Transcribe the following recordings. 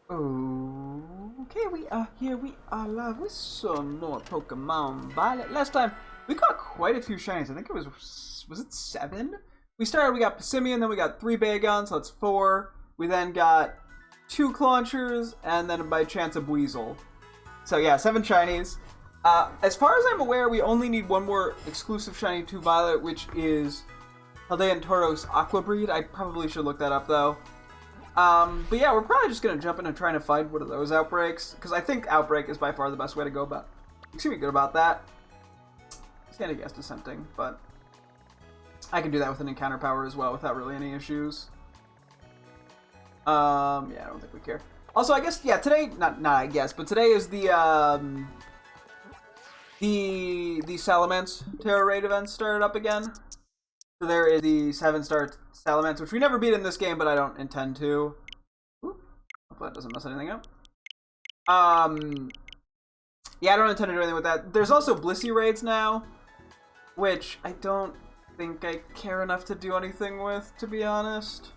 Okay, we are here. We are live with some more Pokemon Violet. Last time we got quite a few shinies. I think it was it 7? We got Passimian, then we got 3 Bagons, so that's 4. We then got 2 Claunchers, and then by chance a Weasel. So yeah, 7 shinies. As far as I'm aware, we only need one more exclusive shiny to Violet, which is Paldean Tauros Aqua Breed. I probably should look that up though. But yeah, we're probably just gonna jump in and trying to find one of those outbreaks, because I think Outbreak is by far the best way to go about. Excuse me, good about that. Standing guess is tempting, but I can do that with an encounter power as well without really any issues. Yeah, I don't think we care. Also, I guess yeah, today not I guess, but today is the Salamence Terror Raid event started up again. So there is the 7-star Salamence, which we never beat in this game, but I don't intend to. Ooh, hopefully that doesn't mess anything up. Yeah, I don't intend to do anything with that. There's also Blissey raids now, which I don't think I care enough to do anything with, to be honest.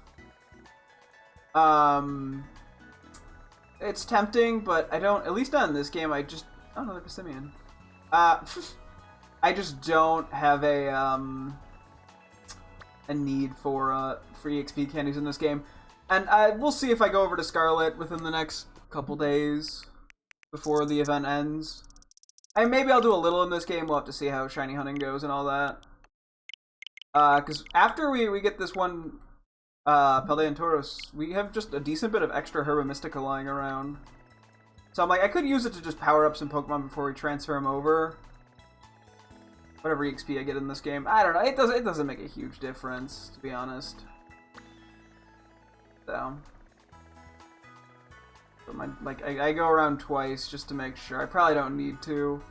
It's tempting, but I don't, at least not in this game, oh, another Passimian. I just don't have a need for free XP candies in this game. And we'll see if I go over to Scarlet within the next couple days before the event ends. Maybe I'll do a little in this game. We'll have to see how shiny hunting goes and all that. Because after we get this one Paldean Tauros, we have just a decent bit of extra herba mystica lying around. So I'm like, I could use it to just power up some Pokemon before we transfer them over. Whatever EXP I get in this game, I don't know. It doesn't make a huge difference, to be honest. So, but I go around twice just to make sure. I probably don't need to.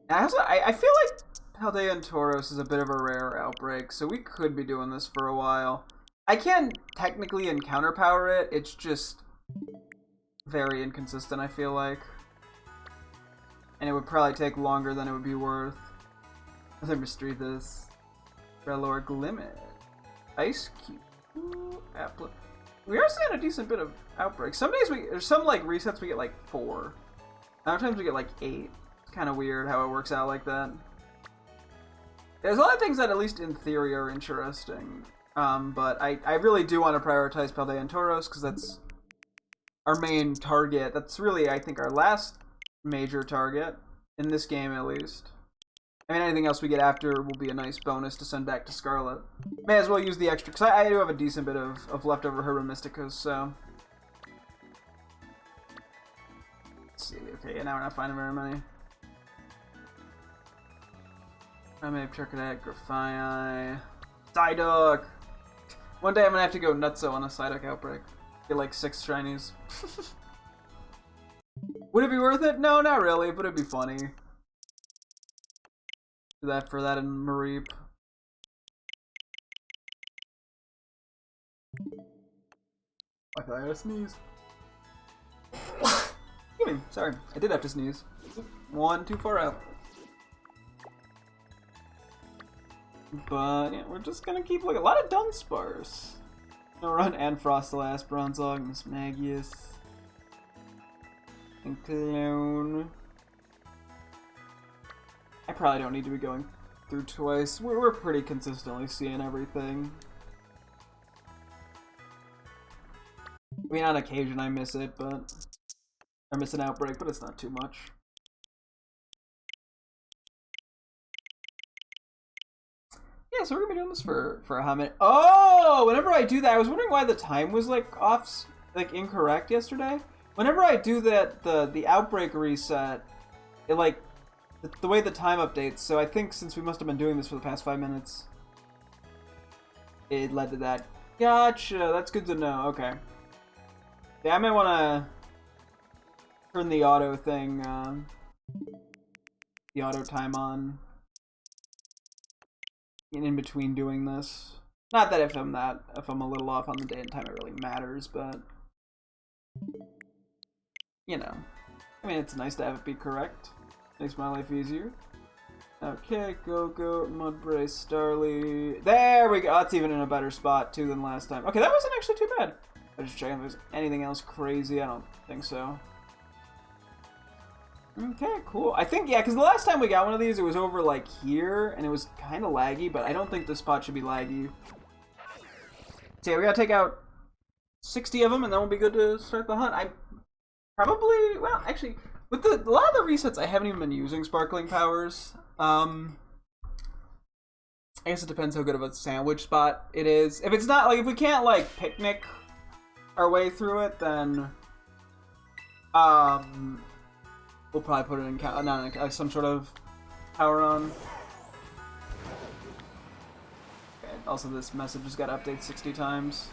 And I feel like Paldean Tauros is a bit of a rare outbreak, so we could be doing this for a while. I can technically encounter power it. It's just very inconsistent, I feel like. And it would probably take longer than it would be worth. Other mystery this. Relor Glimmet. Ice Cube. Ooh, Apple. We are seeing a decent bit of outbreaks. Some days there's some like resets we get like 4. Other times we get like 8. It's kind of weird how it works out like that. There's a lot of things that at least in theory are interesting. But I really do want to prioritize Paldean Tauros because that's our main target. That's really, I think, our last major target in this game, at least. I mean, anything else we get after will be a nice bonus to send back to Scarlet. May as well use the extra, because I do have a decent bit of leftover Herba Mysticas, so. Let's see, okay, yeah, now we're not finding very many. Primeape, Charcadet, Grafaiai, Psyduck! One day I'm gonna have to go nutso on a Psyduck outbreak. Get like 6 shinies. Would it be worth it? No, not really, but it'd be funny. Do that for that in Mareep. I thought I had to sneeze. Sorry, I did have to sneeze. 1 too far out. But yeah, we're just gonna keep looking. A lot of Dunsparce. No run and Frostalas, Bronzong, Miss Magius. And Clone. I probably don't need to be going through twice. We're pretty consistently seeing everything. I mean, on occasion I miss it, but I miss an outbreak, but it's not too much. Yeah, so we're gonna be doing this for how many? Oh, whenever I do that, I was wondering why the time was like off, like incorrect yesterday. Whenever I do that, the outbreak reset, it like the way the time updates. So I think since we must have been doing this for the past 5 minutes, it led to that. Gotcha. That's good to know. Okay. Yeah, I might want to turn the auto thing, the auto time on in between doing this. Not that if I'm a little off on the day and time, it really matters, but you know, I mean, it's nice to have it be correct. Makes my life easier. Okay, Go-Go, Mudbray, Starly. There we go. That's even in a better spot, too, than last time. Okay, that wasn't actually too bad. I'm just checking if there's anything else crazy. I don't think so. Okay, cool. I think, yeah, because the last time we got one of these, it was over, like, here, and it was kind of laggy, but I don't think this spot should be laggy. So, yeah, we gotta take out 60 of them, and then we'll be good to start the hunt. I probably, well, actually, with a lot of the resets, I haven't even been using sparkling powers. I guess it depends how good of a sandwich spot it is. If it's not, like, if we can't, like, picnic our way through it, then, we'll probably put it in some sort of power on. Okay, also, this message has got to update 60 times.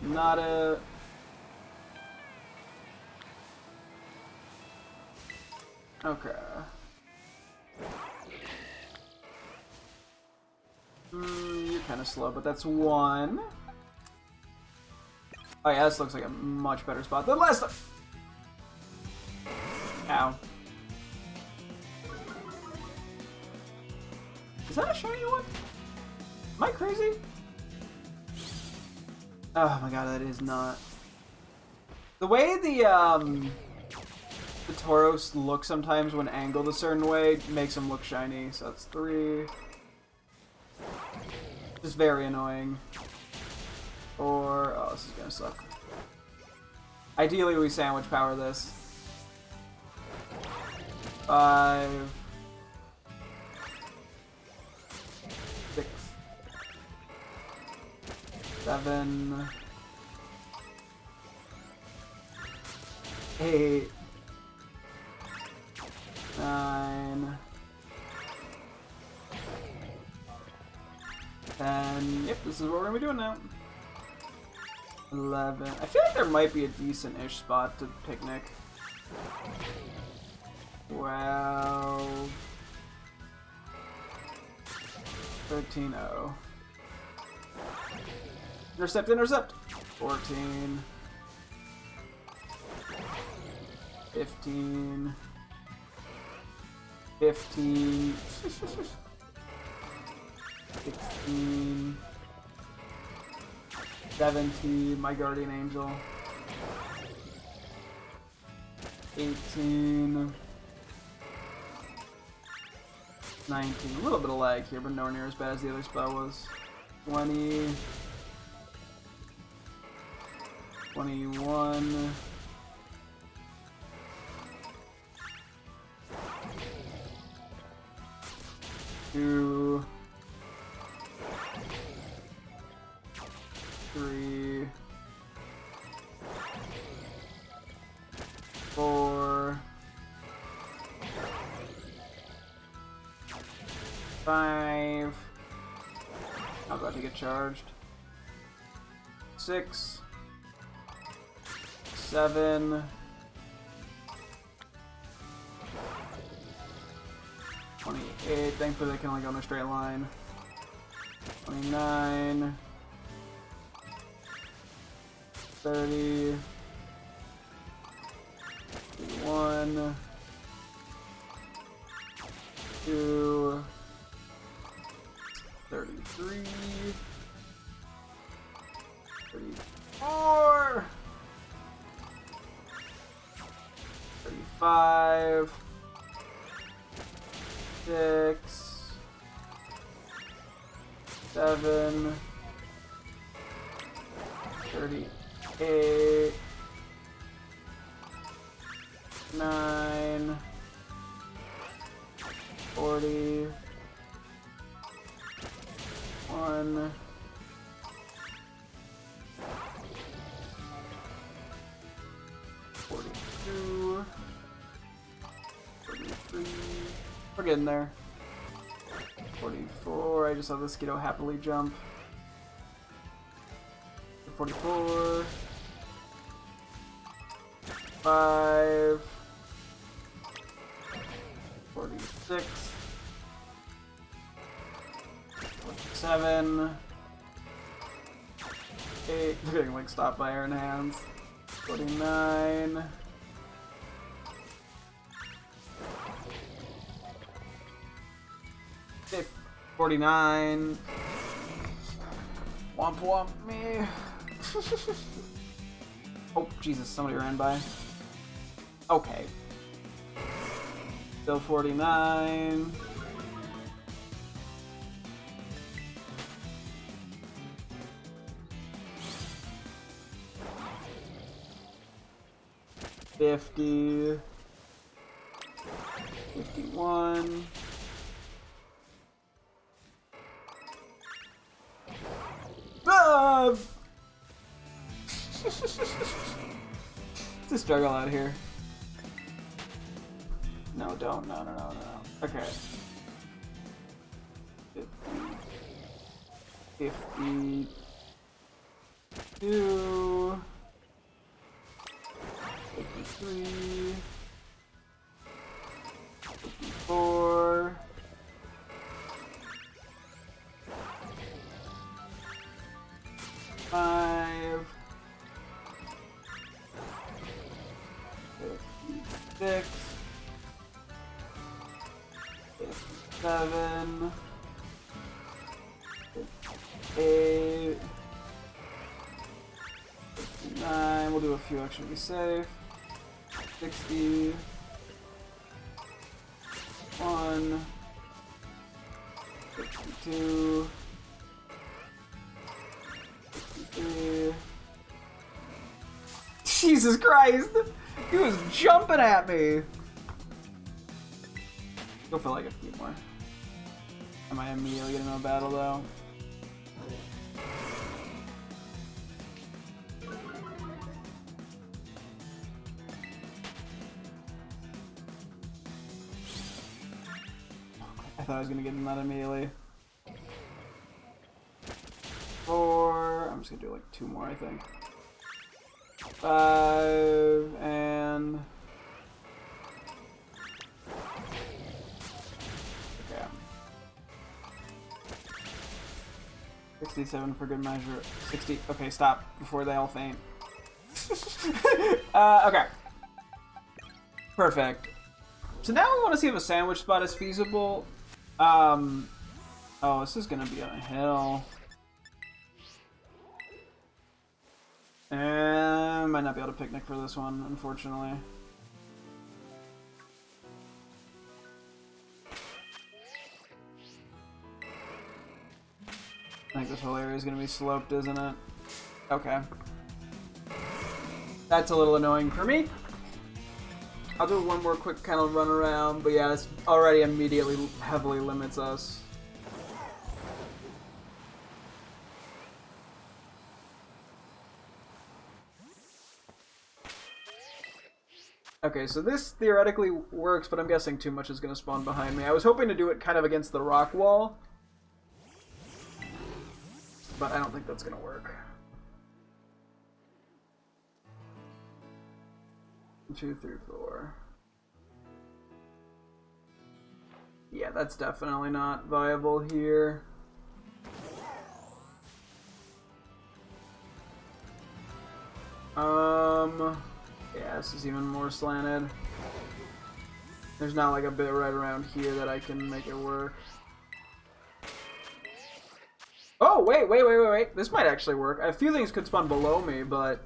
Not a... Okay. You're kind of slow, but that's one. Oh yeah, this looks like a much better spot than last time. Ow. Is that a shiny one? Am I crazy? Oh my god, that is not. The way the Tauros look sometimes when angled a certain way makes them look shiny. So that's 3. Just very annoying. Or oh, this is gonna suck. Ideally, we sandwich power this. 5, 6, 7, 8, 9, 10. Yep, this is what we're gonna be doing now. 11. I feel like there might be a decent-ish spot to picnic. 12. 13. Oh. Intercept, intercept. 14. 15. 15. 16. 17. My guardian angel. 18. 19. A little bit of lag here, but nowhere near as bad as the other spell was. 20. 21. 2. 3. 4. 5. I'm about to get charged. 6. 7. 28. Thankfully, they can only go in a straight line. 29. 30. 31. 2. 33. 34. 35. 6. 7. 38. 9. 40. 1. 42. 43. We're getting there. 44. I just saw the Mosquito happily jump. 44. 5. 46. 47. 8. They're getting like stopped by Iron Hands. 49. 49. Womp womp me. Oh, Jesus, somebody ran by. Okay. Still 49. $50. 51. Ah! It's a struggle out here. No, don't. No. Okay. 50. 52. 53. 54. 5. 56. 57. 58. 59. We'll do a few extra to be safe. 60. 1. 62. 63. Jesus Christ! He was jumping at me! Go for like a few more. Am I immediately getting into a battle though? I thought I was gonna get in that immediately. 4. I'm just gonna do like 2 more, I think. 5 and okay. 67 for good measure. 60. Okay, stop before they all faint. Okay. Perfect. So now we want to see if a sandwich spot is feasible. Oh, this is gonna be on a hill. And might not be able to picnic for this one, unfortunately. I think this whole area is gonna be sloped, isn't it? Okay. That's a little annoying for me. I'll do one more quick kind of run around, but yeah, this already immediately heavily limits us. Okay, so this theoretically works, but I'm guessing too much is going to spawn behind me. I was hoping to do it kind of against the rock wall, but I don't think that's going to work. 2, 3, 4. Yeah, that's definitely not viable here. Yeah, this is even more slanted. There's not like a bit right around here that I can make it work. Oh, wait. This might actually work. A few things could spawn below me, but...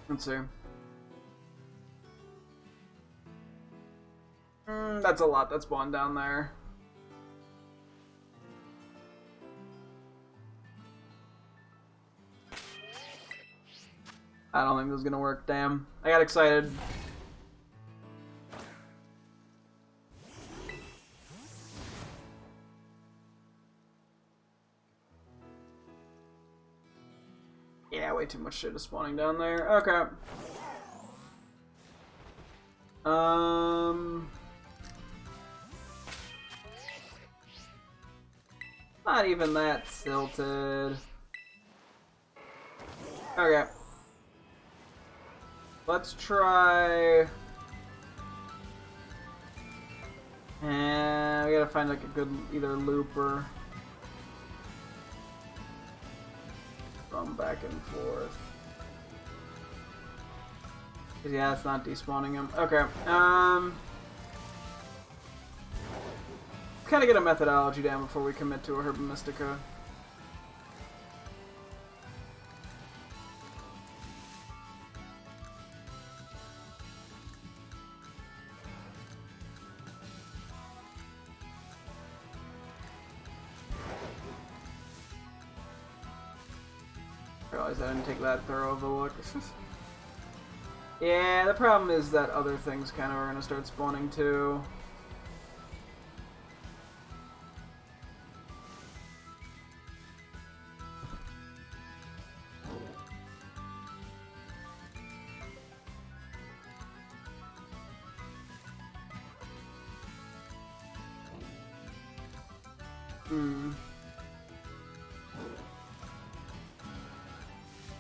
Let's see. That's a lot that spawned down there. I don't think this is gonna work, damn. I got excited. Yeah, way too much shit is spawning down there. Okay. Not even that silted. Okay. Let's try... And we gotta find like a good either loop or... From back and forth. Yeah, it's not despawning him. Okay. kind of get a methodology down before we commit to a herba mystica. I didn't take that thorough of a look. Yeah, the problem is that other things kind of are going to start spawning too.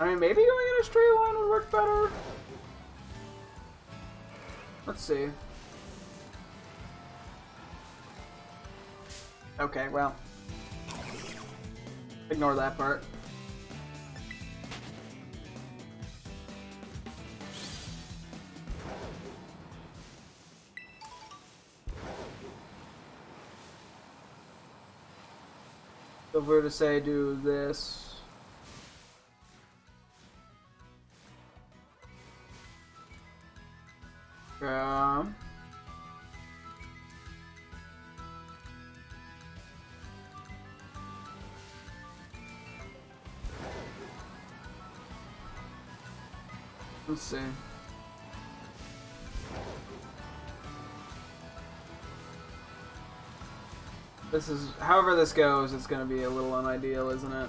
I mean, maybe going in a straight line would work better. Let's see. Okay, well. Ignore that part. So if we were to say do this. Let's see. This is, however this goes, it's going to be a little unideal, isn't it?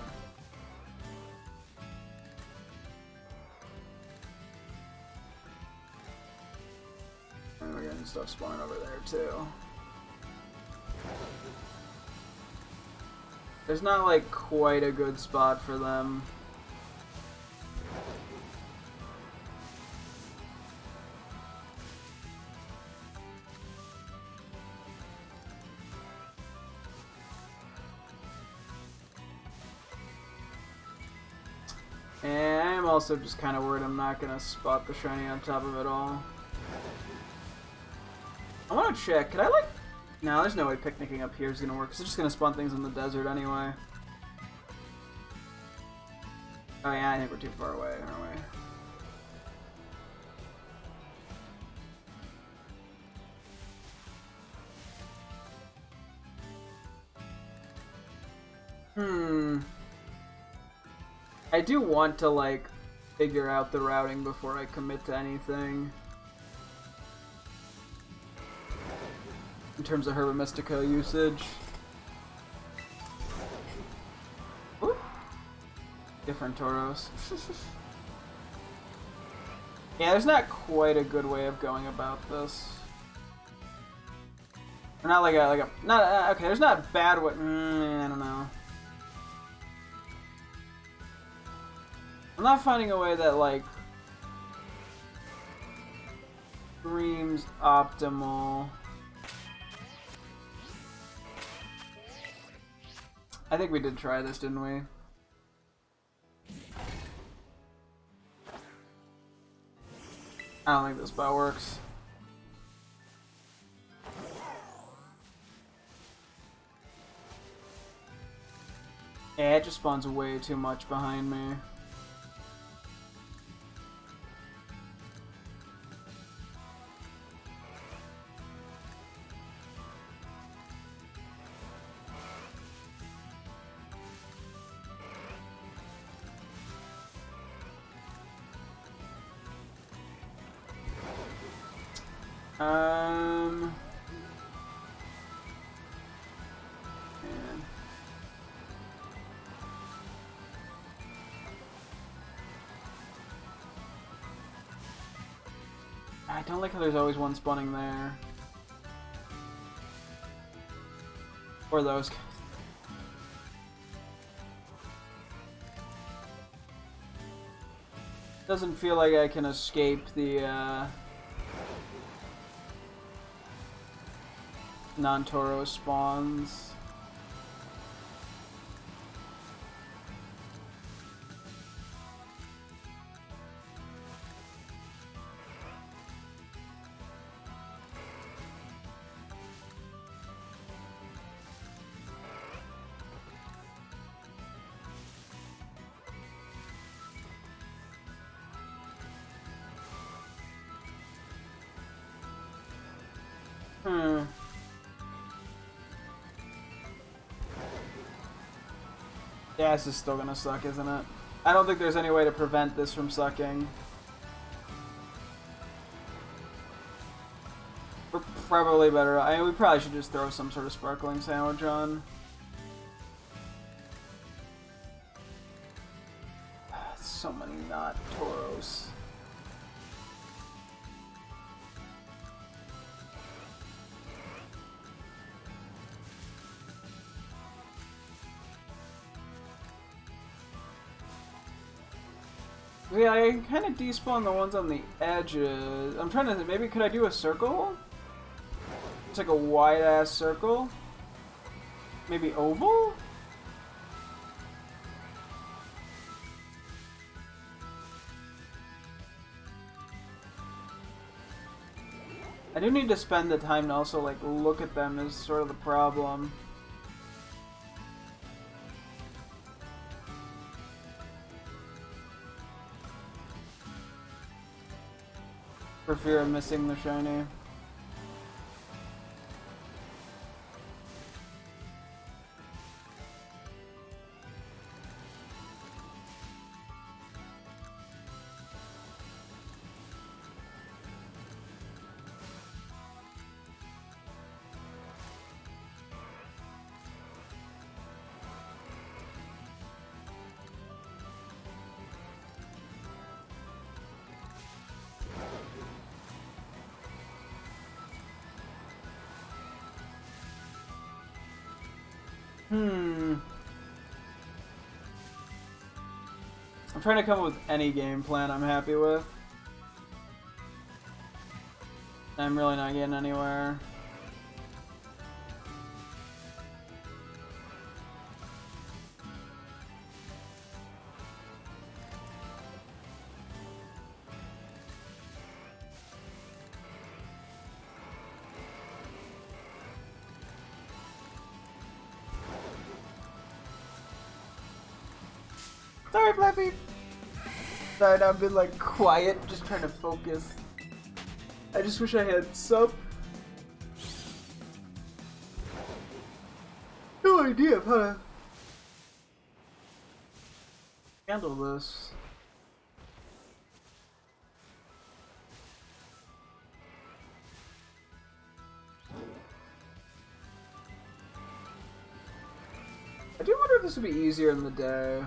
And we're getting stuff spawning over there too. There's not like quite a good spot for them. And I'm also just kind of worried I'm not going to spot the shiny on top of it all. I want to check. Could I, like... No, there's no way picnicking up here is going to work, because it's just going to spawn things in the desert anyway. Oh yeah, I think we're too far away, aren't we? I do want to, like, figure out the routing before I commit to anything. In terms of herba mystica usage. Ooh. Different Tauros. Yeah, there's not quite a good way of going about this. Or not like a, not, okay, there's not a bad way, I don't know. I'm not finding a way that, like, screams optimal. I think we did try this, didn't we? I don't think this spell works. Yeah, it just spawns way too much behind me. Man. I don't like how there's always one spawning there. Or those. Doesn't feel like I can escape the non-Tauros spawns. Hmm. Yeah, this is still gonna suck, isn't it? I don't think there's any way to prevent this from sucking. We're probably better. I mean, we probably should just throw some sort of sparkling sandwich on. So many not Tauros. Yeah, I can kind of despawn the ones on the edges. I'm trying to, maybe could I do a circle? It's like a wide ass circle? Maybe oval? I do need to spend the time to also like look at them is sort of the problem. For fear of missing the shiny. I'm trying to come up with any game plan I'm happy with. I'm really not getting anywhere. Sorry, Flappy. Sorry, I've been like quiet, just trying to focus. I just wish I had some. No idea of how to handle this. I do wonder if this would be easier in the day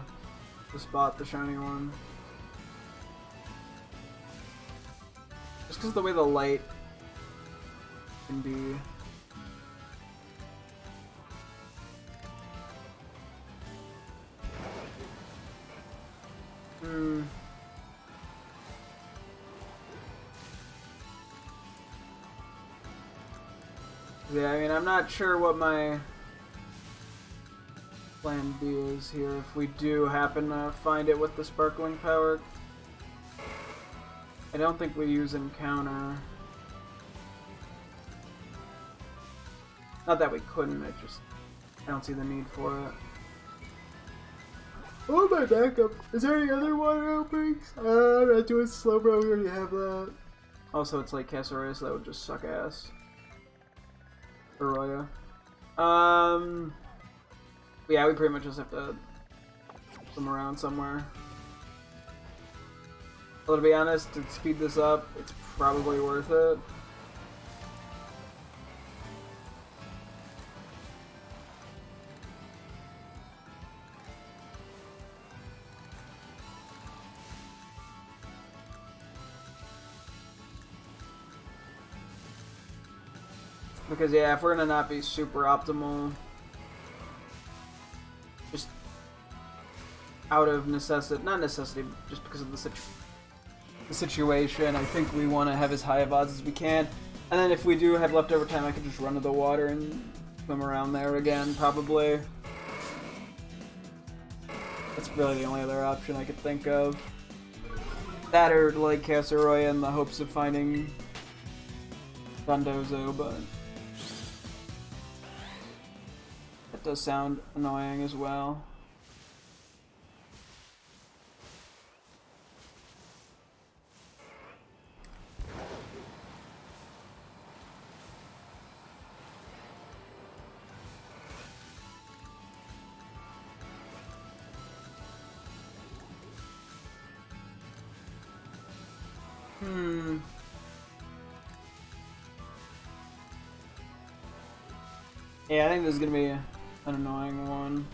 to spot the shiny one. Just because of the way the light can be. Yeah, I mean, I'm not sure what my plan B is here if we do happen to find it with the sparkling power. I don't think we use encounter. Not that we couldn't, I don't see the need for it. Oh, my backup. Is there any other water outbreaks? I'm not doing slow, bro. We already have that. Also, it's like Casseroya, so that would just suck ass. Arroya. Yeah, we pretty much just have to swim around somewhere. Well, to be honest, to speed this up, it's probably worth it. Because yeah, if we're gonna not be super optimal, just out of necessity, not necessity, just because of the situation, I think we want to have as high of odds as we can. And then if we do have leftover time, I can just run to the water and swim around there again, probably. That's really the only other option I could think of. That or like Casseroya in the hopes of finding Dundozo, but that does sound annoying as well. Hmm. Yeah, I think this is gonna be an annoying one.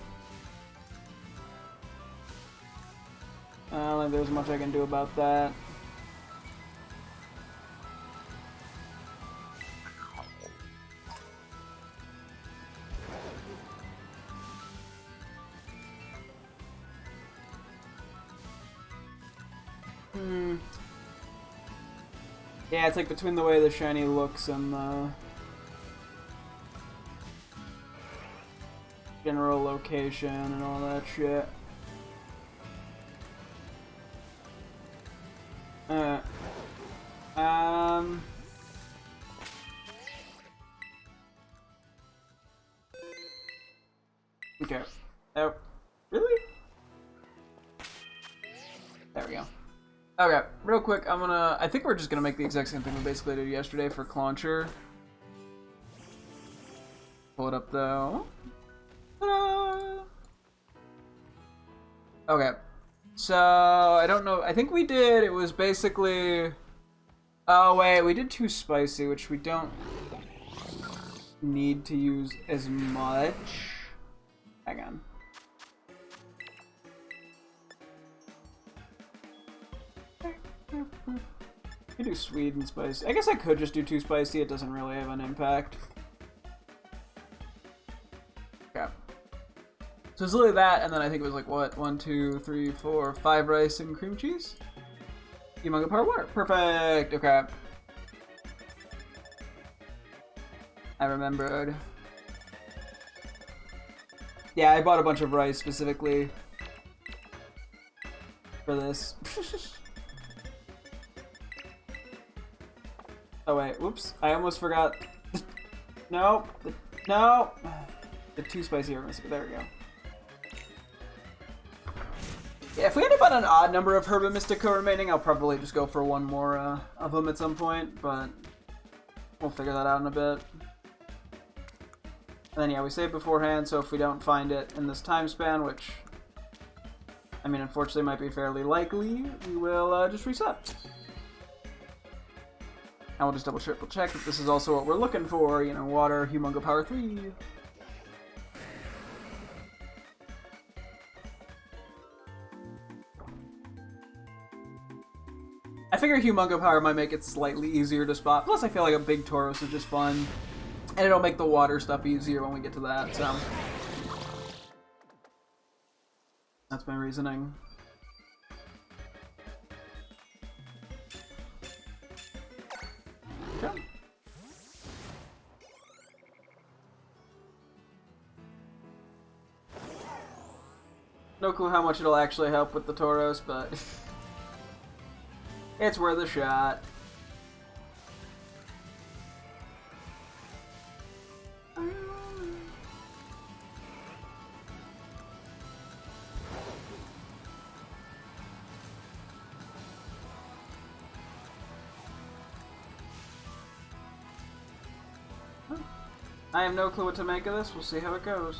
I don't think there's much I can do about that. Yeah, it's like between the way the shiny looks and the general location and all that shit. Okay. Oh, really? There we go. Okay, real quick, I think we're just gonna make the exact same thing we basically did yesterday for Clauncher. Pull it up though. Ta-da! Okay. So, I don't know, I think it was basically... Oh wait, we did too spicy, which we don't need to use as much. Hang on. I do sweet and spicy. I guess I could just do too spicy, it doesn't really have an impact. Okay. So it's literally that, and then I think it was like, what? 1, 2, 3, 4, 5 rice and cream cheese? Humongous Power Water. Perfect! Okay. I remembered. Yeah, I bought a bunch of rice specifically for this. Oh wait, whoops. I almost forgot. No. No! The too spicy herba mystica. There we go. Yeah, if we end up on an odd number of herba mystica remaining, I'll probably just go for one more of them at some point, but we'll figure that out in a bit. And then yeah, we save beforehand, so if we don't find it in this time span, which, I mean, unfortunately might be fairly likely, we will just reset. And we'll just triple check that this is also what we're looking for, you know, water, Humongous Power 3. I figure Humongous Power might make it slightly easier to spot, plus I feel like a big Tauros is just fun. And it'll make the water stuff easier when we get to that, so... That's my reasoning. Okay. No clue how much it'll actually help with the Tauros, but... it's worth a shot. I have no clue what to make of this. We'll see how it goes.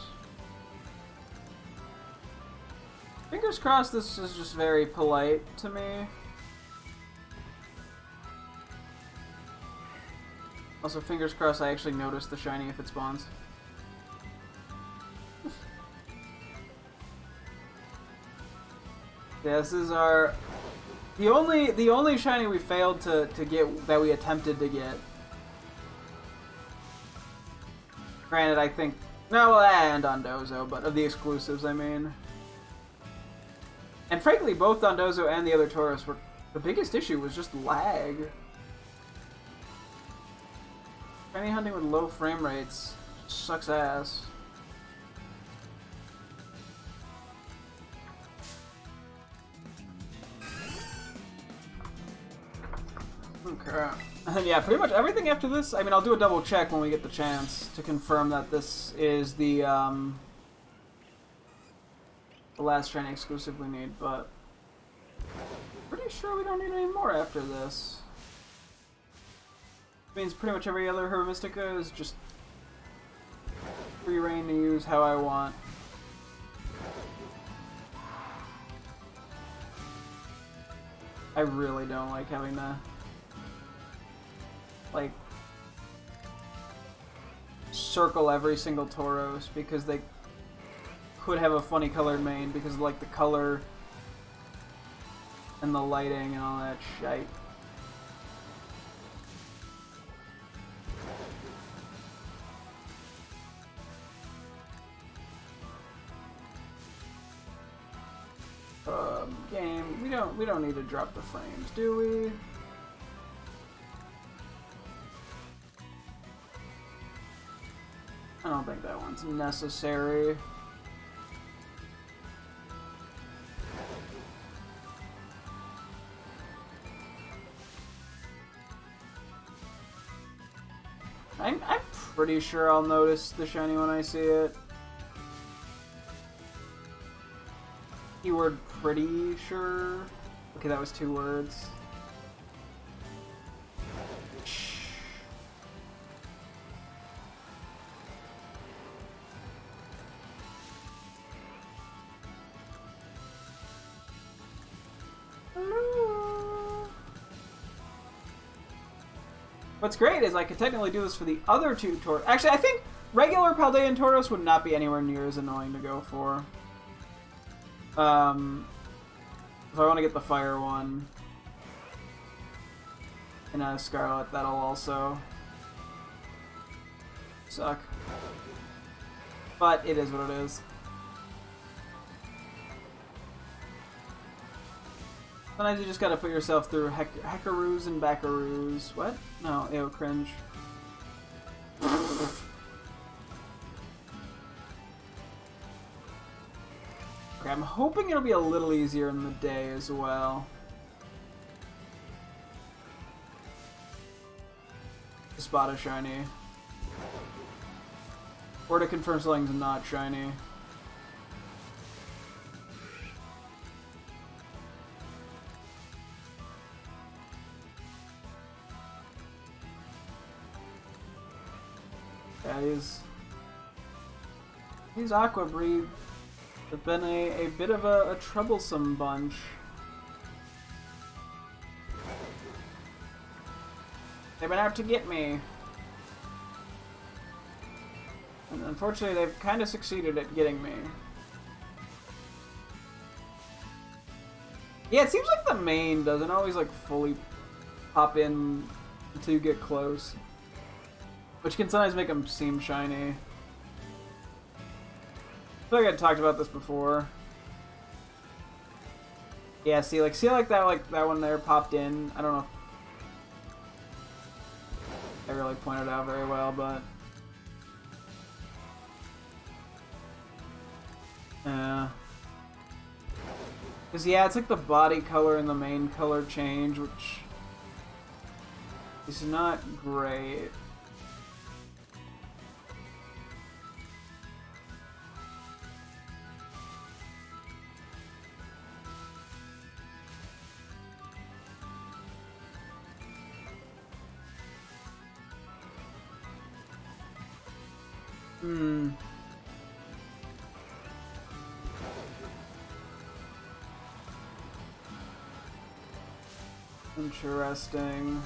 Fingers crossed this is just very polite to me. Also, fingers crossed I actually notice the shiny if it spawns. Yeah, this is our... The only shiny we failed to get, that we attempted to get. Granted, I think... No, well, and Dondozo, but of the exclusives, I mean. And frankly, both Dondozo and the other Tauros were... The biggest issue was just lag. Shiny hunting with low frame rates sucks ass. Okay. And yeah, pretty much everything after this, I mean, I'll do a double check when we get the chance to confirm that this is the last shiny exclusive we need, but pretty sure we don't need any more after this. Means pretty much every other herba mystica is just free reign to use how I want. I really don't like having to like, circle every single Tauros because they could have a funny colored main because of, like, the color and the lighting and all that shite. Game, we don't need to drop the frames, do we? I don't think that one's necessary. I'm pretty sure I'll notice the shiny when I see it. Keyword pretty sure. Okay, that was 2 words. What's great is I could technically do this for the other 2 Tauros. Actually, I think regular Paldean Tauros would not be anywhere near as annoying to go for. If I want to get the fire one in a Scarlet, that'll also suck. But it is what it is. Sometimes you just gotta put yourself through heckaroos and backaroos. What? No, ew, cringe. Okay, I'm hoping it'll be a little easier in the day as well. To spot a shiny. Or to confirm something's not shiny. Yeah, these Aqua breed have been a bit of a troublesome bunch. They've been out to get me. And unfortunately, they've kind of succeeded at getting me. Yeah, it seems like the main doesn't always, like, fully pop in until you get close. Which can sometimes make them seem shiny. I feel like I talked about this before. Yeah, see like that one there popped in. I don't know if I really pointed it out very well, but yeah. Cause yeah, it's like the body color and the main color change, which is not great. Interesting.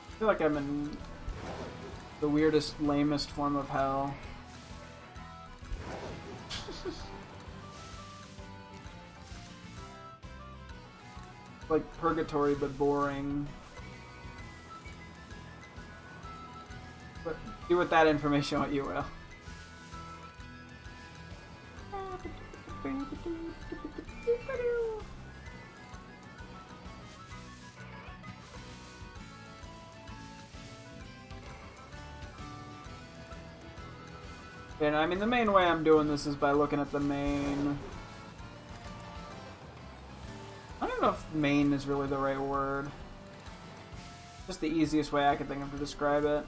I feel like I'm in the weirdest, lamest form of hell. Like purgatory, but boring. But do with that information what you will. And I mean, the main way I'm doing this is by looking at the main. I don't know if main is really the right word. Just the easiest way I can think of to describe it.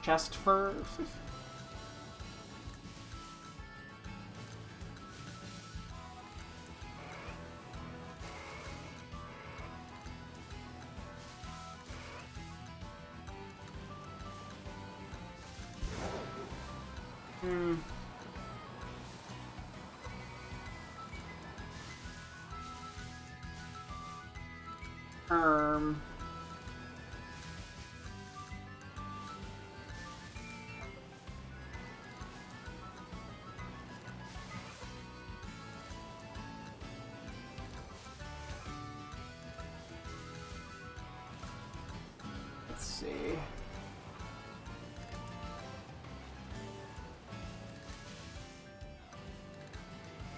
Chest fur? Hmm. Let's see.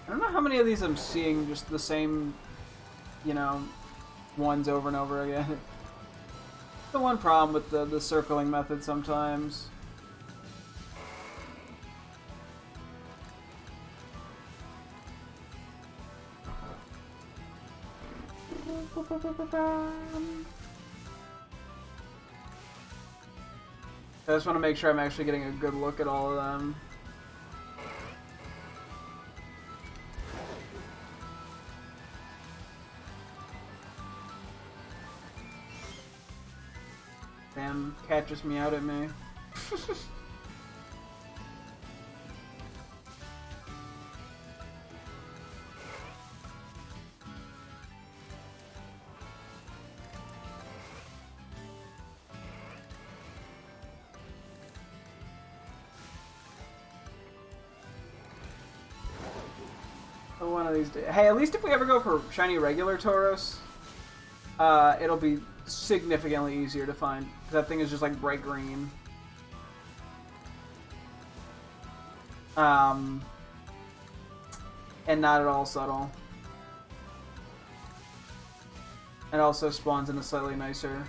I don't know how many of these I'm seeing just the same, you know, ones over and over again. The one problem with the circling method sometimes. I just want to make sure I'm actually getting a good look at all of them. Damn, cat just meowed at me. One of these days. Hey, at least if we ever go for shiny regular Tauros, it'll be significantly easier to find. Because that thing is just like bright green. And not at all subtle. It also spawns in a slightly nicer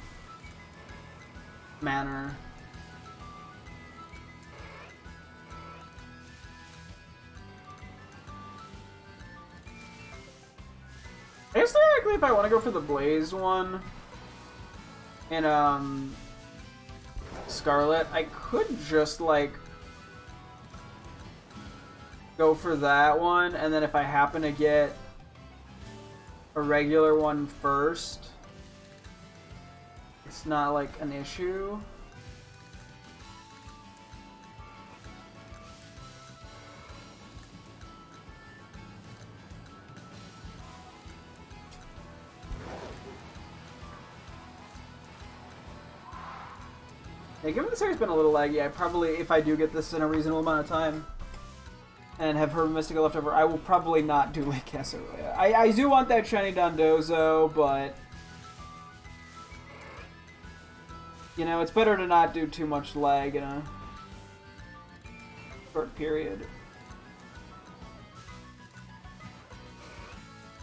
manner. I guess theoretically, if I want to go for the Blaze one in Scarlet, I could just like go for that one, and then if I happen to get a regular one first, it's not like an issue. Yeah, given the series been a little laggy, I probably, if I do get this in a reasonable amount of time and have Herba Mystica left over, I will probably not do Lake Casseroya. I do want that shiny Dondozo, but you know, it's better to not do too much lag in a short period.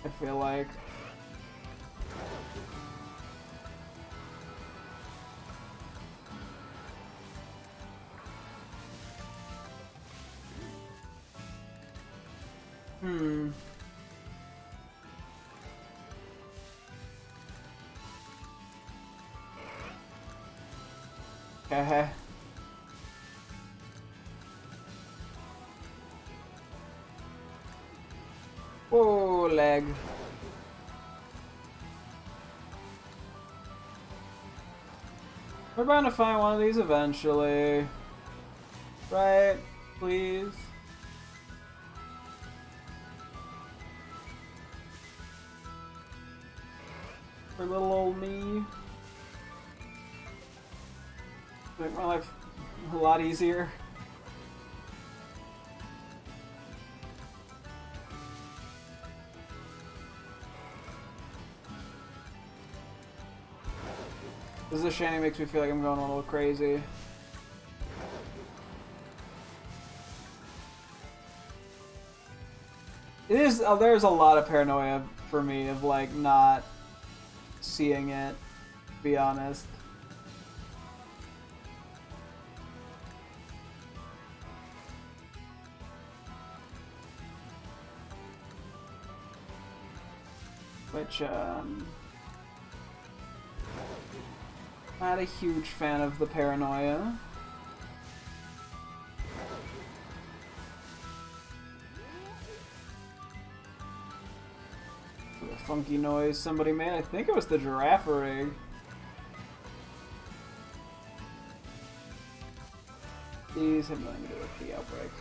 I feel like. Okay. Oh, lag. We're bound to find one of these eventually. Right? Please? For little old me. Make my life a lot easier. This is a shiny, makes me feel like I'm going a little crazy. It is, there's a lot of paranoia for me of like not seeing it, to be honest. Which, not a huge fan of the paranoia. What a funky noise somebody made. I think it was the giraffe rig. These have nothing to do with the outbreak.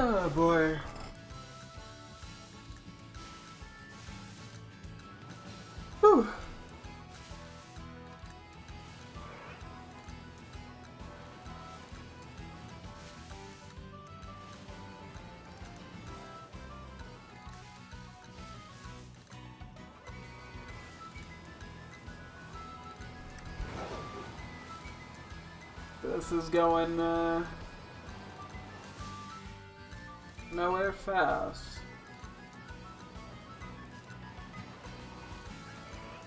Oh boy. Whew. This is going nowhere fast.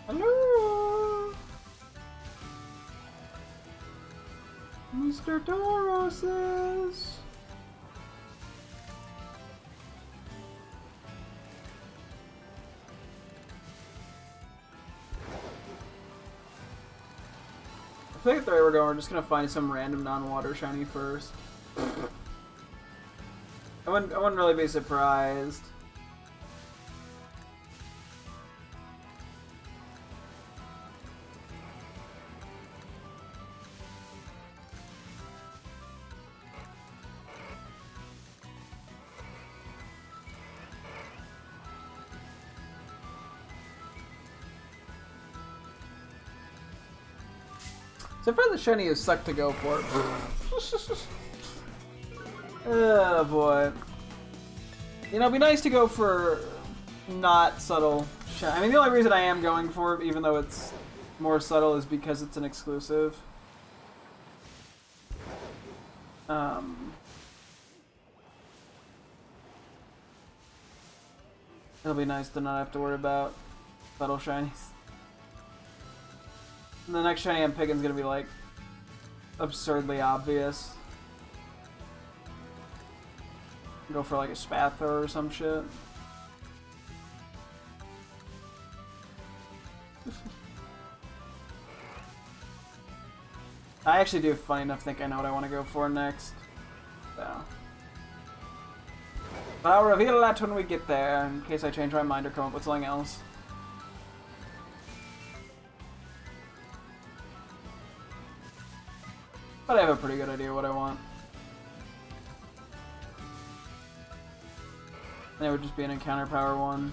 Hello, Mr. Toroses. I think the way we're going, we're just gonna find some random non-water shiny first. I wouldn't really be surprised. So far, the shiny is sucked to go for. Oh boy. You know, it'd be nice to go for not subtle shiny. I mean, the only reason I am going for it, even though it's more subtle, is because it's an exclusive. It'll be nice to not have to worry about subtle shinies. And the next shiny I'm picking is gonna be like absurdly obvious. Go for like a Spathor or some shit. I actually do, funny enough, think I know what I want to go for next. So. But I'll reveal that when we get there, in case I change my mind or come up with something else. But I have a pretty good idea what I want. And it would just be an encounter power one.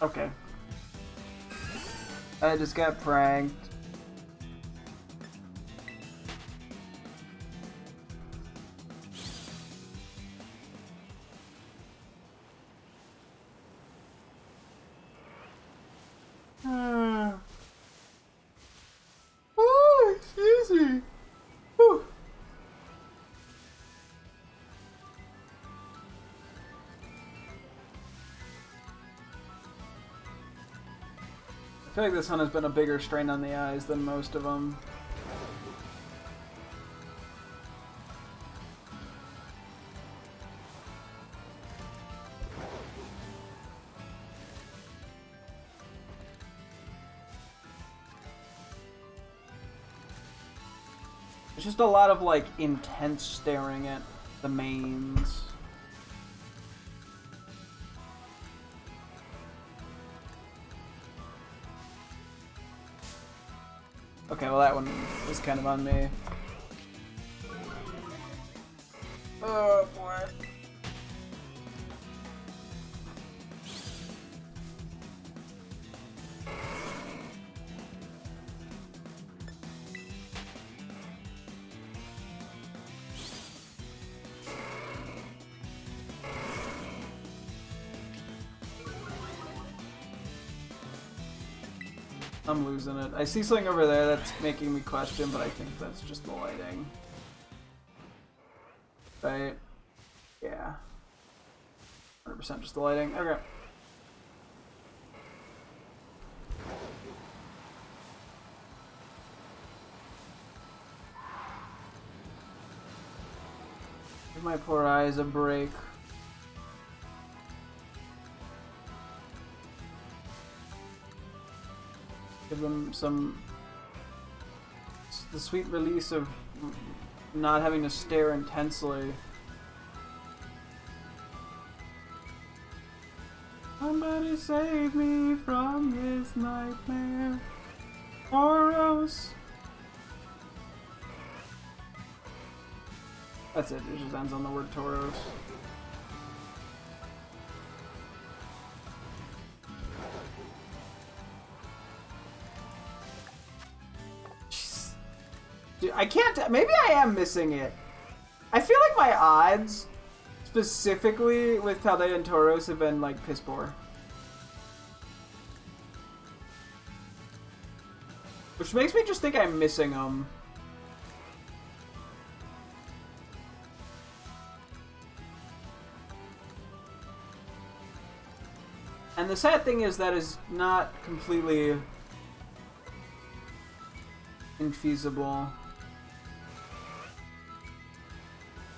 Okay. I just got pranked. Oh, excuse me. Whew. I feel like this one has been a bigger strain on the eyes than most of them. It's just a lot of, like, intense staring at the mains. Okay, well that one was kind of on me. Oh boy. I'm losing it. I see something over there that's making me question, but I think that's just the lighting. Right? Yeah. 100% just the lighting. Okay. Give my poor eyes a break. Give them the sweet release of not having to stare intensely. Somebody save me from this nightmare. Tauros. That's it. It just ends on the word Tauros. Jeez. Dude, I can't. Maybe I am missing it. I feel like my odds, specifically with Paldea and Tauros, have been like piss poor. Which makes me just think I'm missing them. And the sad thing is that is not completely infeasible.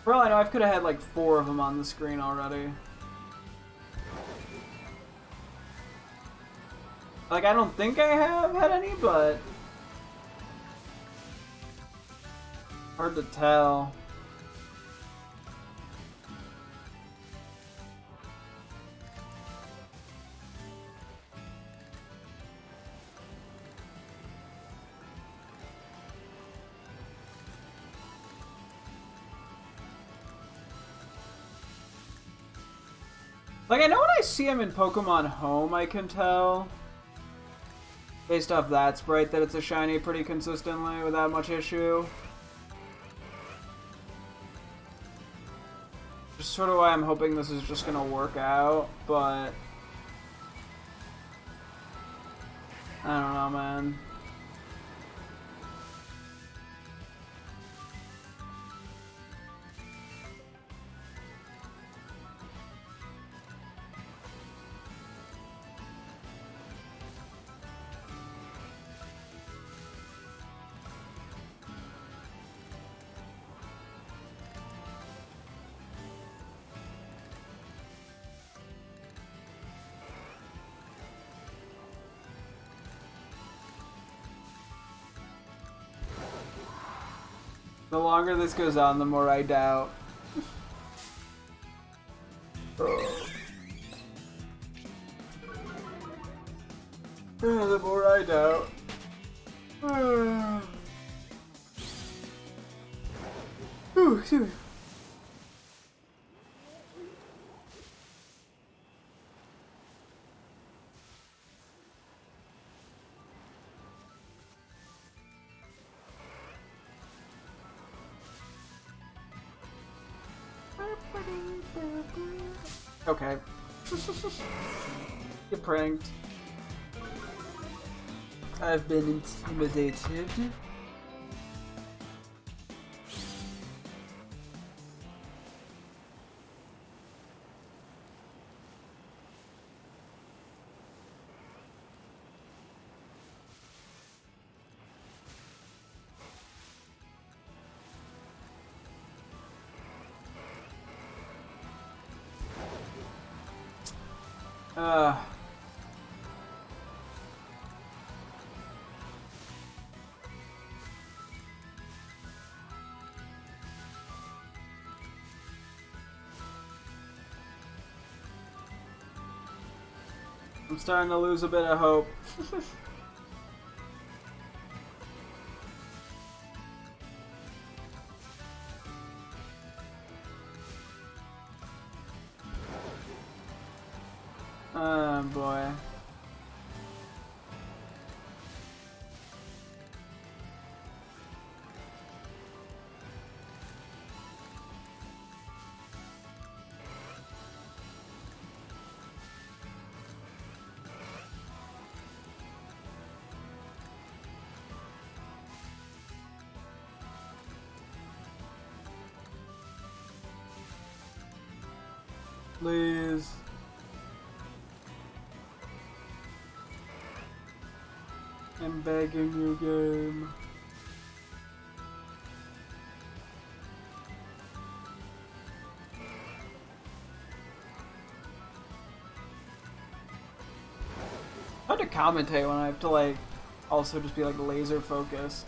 For all I know, I could have had like 4 of them on the screen already. Like, I don't think I have had any, but hard to tell. Like, I know when I see him in Pokemon Home, I can tell, based off that sprite, that it's a shiny pretty consistently without much issue. Just sort of why I'm hoping this is just gonna work out, but I don't know, man. The longer this goes on, the more I doubt. The more I doubt. Ooh, excuse me. Okay. Get pranked. I've been intimidated. I'm starting to lose a bit of hope. Oh boy. Please. I'm begging you, game. Hard to commentate when I have to, like, also just be, like, laser focused.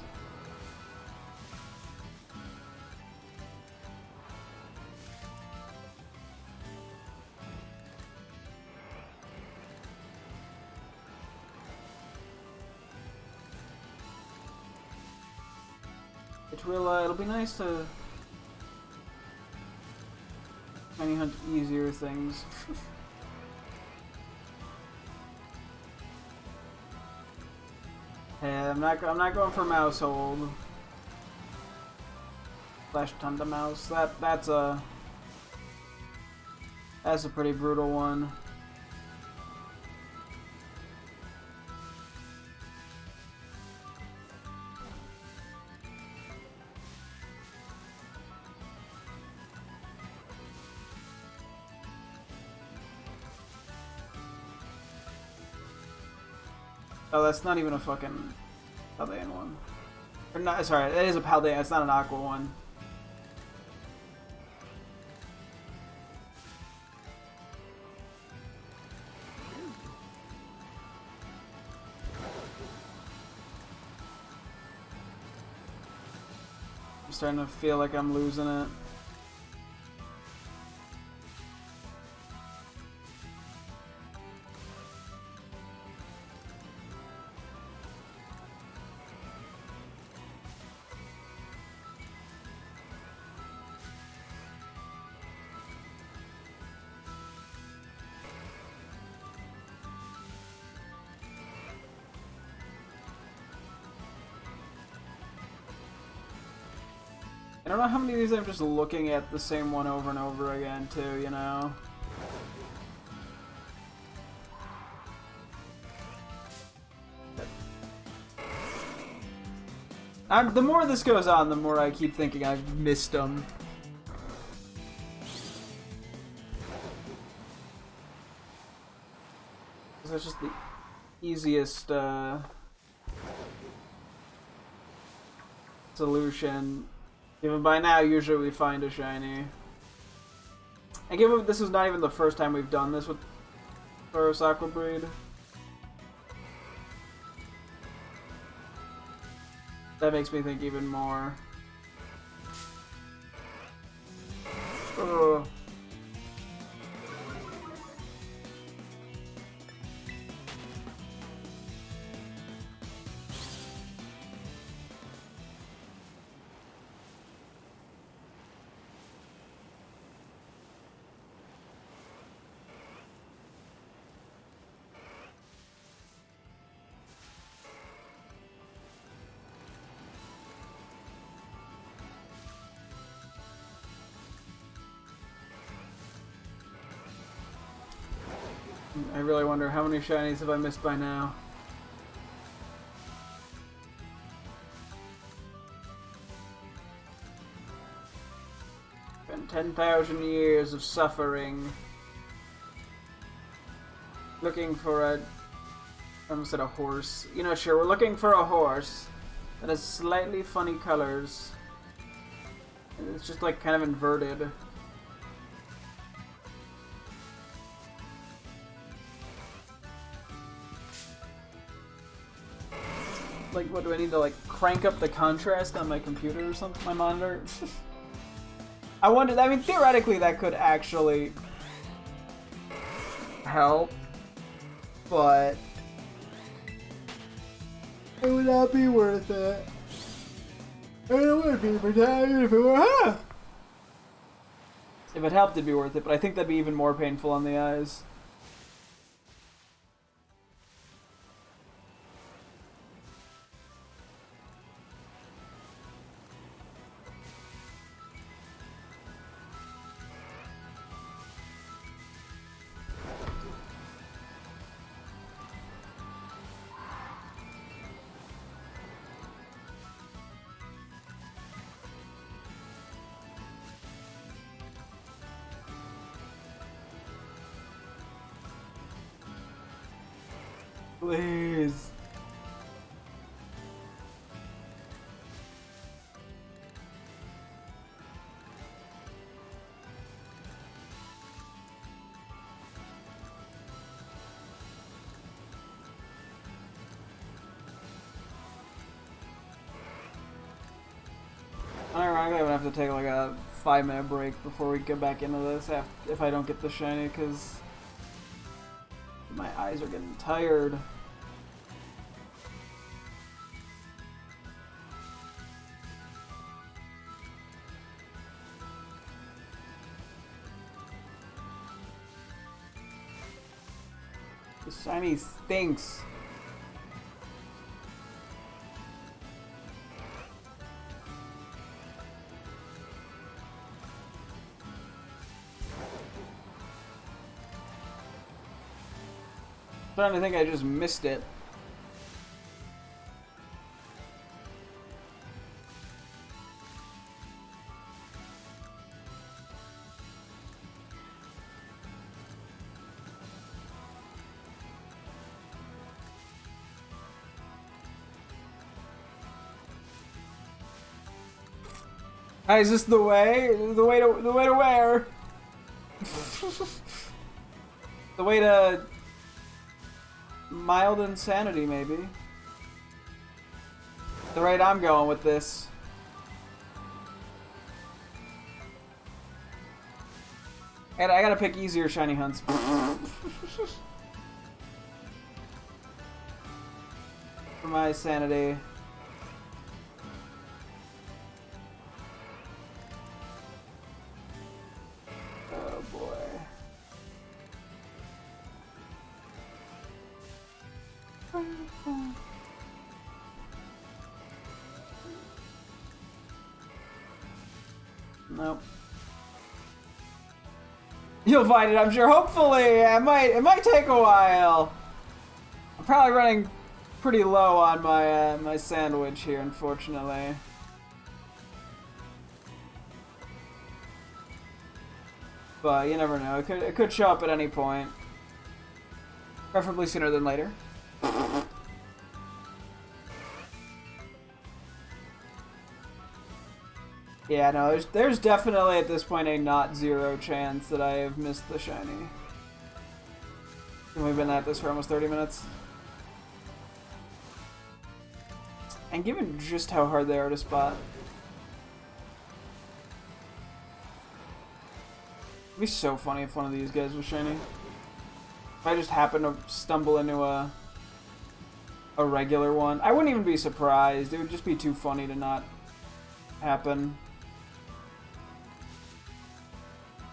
It will, it'll be nice to shiny hunt easier things. Hey, I'm not going for Mousehold. Slash Tunda Mouse. That's a pretty brutal one. Oh, that's not even a fucking Paldean one. Or not, sorry, that is a Paldean, it's not an Aqua one. I'm starting to feel like I'm losing it. I don't know how many of these I'm just looking at the same one over and over again, too, you know? The more this goes on, the more I keep thinking I've missed them. That's just the easiest, solution. Even by now, usually we find a shiny. And given this is not even the first time we've done this with Tauros Aqua Breed, that makes me think even more. Ugh. I really wonder how many shinies have I missed by now. Been 10,000 years of suffering. Looking for a... I almost said a horse. You know, sure, we're looking for a horse that has slightly funny colors. It's just like kind of inverted. Like, what do I need to, like, crank up the contrast on my computer or something? My monitor? I wonder, I mean, theoretically that could actually help, but it would not be worth it. And it would be for time if it were, huh? If it helped, it'd be worth it, but I think that'd be even more painful on the eyes. Please. I'm gonna have to take like a 5-minute break before we get back into this if I don't get the shiny, because my eyes are getting tired. This shiny stinks. I think I just missed it. Is this the way? The way to where? The way to mild insanity, maybe. The rate I'm going with this. And I gotta pick easier shiny hunts. For my sanity. Oh boy. Nope. You'll find it, I'm sure. Hopefully, it might take a while. I'm probably running pretty low on my my sandwich here, unfortunately. But you never know. It could show up at any point. Preferably sooner than later. Yeah, no, there's definitely at this point a not zero chance that I have missed the shiny. And we've been at this for almost 30 minutes. And given just how hard they are to spot, it'd be so funny if one of these guys was shiny. If I just happened to stumble into a regular one, I wouldn't even be surprised. It would just be too funny to not happen.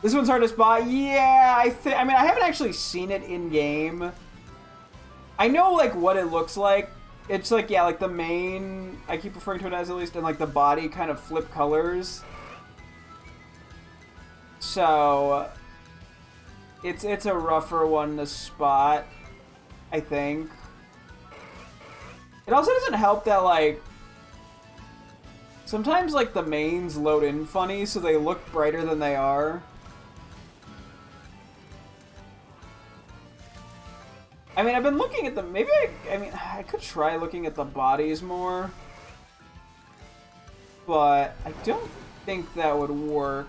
This one's hard to spot. Yeah, I mean, I haven't actually seen it in game. I know like what it looks like. It's like, yeah, like the main, I keep referring to it as at least, and like the body kind of flip colors. So it's a rougher one to spot, I think. It also doesn't help that like sometimes like the mains load in funny, so they look brighter than they are. I mean, I've been looking at them. Maybe I could try looking at the bodies more, but I don't think that would work.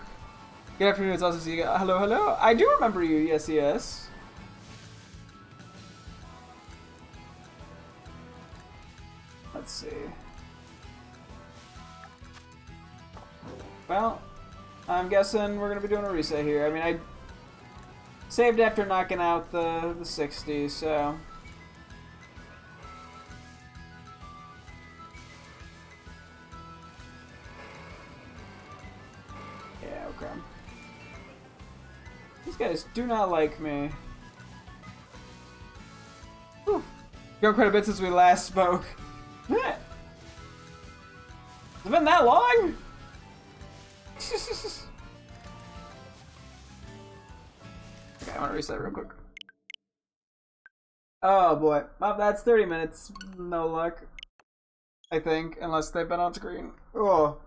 Good afternoon, it's also you. Hello, hello. I do remember you. Yes, yes. Let's see. Well, I'm guessing we're gonna be doing a reset here. I mean, I saved after knocking out the 60, so. Yeah, okay. These guys do not like me. Whew. Gone quite a bit since we last spoke. Has it been that long? Okay, I want to reset real quick. Oh boy. Well, that's 30 minutes. No luck. I think, unless they've been on screen. Oh.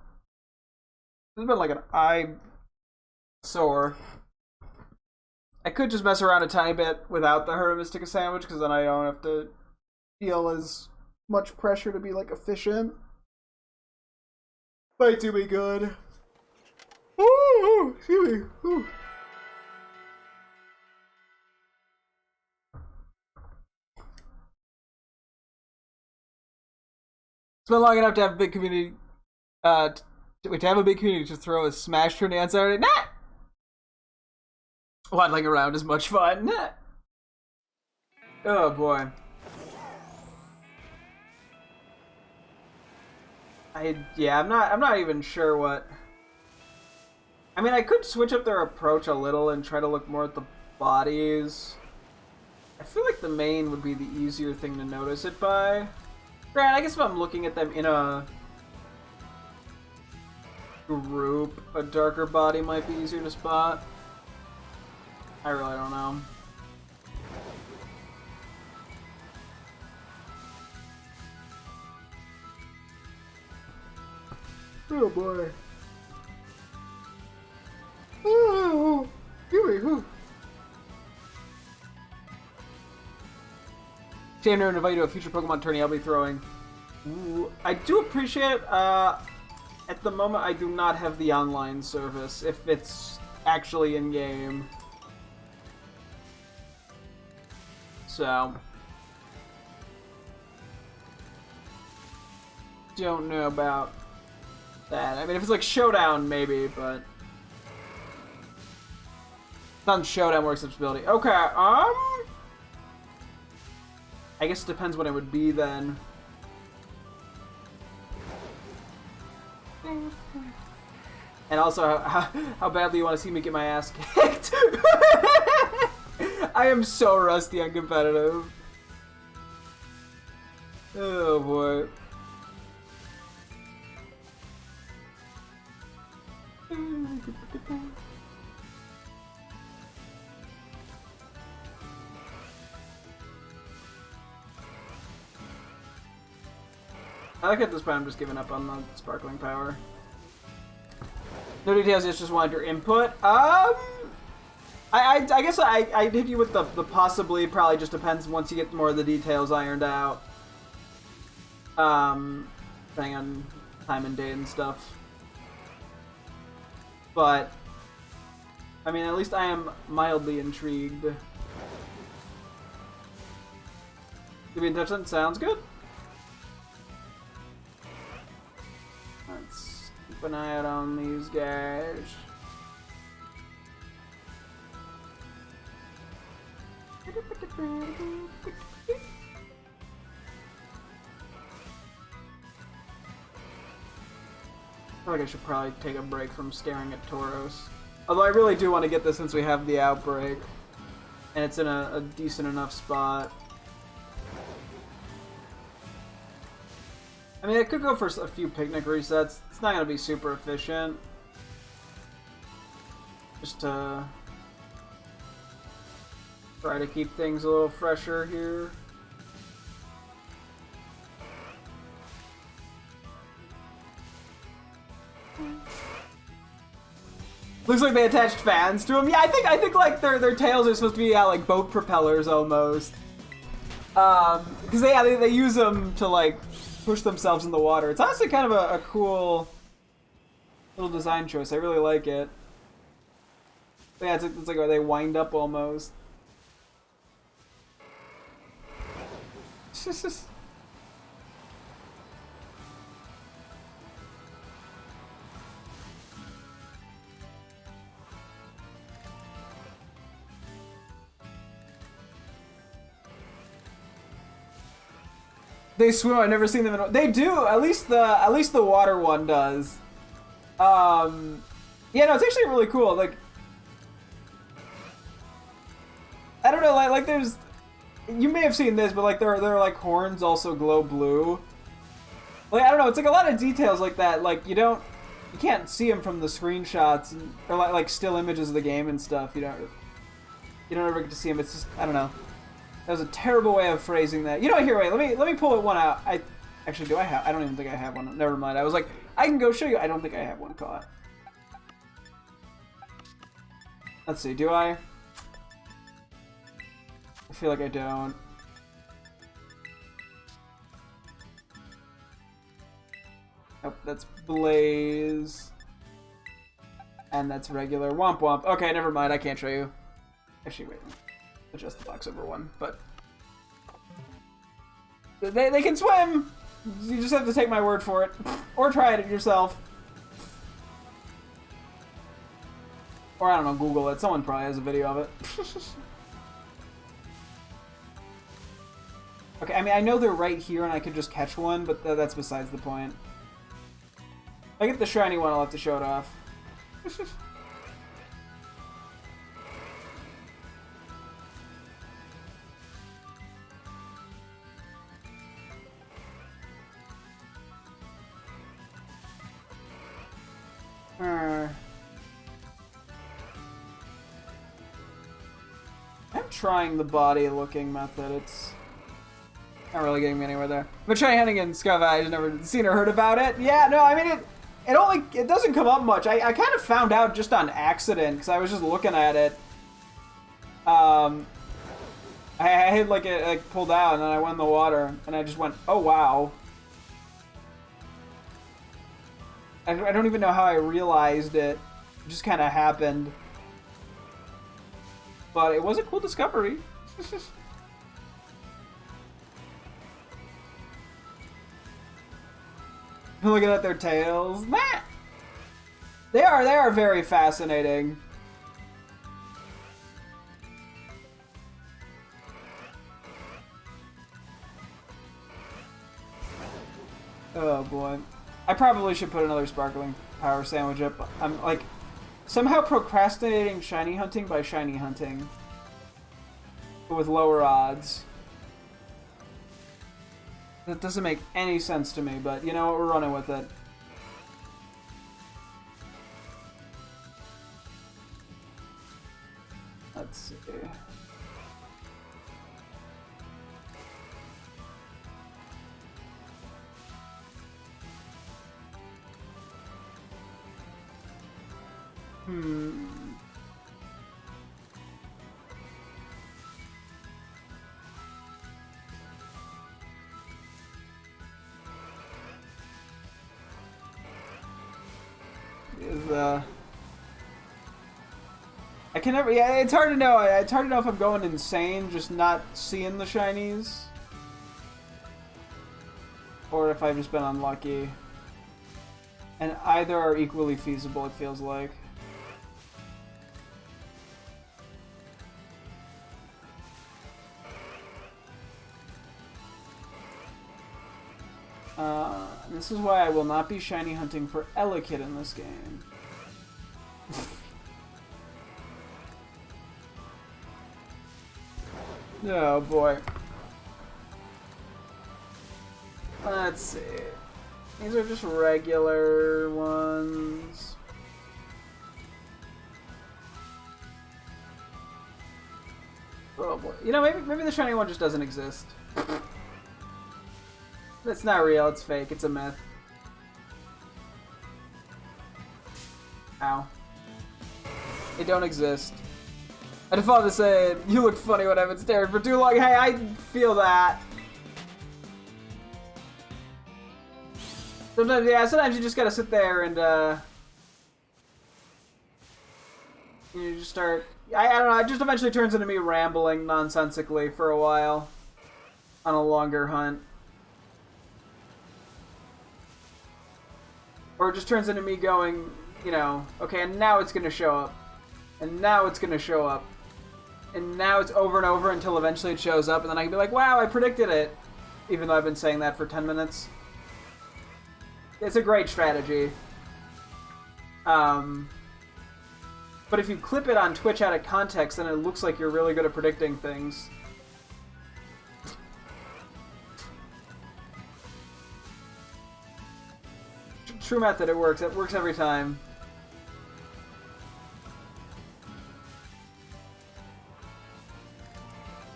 This has been like an eye sore. I could just mess around a tiny bit without the herba mystica sandwich, because then I don't have to feel as much pressure to be like efficient. Might do me good. Ooh, excuse me. Ooh. It's been long enough to have a big community. To have a big community to throw a Smash tourney on Saturday. Nah. Waddling around is much fun. Nah. Oh boy. I'm not even sure what. I mean, I could switch up their approach a little and try to look more at the bodies. I feel like the main would be the easier thing to notice it by. Granted, I guess if I'm looking at them in a group, a darker body might be easier to spot. I really don't know. Oh boy. Oh, give me who? Shame to invite you to a future Pokemon tourney I'll be throwing. Ooh, I do appreciate it. At the moment, I do not have the online service, if it's actually in-game. So. Don't know about that. I mean, if it's like Showdown, maybe, but... It's on Showdown more accessibility. Okay, I guess it depends what it would be then. And also, how badly you want to see me get my ass kicked. I am so rusty on competitive. Oh boy. I like at this point I'm just giving up on the sparkling power. No details, just wanted your input. I guess I'd hit you with the possibly, probably just depends once you get more of the details ironed out. Depending on time and date and stuff. But, I mean, at least I am mildly intrigued. To be in touch then? Sounds good. Let's keep an eye out on these guys. I feel like I should probably take a break from staring at Tauros. Although I really do want to get this since we have the outbreak. And it's in a decent enough spot. I mean, I could go for a few picnic resets. It's not going to be super efficient. Just to try to keep things a little fresher here. Looks like they attached fans to them. Yeah, I think like their tails are supposed to be like boat propellers almost. Because they use them to like push themselves in the water. It's honestly kind of a cool little design choice. I really like it. But yeah, it's like they wind up almost. It's just they swim. I've never seen them in. They do. At least the water one does. Yeah, no, it's actually really cool. Like, I don't know. Like there's. You may have seen this, but like their like horns also glow blue. Like I don't know. It's like a lot of details like that. Like you can't see them from the screenshots or like still images of the game and stuff. You don't ever get to see them. It's just I don't know. That was a terrible way of phrasing that. You know what? Here, wait. Let me pull one out. Actually, do I have? I don't even think I have one. Never mind. I was like, I can go show you. I don't think I have one caught. Let's see. Do I? I feel like I don't. Nope, that's Blaze. And that's regular. Womp Womp. Okay, never mind. I can't show you. Actually, wait. Adjust the box over one, but they can swim. You just have to take my word for it, or try it yourself, or I don't know, Google it. Someone probably has a video of it. Okay, I mean I know they're right here, and I could just catch one, but that's besides the point. If I get the shiny one, I'll have to show it off. I'm trying the body looking method. It's not really getting me anywhere there. But trying hunting in Scava, I've never seen or heard about it. Yeah, no, I mean it doesn't come up much. I kind of found out just on accident because I was just looking at it. I had like it like pulled out and then I went in the water and I just went, oh wow. I don't even know how I realized it. It just kind of happened. But it was a cool discovery. Looking at their tails. Nah. They are very fascinating. Oh boy. I probably should put another sparkling power sandwich up. I'm like somehow procrastinating shiny hunting by shiny hunting. But with lower odds. That doesn't make any sense to me, but you know what, we're running with it. Let's see. I can never. Yeah, it's hard to know. It's hard to know if I'm going insane, just not seeing the shinies, or if I've just been unlucky. And either are equally feasible. It feels like. This is why I will not be shiny hunting for Elekid in this game. Oh boy. Let's see. These are just regular ones. Oh boy. You know, maybe the shiny one just doesn't exist. It's not real, it's fake, it's a myth. Ow. They don't exist. I default to say, you look funny when I've been staring for too long. Hey, I feel that. Sometimes, yeah, sometimes you just gotta sit there and, you just start... I don't know, it just eventually turns into me rambling nonsensically for a while. On a longer hunt. Or it just turns into me going, you know, okay, and now it's gonna show up. And now it's gonna show up. And now it's over and over until eventually it shows up, and then I can be like, wow, I predicted it! Even though I've been saying that for 10 minutes. It's a great strategy. But if you clip it on Twitch out of context, then it looks like you're really good at predicting things. True method, it works. It works every time.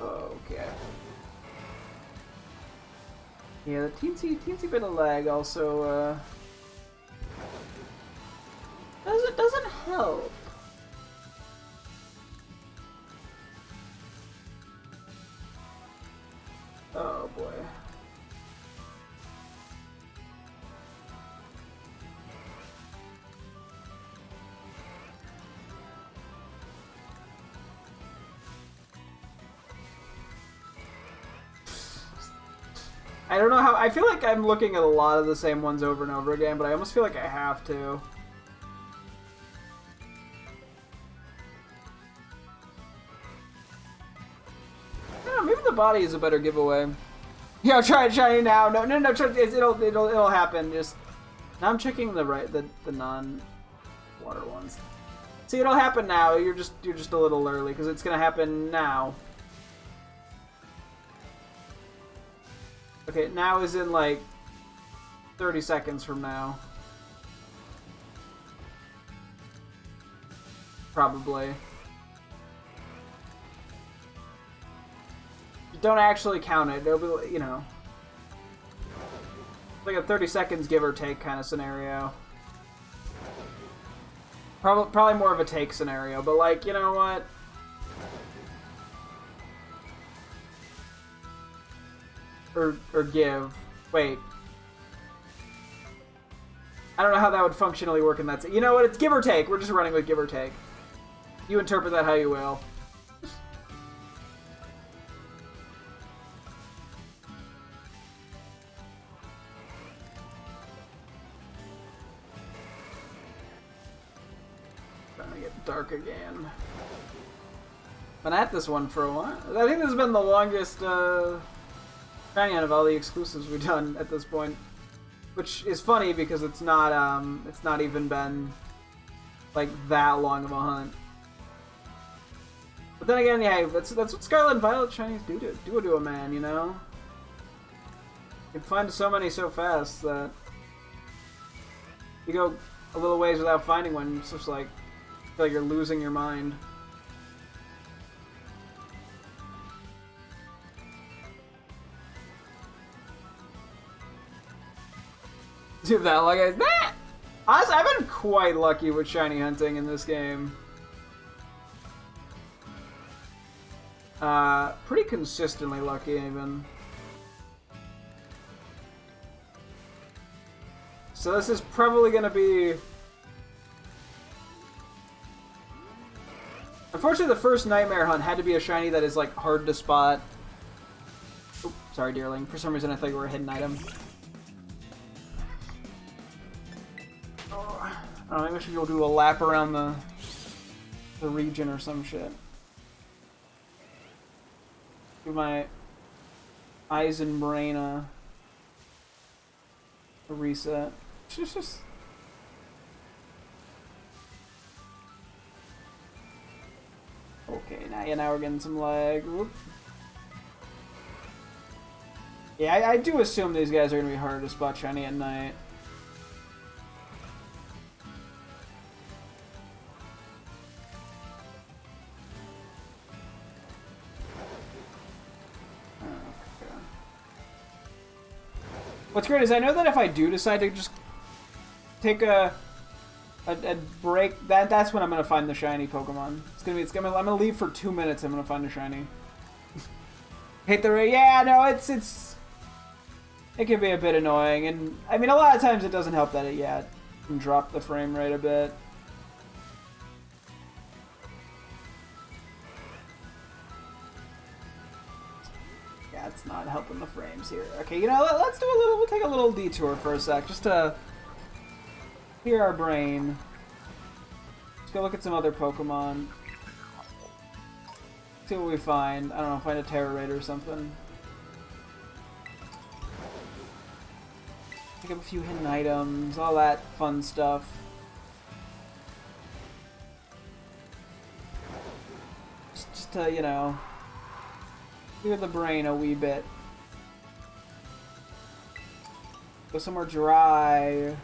Okay. Yeah, the teensy bit of lag also doesn't help. Oh boy. I don't know how... I feel like I'm looking at a lot of the same ones over and over again, but I almost feel like I have to. I don't know, maybe the body is a better giveaway. Yo, try it shiny now. No, it'll happen. Just... Now I'm checking the non-water ones. See, it'll happen now. You're just a little early, because it's gonna happen now. Okay, now is in like 30 seconds from now. Probably. Don't actually count it. It'll be, you know, like a 30 seconds give or take kind of scenario. Probably more of a take scenario, but like, you know what? Or give. Wait. I don't know how that would functionally work in that. You know what? It's give or take. We're just running with give or take. You interpret that how you will. Trying to get dark again. Been at this one for a while. I think this has been the longest shiny out of all the exclusives we've done at this point. Which is funny because it's not even been like that long of a hunt. But then again, yeah, that's what Scarlet and Violet shinies do to a man, you know? You can find so many so fast that you go a little ways without finding one, it's just like, I feel like you're losing your mind. Do that like that. Honestly, I've been quite lucky with shiny hunting in this game. Pretty consistently lucky, even. So this is probably gonna be... Unfortunately, the first Nightmare hunt had to be a shiny that is, like, hard to spot. Oops, sorry, dearling. For some reason, I thought you were a hidden item. Oh, I don't know, maybe I should go do a lap around the region or some shit. Give my eyes and brain a reset. Okay, now we're getting some lag. Whoop. Yeah, I do assume these guys are gonna be hard to spot shiny at night. What's great is I know that if I do decide to just take a break, that's when I'm gonna find the shiny Pokemon. I'm gonna leave for 2 minutes. I'm gonna find a shiny. Hit the rate. Yeah, no, it can be a bit annoying, and I mean a lot of times it doesn't help that it can drop the frame rate a bit. It's not helping the frames here. Okay, you know, let's do we'll take a little detour for a sec, just to clear our brain. Let's go look at some other Pokemon. See what we find. I don't know, find a Terror Raid or something. Pick up a few hidden items, all that fun stuff. Just to, you know, clear the brain a wee bit. Go somewhere dry.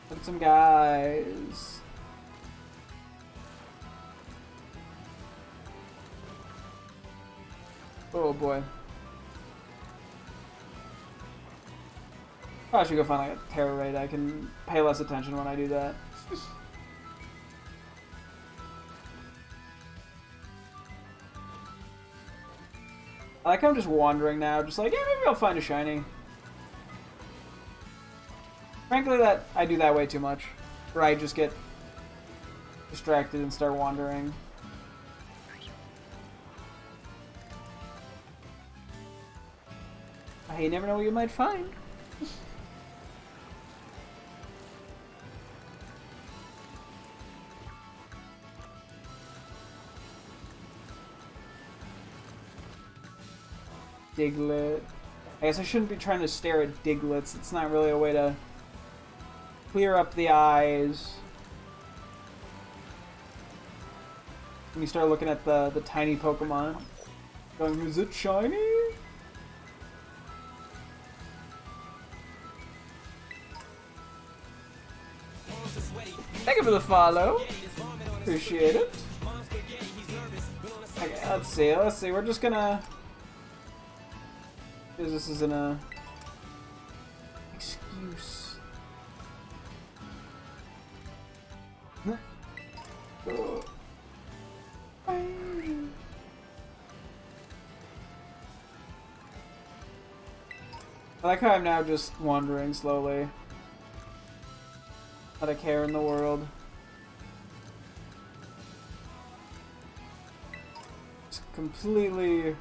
Look at some guys. Oh boy. Probably should go find like a Terror Raid. I can pay less attention when I do that. I like how I'm just wandering now, just like, yeah, maybe I'll find a shiny. Frankly, I do that way too much. Where I just get distracted and start wandering. You never know what you might find. Diglett. I guess I shouldn't be trying to stare at Diglets. It's not really a way to clear up the eyes. When you start looking at the tiny Pokemon. Going, is it shiny? Thank you for the follow. Appreciate it. Okay, let's see. We're just gonna... This isn't a... excuse. I like how I'm now just wandering slowly. Not a care in the world. Just completely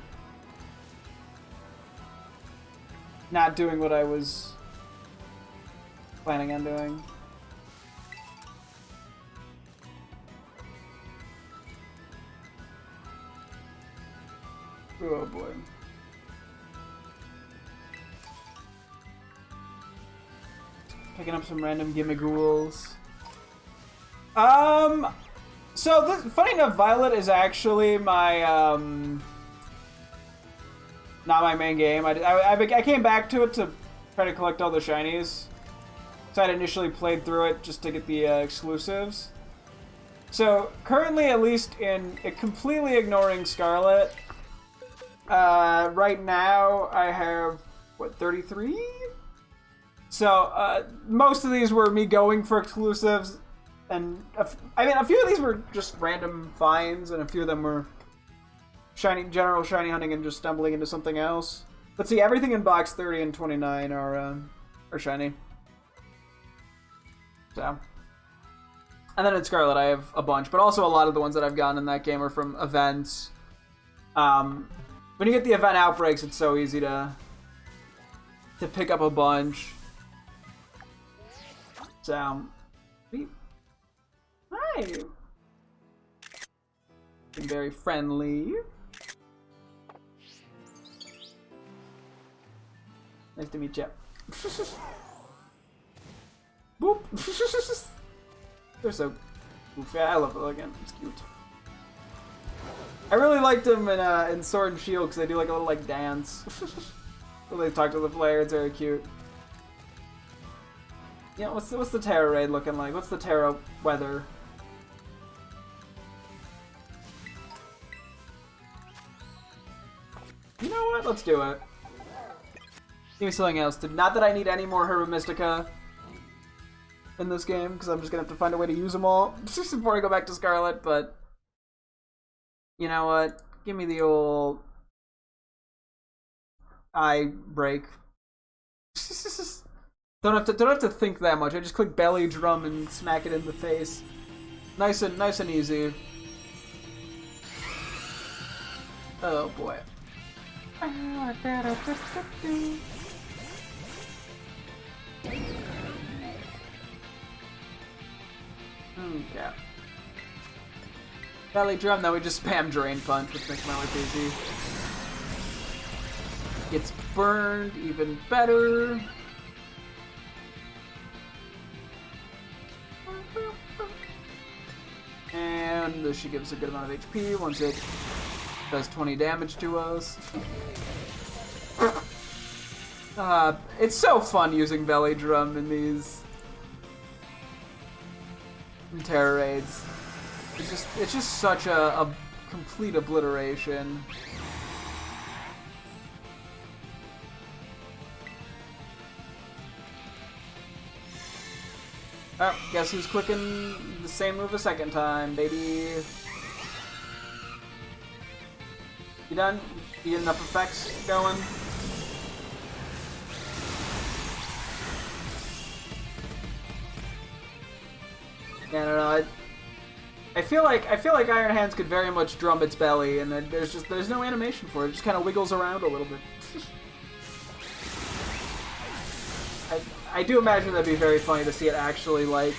not doing what I was planning on doing. Oh boy. Picking up some random gimmigghouls. So this, funny enough, Violet is actually my not my main game. I came back to it to try to collect all the shinies. So I'd initially played through it just to get the exclusives. So currently, at least in completely ignoring Scarlet, right now I have what, 33? So most of these were me going for exclusives, and I mean a few of these were just random finds, and a few of them were general shiny hunting and just stumbling into something else. But see, everything in box 30 and 29 are shiny. So, and then in Scarlet I have a bunch, but also a lot of the ones that I've gotten in that game are from events. When you get the event outbreaks, it's so easy to pick up a bunch. So, hi. Been very friendly. Nice to meet you. Boop. They're so goofy. I love it again. It's cute. I really liked them in Sword and Shield because they do like a little like dance. When they talk to the player, it's very cute. Yeah, what's the Terra raid looking like? What's the Terra weather? You know what? Let's do it. Give me something else. Not that I need any more herba mystica in this game, because I'm just gonna have to find a way to use them all before I go back to Scarlet. But you know what? Give me the old eye break. Don't have to think that much. I just click belly drum and smack it in the face. Nice and easy. Oh boy. Okay. Belly drum, then we just spam drain punch, which makes my life easy. Gets burned, even better. And this should give us a good amount of HP once it does 20 damage to us. It's so fun using belly drum in these Terra raids. It's just such a complete obliteration. Oh, guess who's clicking the same move a second time, baby. You done? You get enough effects going? Yeah, I don't know. I feel like Iron Hands could very much drum its belly, and there's no animation for it. It just kind of wiggles around a little bit. I do imagine that'd be very funny to see it actually, like,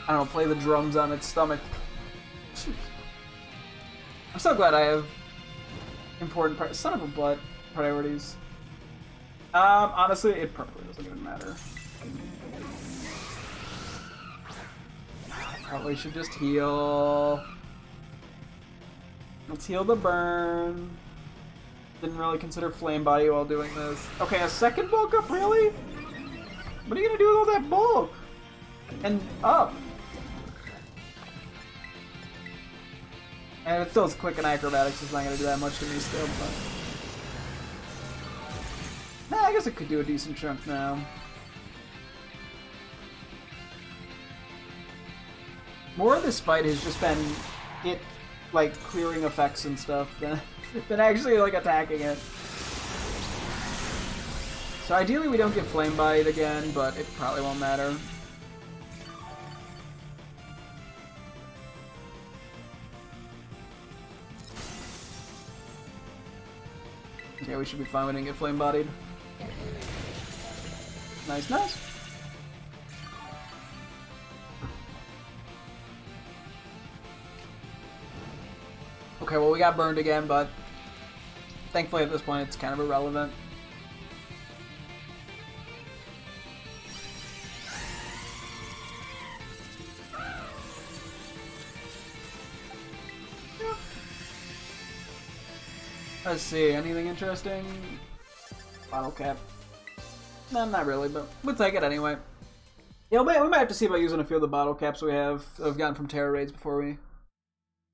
I don't know, play the drums on its stomach. I'm so glad I have important son of a butt priorities. Honestly, it probably doesn't even matter. I probably should just heal. Let's heal the burn. Didn't really consider flame body while doing this. Okay, a second bulk up, really? What are you gonna do with all that bulk? And up. And it still is quick and acrobatics. It's not going to do that much to me still, but... Nah, I guess it could do a decent chunk now. More of this fight has just been it, like, clearing effects and stuff than actually, like, attacking it. So ideally we don't get Flame Bite again, but it probably won't matter. Yeah, we should be fine. We didn't get Flame Bodied. Nice, nice. Okay, well, we got burned again, but thankfully at this point it's kind of irrelevant. Let's see, anything interesting? Bottle cap. No, not really, but we'll take it anyway. Yeah, we might have to see about using a few of the bottle caps we have that we've gotten from Terra raids before we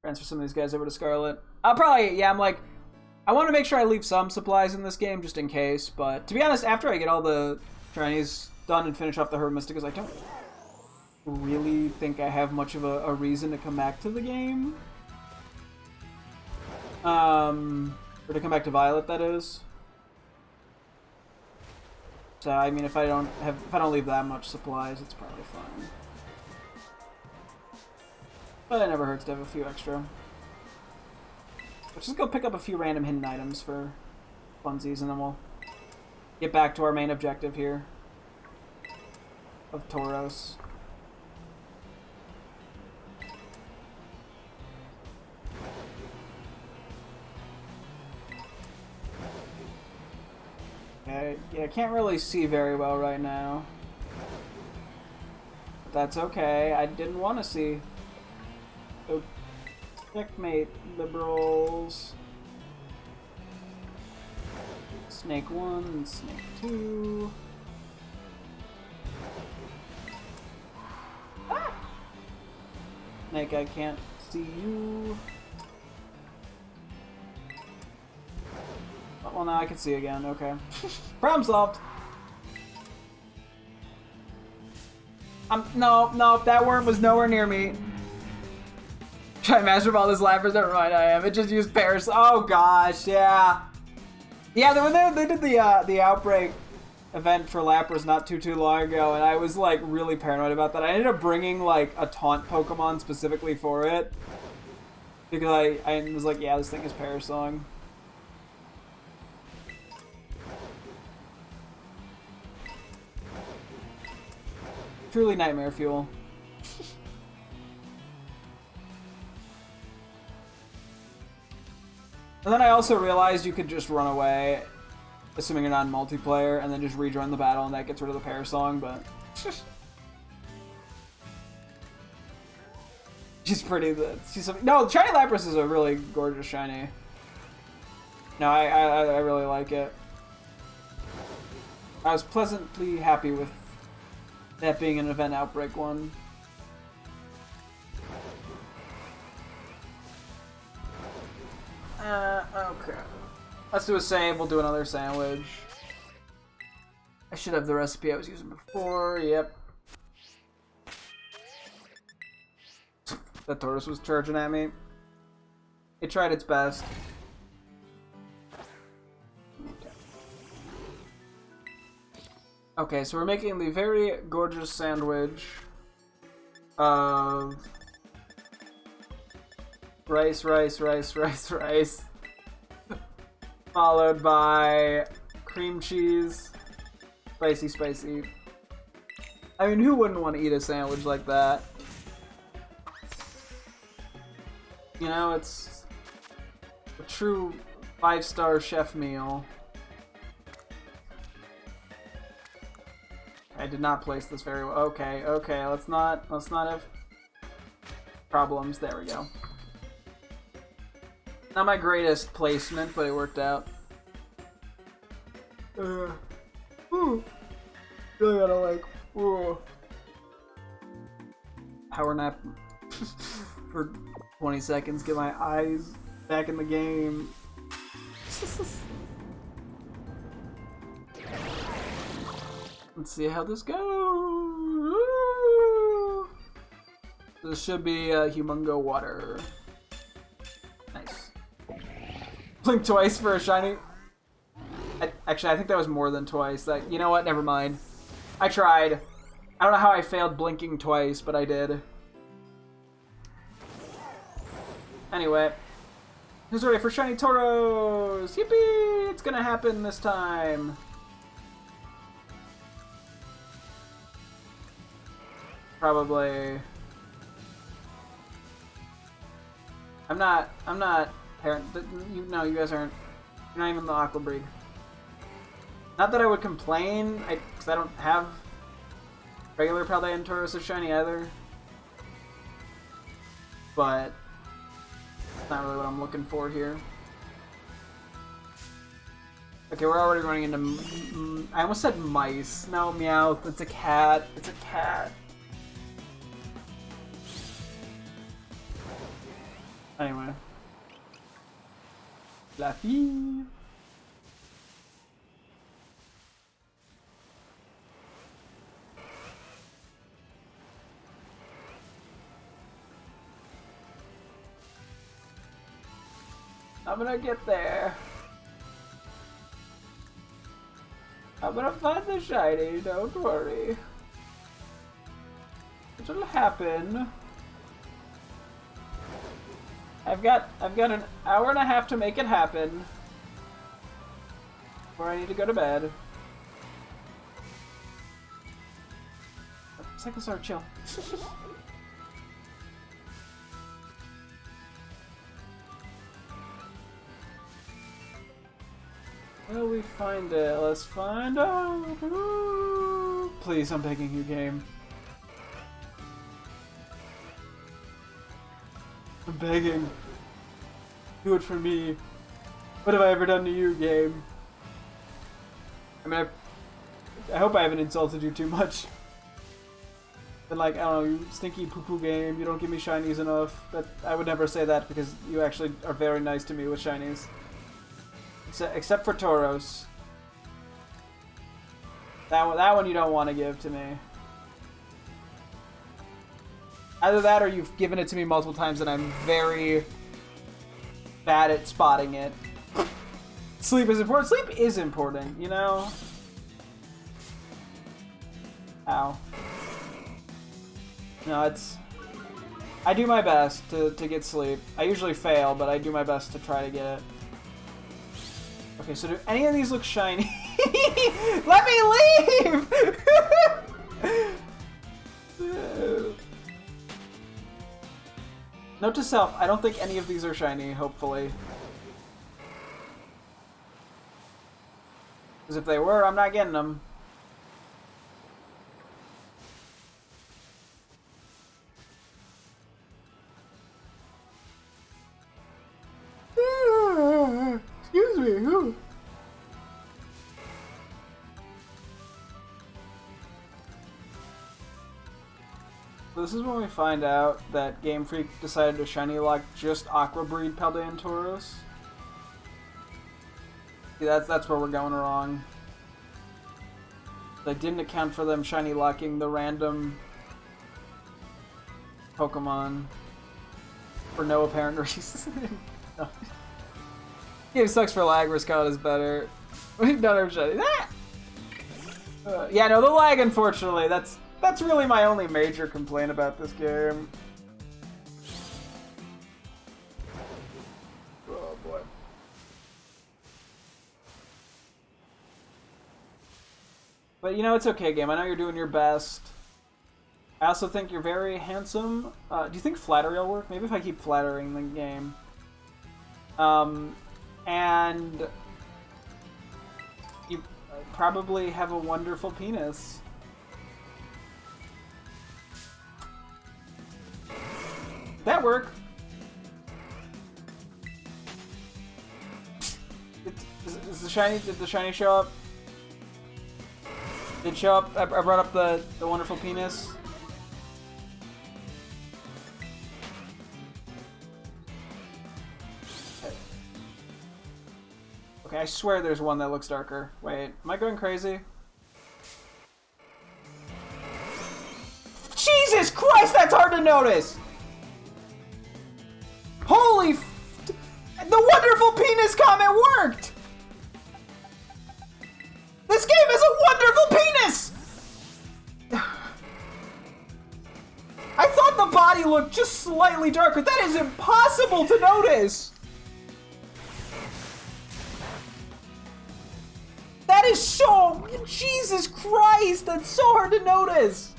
transfer some of these guys over to Scarlet. I'll probably, yeah, I'm like, I want to make sure I leave some supplies in this game just in case, but to be honest, after I get all the Chinese done and finish off the herba mysticas, I don't really think I have much of a reason to come back to the game. Or to come back to Violet, that is. So I mean, if I don't leave that much supplies, it's probably fine. But it never hurts to have a few extra. Let's just go pick up a few random hidden items for funsies, and then we'll get back to our main objective here of Tauros. Yeah, I can't really see very well right now. But that's okay. I didn't want to see. So, checkmate, liberals. Snake 1 and Snake 2. Ah! Snake, I can't see you. Well, now I can see again. Okay. Problem solved. No, that worm was nowhere near me. Try master ball this Lapras. Never mind, I am. It just used Paris. Oh gosh, yeah. Yeah, when they did the outbreak event for Lapras not too long ago, and I was like really paranoid about that. I ended up bringing like a taunt Pokemon specifically for it because I was like, yeah, this thing is Parasong. Truly nightmare fuel. And then I also realized you could just run away, assuming you're not in multiplayer, and then just rejoin the battle, and that gets rid of the Parasong, but... she's pretty... No, Shiny Lapras is a really gorgeous shiny. No, I really like it. I was pleasantly happy with that being an event outbreak one. Okay. Let's do a save. We'll do another sandwich. I should have the recipe I was using before. Yep. That Tauros was charging at me. It tried its best. Okay, so we're making the very gorgeous sandwich of rice, followed by cream cheese, spicy. I mean, who wouldn't want to eat a sandwich like that? You know, it's a true 5-star chef meal. I did not place this very well. Okay, let's not have problems. There we go. Not my greatest placement, but it worked out. Ooh. Really gotta like, ooh. power nap for 20 seconds, get my eyes back in the game. Let's see how this goes. This should be Humungo Water. Nice. Blink twice for a shiny. Actually, I think that was more than twice. You know what? Never mind. I tried. I don't know how I failed blinking twice, but I did. Anyway. Who's ready for shiny Tauros? Yippee! It's gonna happen this time. Probably. I'm not parent. No, you guys aren't. You're not even the Aqua breed. Not that I would complain, because I don't have regular Paldean Tauros as shiny either. But it's not really what I'm looking for here. Okay, we're already running into. I almost said mice. No, Meowth. It's a cat. It's a cat. Anyway. Fluffy. I'm gonna get there. I'm gonna find the shiny, don't worry. It'll happen. I've got an hour and a half to make it happen. Before I need to go to bed. Cyclosaur, chill. Where will we find it? Let's find out. Ooh. Please, I'm begging you, game. I'm begging. Do it for me. What have I ever done to you, game? I mean, I hope I haven't insulted you too much. But like, I don't know, you stinky poo-poo game, you don't give me shinies enough. But I would never say that because you actually are very nice to me with shinies. Except for Tauros. That one you don't want to give to me. Either that or you've given it to me multiple times and I'm very bad at spotting it. Sleep is important. Sleep is important, you know? Ow. No, it's... I do my best to get sleep. I usually fail, but I do my best to try to get it. Okay, so do any of these look shiny? Let me leave! Note to self, I don't think any of these are shiny, hopefully. Because if they were, I'm not getting them. Excuse me, who? This is when we find out that Game Freak decided to shiny lock just Aqua breed Paldean Tauros. See, that's where we're going wrong. They didn't account for them shiny locking the random Pokemon for no apparent reason. No. Game sucks for lag, Riscott is better. We've done our shiny. Yeah, no, the lag, unfortunately, that's really my only major complaint about this game. Oh boy. But you know, it's okay, game. I know you're doing your best. I also think you're very handsome. Do you think flattery will work? Maybe if I keep flattering the game. And you probably have a wonderful penis. Did that work? Did the shiny show up? Did it show up? I brought up the wonderful penis. I swear there's one that looks darker. Wait, am I going crazy? Jesus Christ, that's hard to notice! Holy the wonderful penis comment worked! This game is a wonderful penis! I thought the body looked just slightly darker. That is impossible to notice! That is so... Jesus Christ, that's so hard to notice!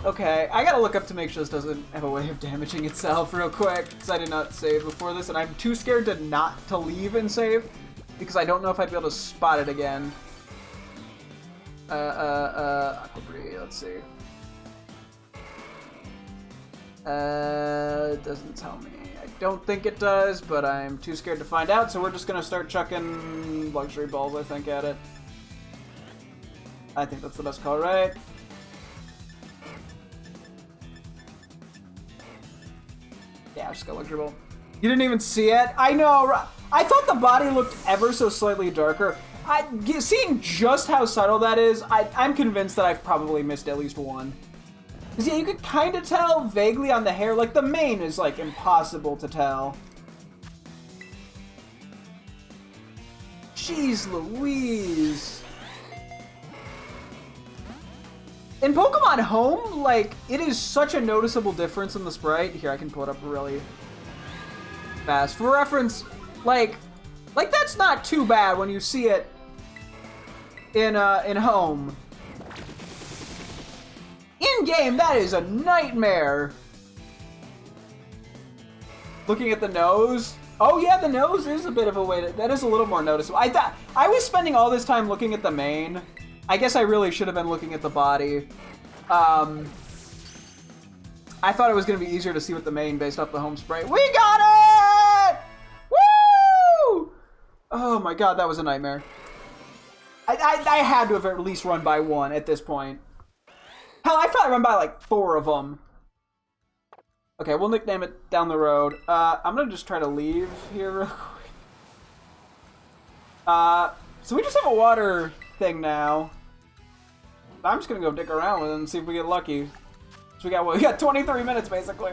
Okay, I gotta look up to make sure this doesn't have a way of damaging itself real quick, because I did not save before this, and I'm too scared to leave and save, because I don't know if I'd be able to spot it again. Aquabri, let's see. It doesn't tell me. I don't think it does, but I'm too scared to find out, so we're just gonna start chucking luxury balls, I think, at it. I think that's the best call, right? Yeah, just go luxury ball. You didn't even see it? I know, I thought the body looked ever so slightly darker. Seeing just how subtle that is, I'm convinced that I've probably missed at least one. Because yeah, you could kind of tell vaguely on the hair, like the mane is like impossible to tell. Jeez Louise. In Pokemon Home, like, it is such a noticeable difference in the sprite. Here, I can pull it up really fast. For reference, like that's not too bad when you see it in Home. In-game, that is a nightmare. Looking at the nose. Oh yeah, the nose is a bit of a way that is a little more noticeable. I was spending all this time looking at the mane. I guess I really should have been looking at the body. I thought it was going to be easier to see with the mane based off the home sprite. We got it! Woo! Oh my god, that was a nightmare. I had to have at least run by one at this point. Hell, I probably run by like 4 of them. Okay, we'll nickname it down the road. I'm going to just try to leave here real quick. So we just have a water thing now. I'm just gonna go dick around with it and see if we get lucky. So we got 23 minutes basically.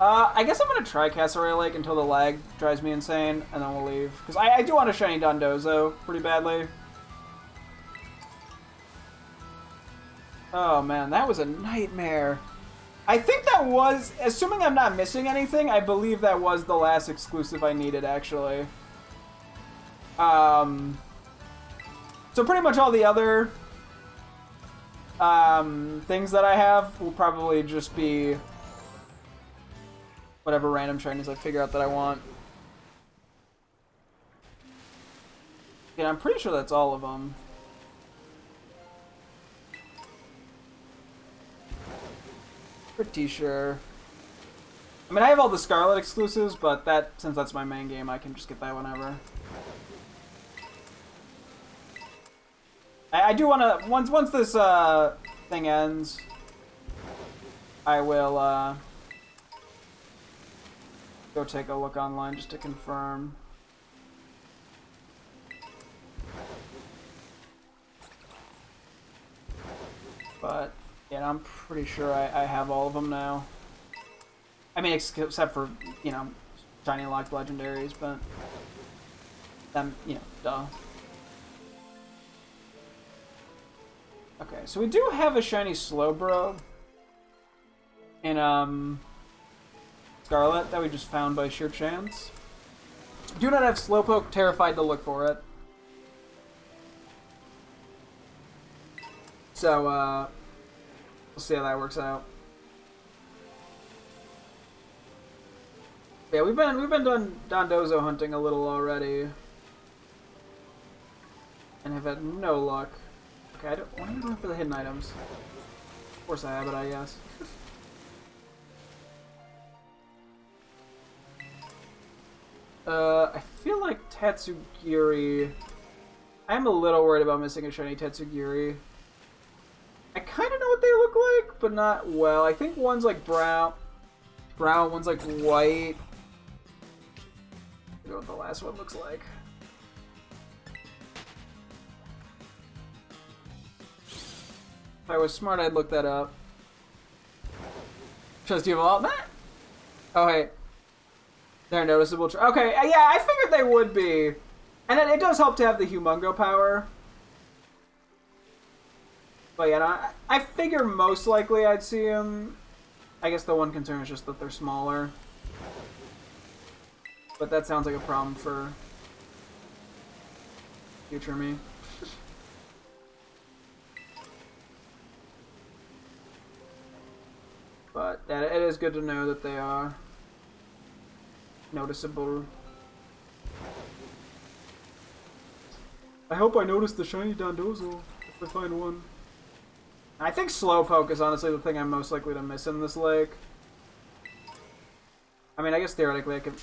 I guess I'm gonna try Casseroy Lake until the lag drives me insane, and then we'll leave. Because I do want a shiny Dondozo pretty badly. Oh man, that was a nightmare. I think that was, assuming I'm not missing anything, I believe that was the last exclusive I needed actually. So pretty much all the other things that I have will probably just be whatever random shinies I figure out that I want. Yeah, I'm pretty sure that's all of them. Pretty sure. I mean, I have all the Scarlet exclusives, but since that's my main game, I can just get that whenever. I do want to, once this thing ends, I will go take a look online just to confirm. But, yeah, I'm pretty sure I have all of them now. I mean, except for, you know, shiny locked legendaries, but them, you know, duh. Okay, so we do have a shiny Slowbro in Scarlet that we just found by sheer chance. Do not have Slowpoke, terrified to look for it. So we'll see how that works out. Yeah, we've been doing Dondozo hunting a little already, and have had no luck. Okay, why am I going for the hidden items? Of course I have it, I guess. I feel like Tatsugiri. I'm a little worried about missing a shiny Tatsugiri. I kind of know what they look like, but not well. I think one's like brown. brown, one's like white. I don't know what the last one looks like. If I was smart, I'd look that up. Trust you all that? Oh, hey. They're noticeable. Okay, yeah, I figured they would be. And it does help to have the humongo power. But yeah, no, I figure most likely I'd see them. I guess the one concern is just that they're smaller. But that sounds like a problem for future me. But it is good to know that they are noticeable. I hope I notice the shiny Dondozo if I find one. I think Slowpoke is honestly the thing I'm most likely to miss in this lake. I mean, I guess theoretically I could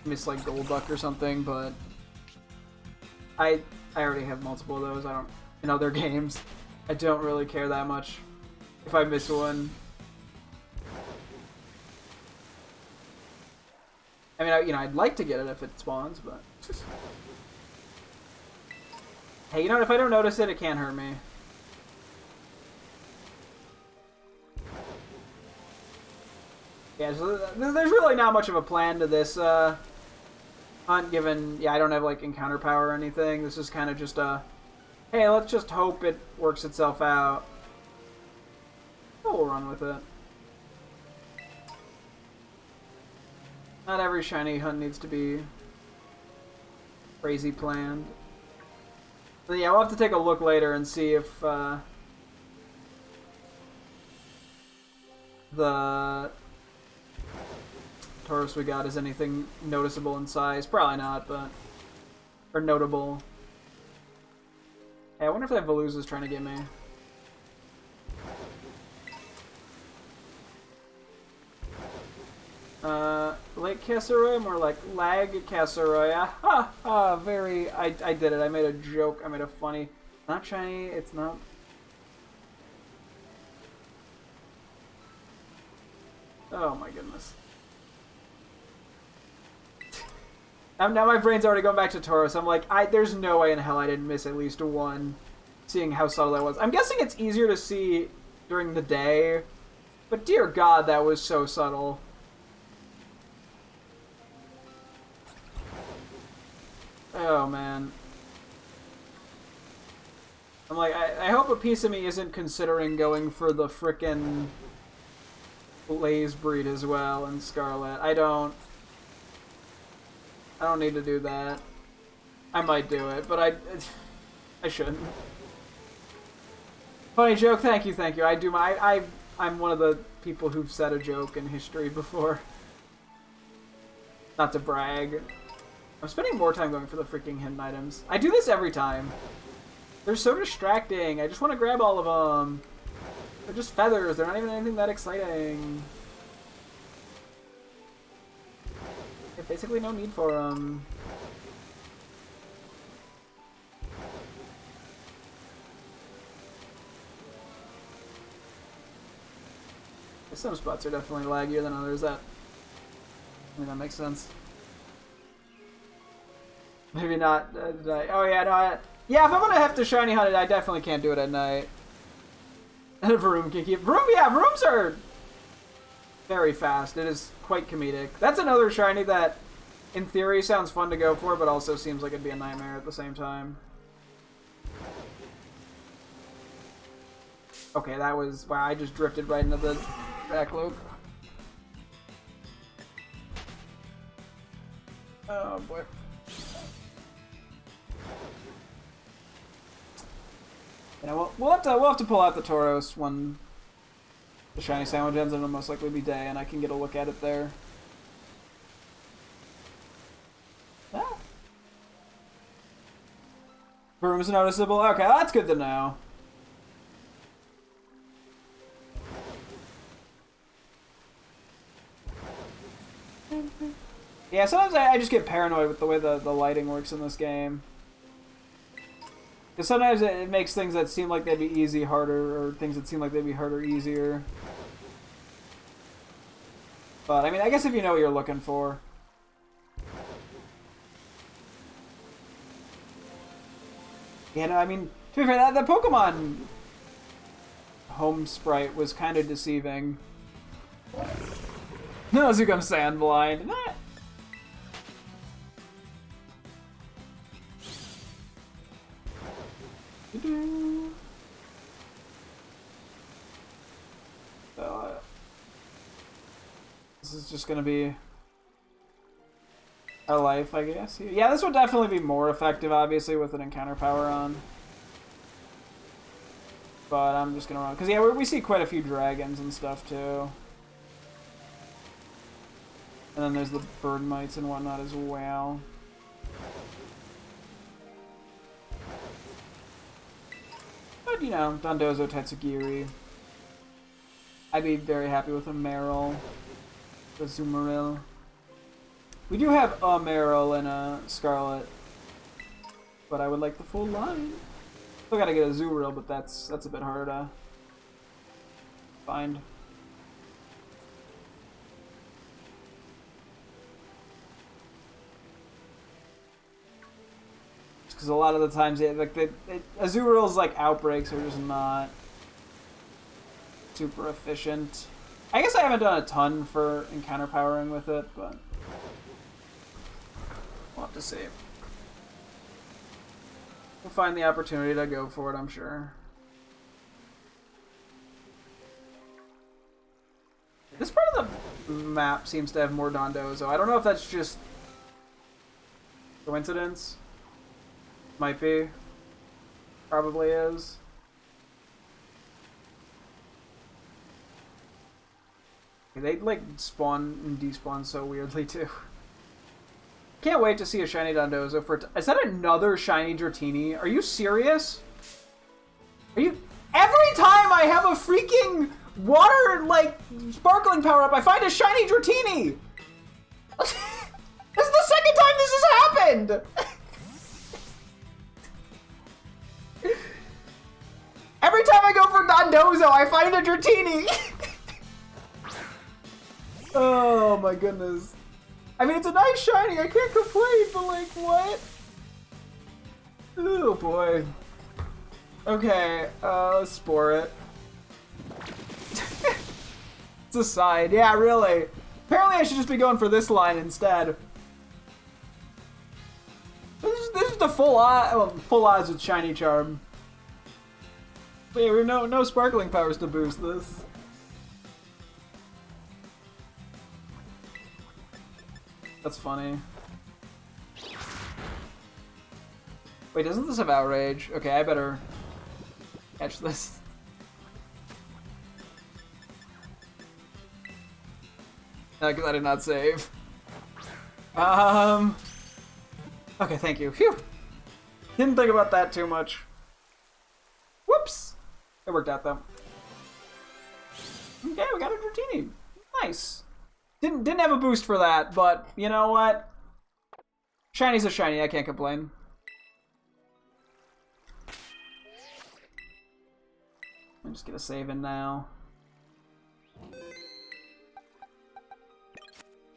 miss like Golduck or something, but I already have multiple of those. I don't in other games. I don't really care that much if I miss one. I mean, I'd like to get it if it spawns, but hey, you know what? If I don't notice it, it can't hurt me. Yeah, so there's really not much of a plan to this hunt, given, yeah, I don't have, like, encounter power or anything. This is kind of just a, hey, let's just hope it works itself out. Oh, we'll run with it. Not every shiny hunt needs to be crazy planned. So yeah, we'll have to take a look later and see if the Tauros we got is anything noticeable in size. Probably not, but or notable. Hey, I wonder if that Veluza's trying to get me. Lake Kasseroi, more like Lag Kasseroi. Very. I did it. I made a joke. I made a funny. Not shiny. It's not. Oh my goodness. Now my brain's already going back to Tauros. I'm like, there's no way in hell I didn't miss at least one, seeing how subtle that was. I'm guessing it's easier to see during the day, but dear God, that was so subtle. Oh, man. I'm like, I hope a piece of me isn't considering going for the frickin' Blaze breed as well in Scarlet. I don't need to do that. I might do it, but I shouldn't. Funny joke, thank you. I'm one of the people who've said a joke in history before. Not to brag. I'm spending more time going for the freaking hidden items. I do this every time. They're so distracting. I just want to grab all of them. They're just feathers. They're not even anything that exciting. There's basically no need for them. Some spots are definitely laggier than others. I mean, that makes sense. Maybe not. Oh yeah, no. Yeah, if I'm gonna have to shiny hunt it, I definitely can't do it at night. And if Vroom can keep Vrooms are very fast. It is quite comedic. That's another shiny that, in theory, sounds fun to go for, but also seems like it'd be a nightmare at the same time. Okay, that was wow. I just drifted right into the back loop. Oh boy. Yeah, we'll have to pull out the Tauros when the shiny sandwich ends, and it'll most likely be day, and I can get a look at it there. Ah. Broom's noticeable. Okay, well, that's good to know. Yeah, sometimes I just get paranoid with the way the lighting works in this game. Because sometimes it makes things that seem like they'd be easy harder, or things that seem like they'd be harder easier. But, I mean, I guess if you know what you're looking for. Yeah, no, I mean, to be fair, that Pokemon home sprite was kind of deceiving. No, Zuko, sand blind. This is just gonna be our life, I guess. Yeah, this would definitely be more effective, obviously, with an encounter power on. But I'm just gonna run, because yeah, we see quite a few dragons and stuff too. And then there's the bird mites and whatnot as well. But you know, Dondozo, Tetsugiri. I'd be very happy with a Meryl. The Azumarill. We do have a Meryl and a Scarlet, but I would like the full line. Still gotta get a Azumarill, but that's a bit harder to find. Because a lot of the times, yeah, like Azumarill's like outbreaks are just not super efficient. I guess I haven't done a ton for encounter powering with it, but we'll have to see. We'll find the opportunity to go for it, I'm sure. This part of the map seems to have more Dondozo. I don't know if that's just coincidence. Might be. Probably is. They like spawn and despawn so weirdly too. Can't wait to see a shiny Dondozo for. Is that another shiny Dratini? Are you serious? Are you? Every time I have a freaking water like sparkling power up, I find a shiny Dratini. This is the second time this has happened. Every time I go for Dondozo, I find a Dratini. Oh my goodness. I mean, it's a nice shiny, I can't complain, but like, what? Oh boy. Okay, let's spore it. It's a side, yeah, really. Apparently I should just be going for this line instead. This is the full odds with Shiny Charm. But yeah, we have no sparkling powers to boost this. That's funny. Wait, doesn't this have Outrage? Okay, I better catch this. Because I did not save. Okay, thank you. Phew! Didn't think about that too much. Whoops! It worked out, though. Okay, we got a Dratini. Nice. Didn't have a boost for that, but you know what? Shiny's a shiny, I can't complain. I'm just gonna save in now.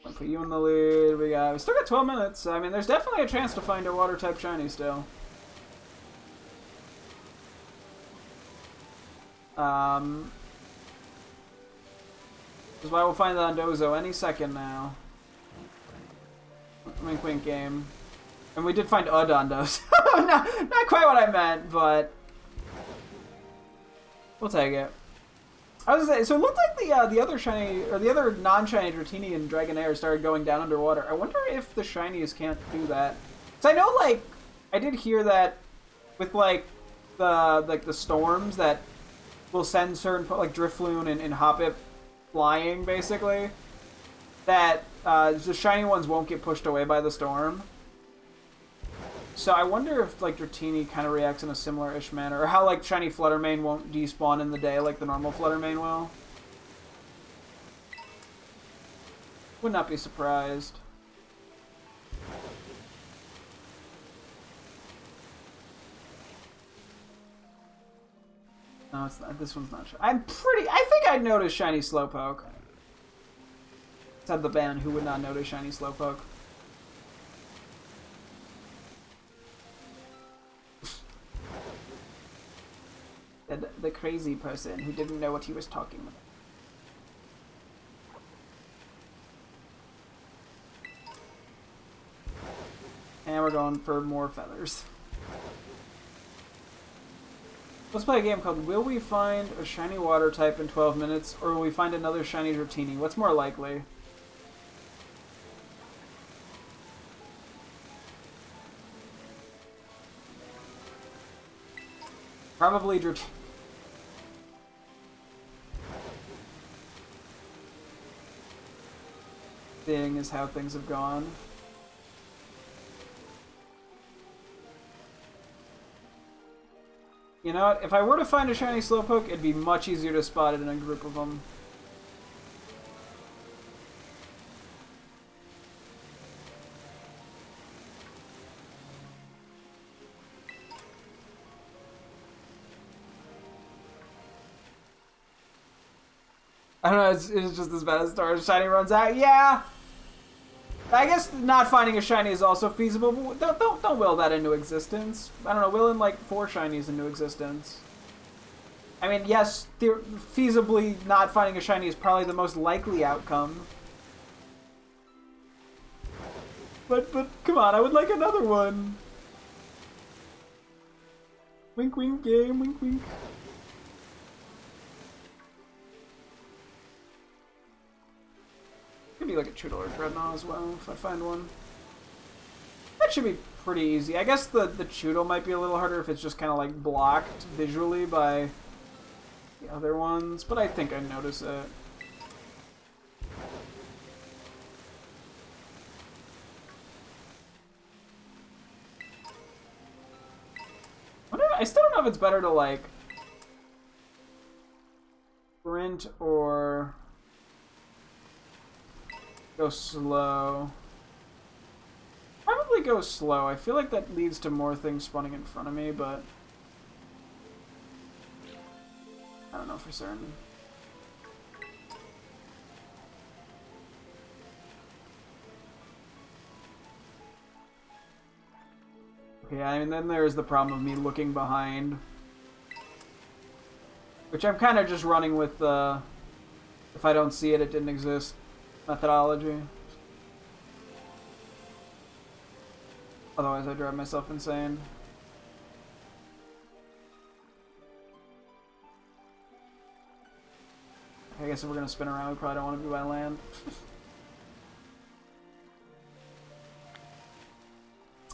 I'll put you in the lead. We still got 12 minutes, so I mean there's definitely a chance to find a water type shiny still. This is why we'll find the Dondozo any second now. Wink wink game. And we did find a Dondozo. Not quite what I meant, but we'll take it. I was gonna say, so it looked like the other shiny or the other non-shiny Dratini and Dragonair started going down underwater. I wonder if the shinies can't do that. So I know, like, I did hear that with like the storms that will send certain like Drifloon and Hoppip flying, basically, that the shiny ones won't get pushed away by the storm. So I wonder if like Dratini kind of reacts in a similar-ish manner, or how like shiny Fluttermane won't despawn in the day like the normal Fluttermane will. Would not be surprised. No, it's not. This one's not shiny. I think I'd notice shiny Slowpoke. Said the band who would not notice shiny Slowpoke. The crazy person who didn't know what he was talking about. And we're going for more feathers. Let's play a game called Will We Find a Shiny Water Type in 12 Minutes, or will we find another shiny Dratini? What's more likely? Probably Dratini. Seeing is how things have gone. You know what? If I were to find a shiny Slowpoke, it'd be much easier to spot it in a group of them. I don't know, it's just as bad as Stars. Shiny runs out. Yeah! I guess not finding a shiny is also feasible, but don't will that into existence. I don't know, willing like 4 shinies into existence. I mean, yes, feasibly not finding a shiny is probably the most likely outcome. But come on, I would like another one. Wink wink game, wink wink. Could be like a Choodle or Dreadnought as well, if I find one. That should be pretty easy. I guess the Choodle might be a little harder if it's just kind of like blocked visually by the other ones, but I think I notice it. I still don't know if it's better to like sprint or go slow. Probably go slow. I feel like that leads to more things spawning in front of me, but I don't know for certain. Okay, I mean, then there's the problem of me looking behind, which I'm kind of just running with the if I don't see it, it didn't exist methodology. Otherwise, I drive myself insane. Okay, I guess if we're gonna spin around, we probably don't want to be by land.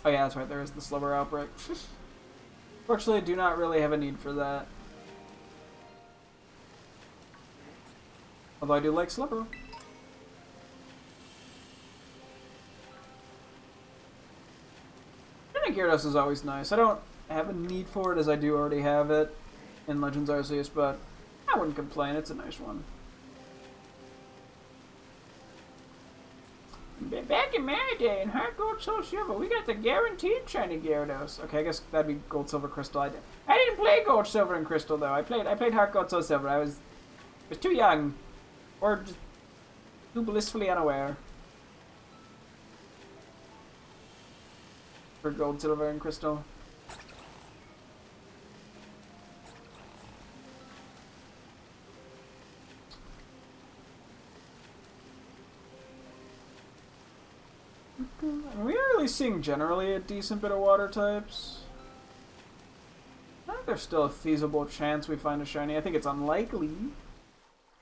Oh yeah, that's right, there is the Slubber outbreak. Fortunately, I do not really have a need for that. Although I do like Slubber. Gyarados is always nice. I don't have a need for it as I do already have it in Legends Arceus, but I wouldn't complain. It's a nice one. Back in my day, in Heart Gold, Soul Silver, we got the guaranteed shiny Gyarados. Okay, I guess that'd be Gold, Silver, Crystal. I didn't play Gold, Silver, and Crystal though. I played Heart Gold, Soul Silver. I was too young, or just too blissfully unaware for Gold, Silver, and Crystal. We are really seeing generally a decent bit of water types. I think there's still a feasible chance we find a shiny. I think it's unlikely,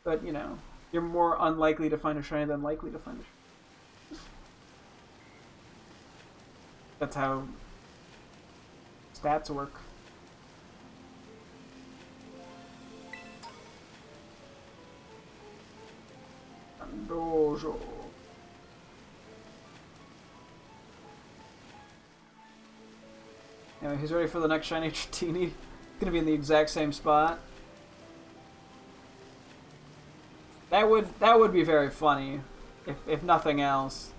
but you know, you're more unlikely to find a shiny than likely to find a shiny. That's how stats work. Dojo. Anyway, he's ready for the next shiny Dratini. He's gonna be in the exact same spot. That would be very funny, if nothing else.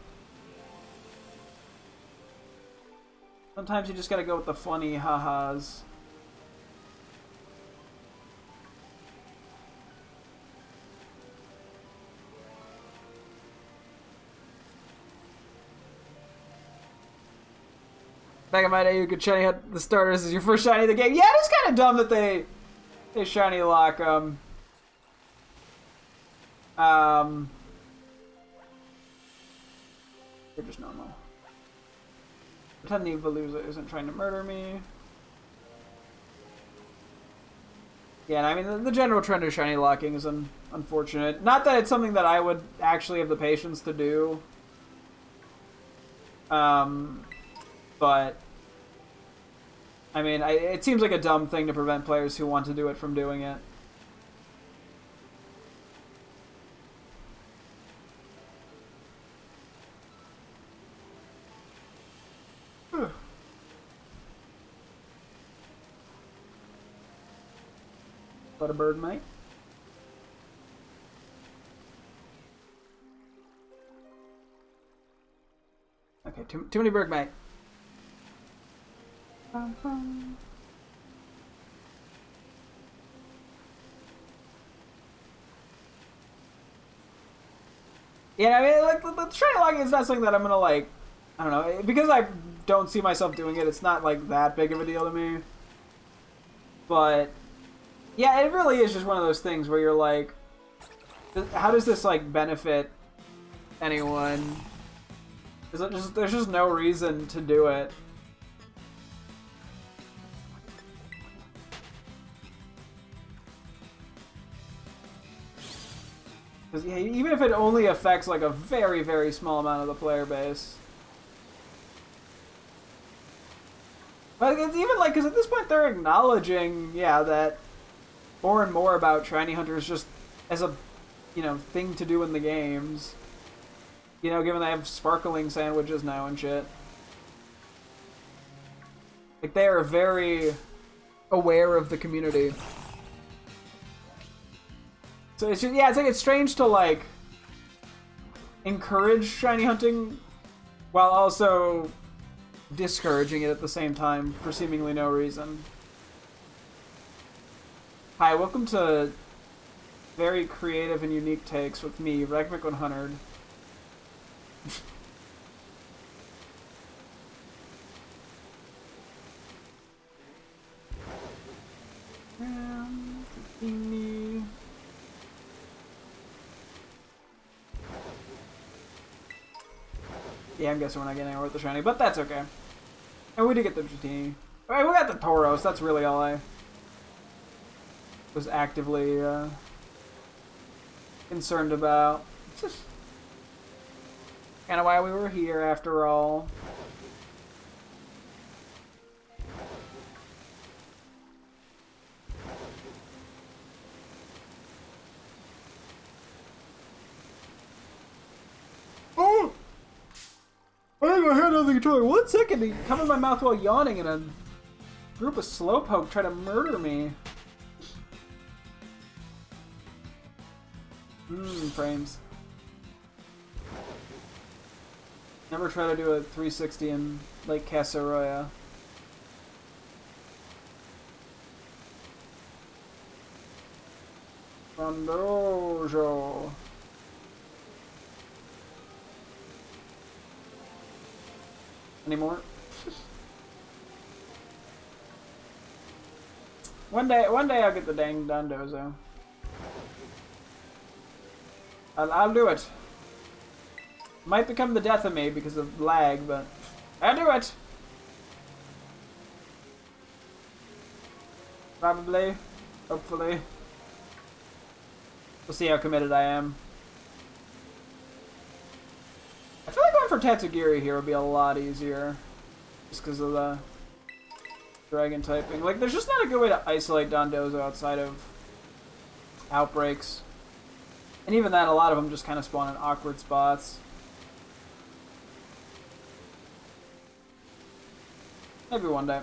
Sometimes you just gotta go with the funny ha-has. Back in my day, you could shiny hit the starters as your first shiny of the game. Yeah, it is kind of dumb that they shiny lock them. They're just normal. Pretend the Veluza isn't trying to murder me. Yeah, and I mean, the general trend of shiny locking is unfortunate. Not that it's something that I would actually have the patience to do. But I mean, it seems like a dumb thing to prevent players who want to do it from doing it. But a bird might. Okay, too many Bergmite. Yeah, I mean, like, the shiny locking is not something that I'm gonna, like, I don't know, because I don't see myself doing it, it's not, like, that big of a deal to me. But, yeah, it really is just one of those things where you're like, how does this, like, benefit anyone? There's just no reason to do it. Because yeah, even if it only affects like a very, very small amount of the player base. But it's even like, because at this point they're acknowledging, yeah, that more and more about shiny hunters just as a, you know, thing to do in the games. You know, given they have sparkling sandwiches now and shit. Like, they are very aware of the community. So it's just, yeah, it's like, it's strange to, like, encourage shiny hunting while also discouraging it at the same time for seemingly no reason. Hi, welcome to Very Creative and Unique Takes with me, Ragmic100. Yeah, I'm guessing we're not getting anywhere with the shiny, but that's okay. And we did get the Dratini. Alright, we got the Tauros, that's really all I was actively concerned about. It's just kind of why we were here, after all. Oh! I have my hand on the controller. 1 second to cover my mouth while yawning and a group of Slowpoke try to murder me. Frames. Never try to do a 360 in Lake Casaroya. Rondojo. Anymore? One day I'll get the dang Dondozo. I'll do it. Might become the death of me because of lag, but I'll do it. Probably. Hopefully. We'll see how committed I am. I feel like going for Tatsugiri here would be a lot easier. Just because of the dragon typing. Like, there's just not a good way to isolate Dondozo outside of outbreaks. And even then, a lot of them just kind of spawn in awkward spots. Maybe one day.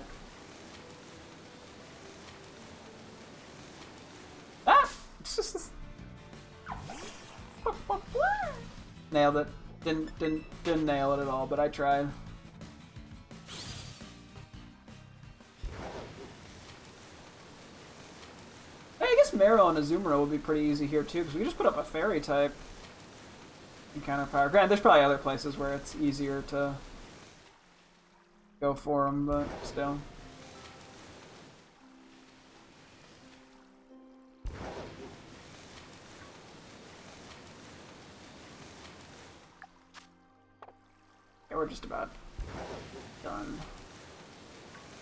Ah! Nailed it. Didn't nail it at all, but I tried. Hey, I guess Meryl and Azumarill would be pretty easy here too, because we just put up a fairy type and counter power. Granted, there's probably other places where it's easier to go for him, but still. Okay, we're just about done.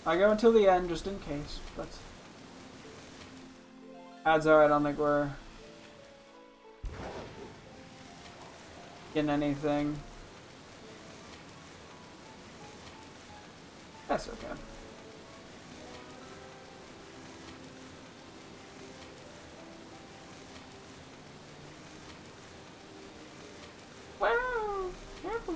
I go until the end just in case, but odds are I don't think we're getting anything. That's okay. Wow! Careful.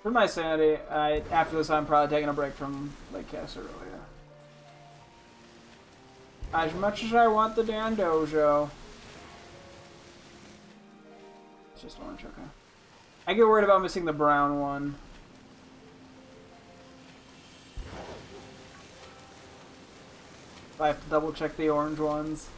For my sanity, after this I'm probably taking a break from Lake Castle earlier. As much as I want the Dan Dojo. It's just orange, okay. I get worried about missing the brown one. I have to double check the orange ones.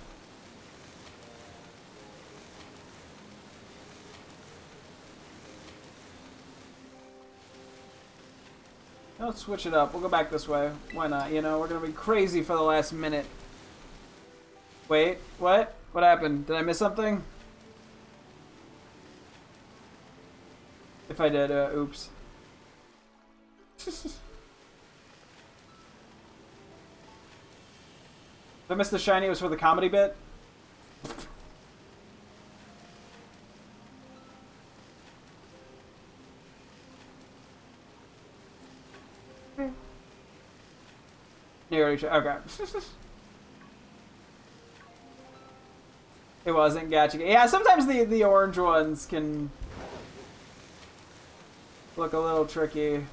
Let's switch it up. We'll go back this way. Why not? You know, we're gonna be crazy for the last minute. Wait, what? What happened? Did I miss something? If I did, oops. If I missed the shiny, it was for the comedy bit? You already okay. It wasn't gacha. Yeah, sometimes the orange ones can look a little tricky.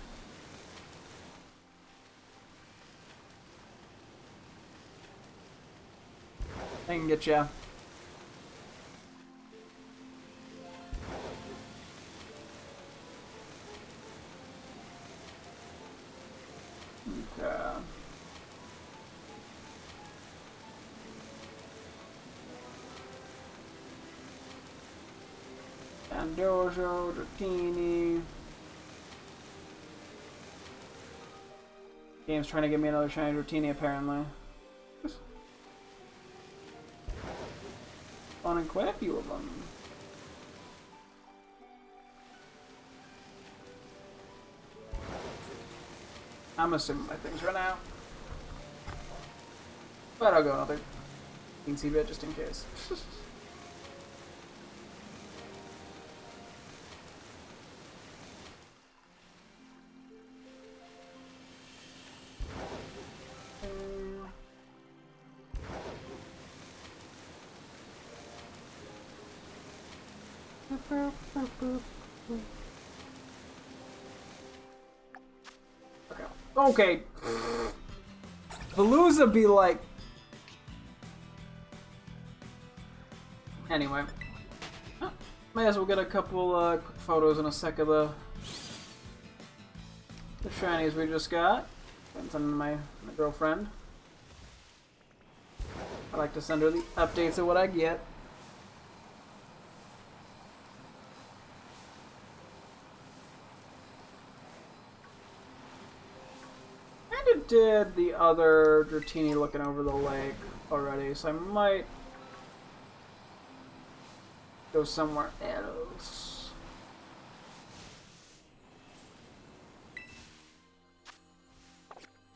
I can get ya. Okay. Dojo, Dratini. Game's trying to give me another shiny Dratini, apparently. Spawning quite a few of them. I'm assuming my things run out. But I'll go another teensy bit just in case. Okay. Palooza be like... Anyway. May as well get a couple quick photos in a sec of the shinies we just got. And send them to my girlfriend. I like to send her the updates of what I get. Did the other Dratini looking over the lake already, so I might go somewhere else.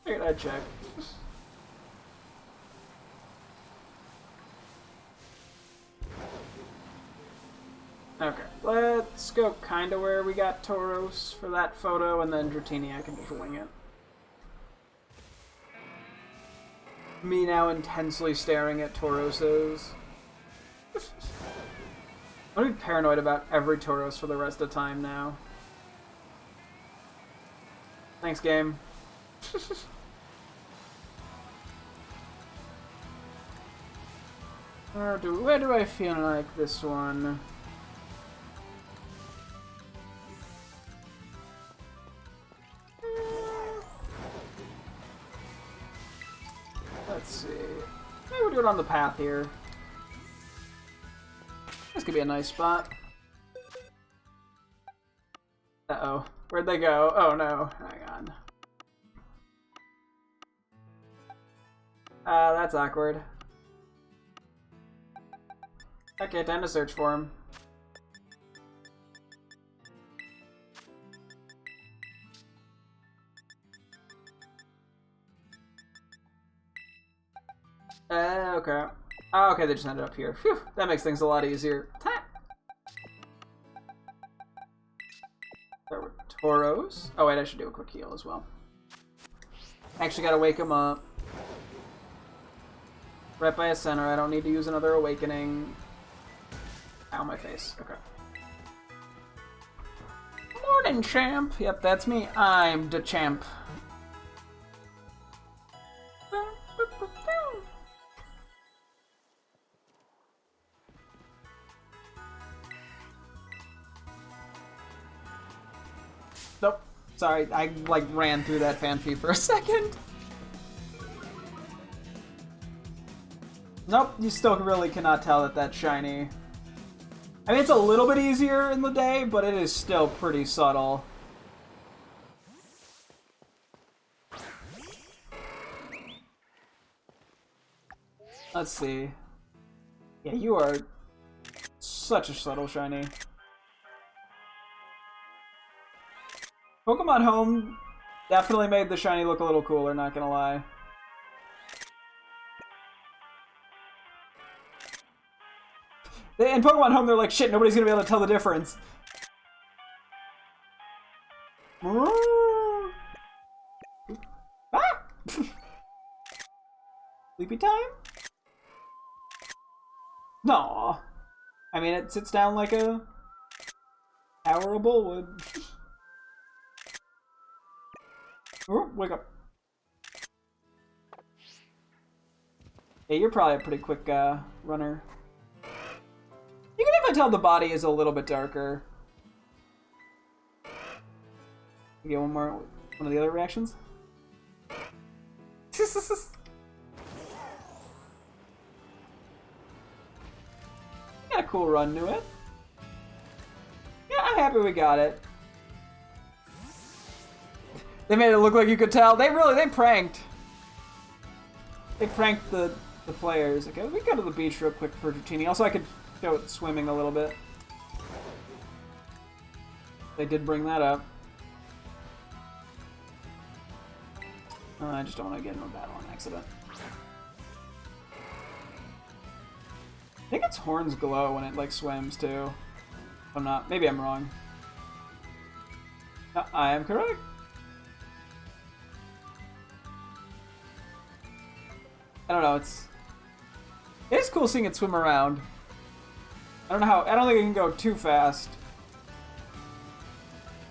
Figured I'd check. Okay, let's go kinda where we got Tauros for that photo, and then Dratini I can just wing it. Me now intensely staring at Tauroses. I'm gonna be paranoid about every Tauros for the rest of the time now. Thanks, game. Where do I feel like this one? Let's see. Maybe we'll do it on the path here. This could be a nice spot. Uh-oh. Where'd they go? Oh no. Hang on. That's awkward. Okay, time to search for him. Okay. Oh, okay, they just ended up here. Phew, that makes things a lot easier. There were Tauros. Oh wait, I should do a quick heal as well. Actually gotta wake him up. Right by a center, I don't need to use another awakening. Ow, my face. Okay. Morning, champ! Yep, that's me. I'm the champ. Nope. Sorry, I like ran through that fanfare for a second. Nope, you still really cannot tell that that's shiny. I mean, it's a little bit easier in the day, but it is still pretty subtle. Let's see. Yeah, you are such a subtle shiny. Pokemon Home definitely made the shiny look a little cooler, not gonna lie. In Pokemon Home, they're like, shit, nobody's gonna be able to tell the difference. Ah! Sleepy time? No. I mean, it sits down like a towerable would. Ooh, wake up. Yeah, you're probably a pretty quick runner. You can definitely tell the body is a little bit darker. You get one of the other reactions. Got a cool run to it. Yeah, I'm happy we got it. They made it look like you could tell. They pranked. They pranked the players. Okay, we go to the beach real quick for Dratini. Also, I could go swimming a little bit. They did bring that up. I just don't want to get into a battle on accident. I think its horns glow when it like swims too. If I'm not. Maybe I'm wrong. No, I am correct. I don't know. It is cool seeing it swim around. I don't know how. I don't think it can go too fast.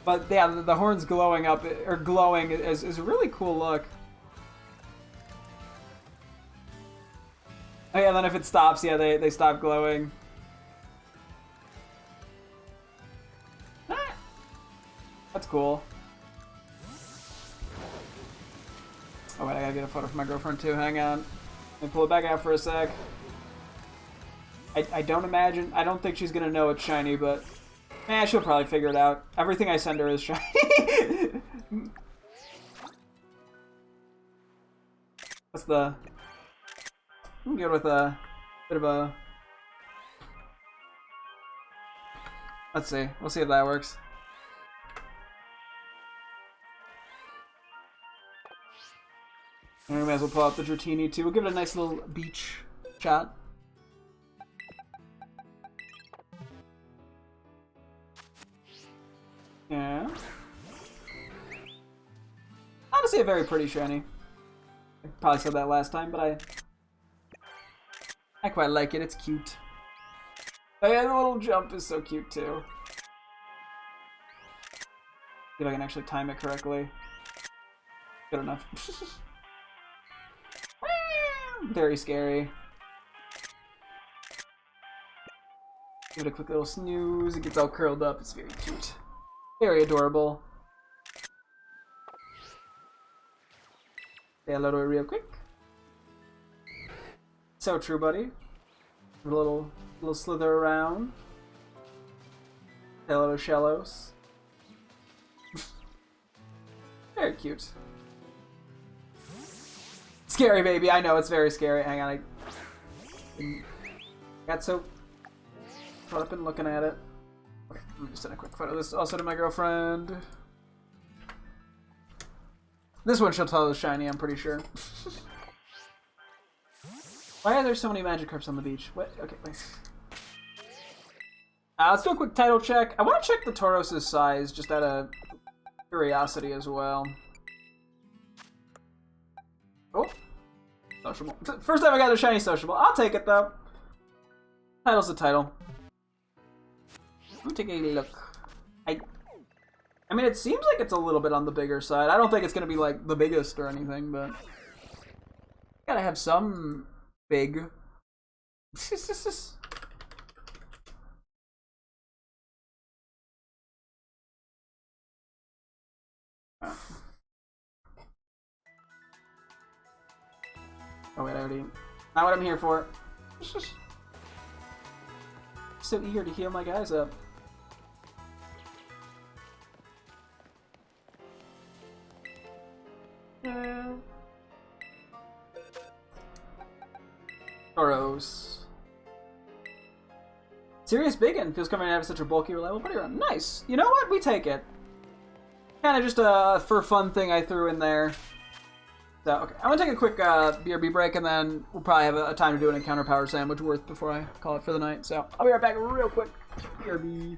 But yeah, the horns glowing up or glowing is a really cool look. Oh yeah, then if it stops, yeah, they stop glowing. Ah, that's cool. Oh wait, I gotta get a photo for my girlfriend too. Hang on. Let me pull it back out for a sec. I don't think she's gonna know it's shiny, but she'll probably figure it out. Everything I send her is shiny. What's the... I'm good with a bit of a... Let's see. We'll see if that works. And we might as well pull out the Dratini too. We'll give it a nice little beach shot. Yeah. Honestly, a very pretty shiny. I probably said that last time, but I quite like it. It's cute. Oh yeah, the little jump is so cute too. See if I can actually time it correctly. Good enough. Very scary. Give it a quick little snooze. It gets all curled up. It's very cute. Very adorable. Say hello to it real quick. So true, buddy. A little slither around. Hello, Shellos. Very cute. Scary, baby. I know, it's very scary. Hang on. I got so caught up in looking at it. Okay, let me just send a quick photo of this also to my girlfriend. This one she'll tell is shiny, I'm pretty sure. Why are there so many Magikarps on the beach? What? Okay, wait. Let's do a quick title check. I want to check the Tauros' size, just out of curiosity as well. Oh. Sociable. First time I got a shiny sociable. I'll take it, though. Title's the title. Let me take a look. I mean, it seems like it's a little bit on the bigger side. I don't think it's going to be, like, the biggest or anything, but... Gotta have some big... Oh wait, I already... Not what I'm here for. So eager to heal my guys up. Tauros. Serious biggin. Feels coming out of such a bulky, reliable body around. Nice. You know what? We take it. Kind of just a for fun thing I threw in there. So, okay. I'm going to take a quick BRB break, and then we'll probably have a time to do an encounter power sandwich worth before I call it for the night. So, I'll be right back real quick. BRB.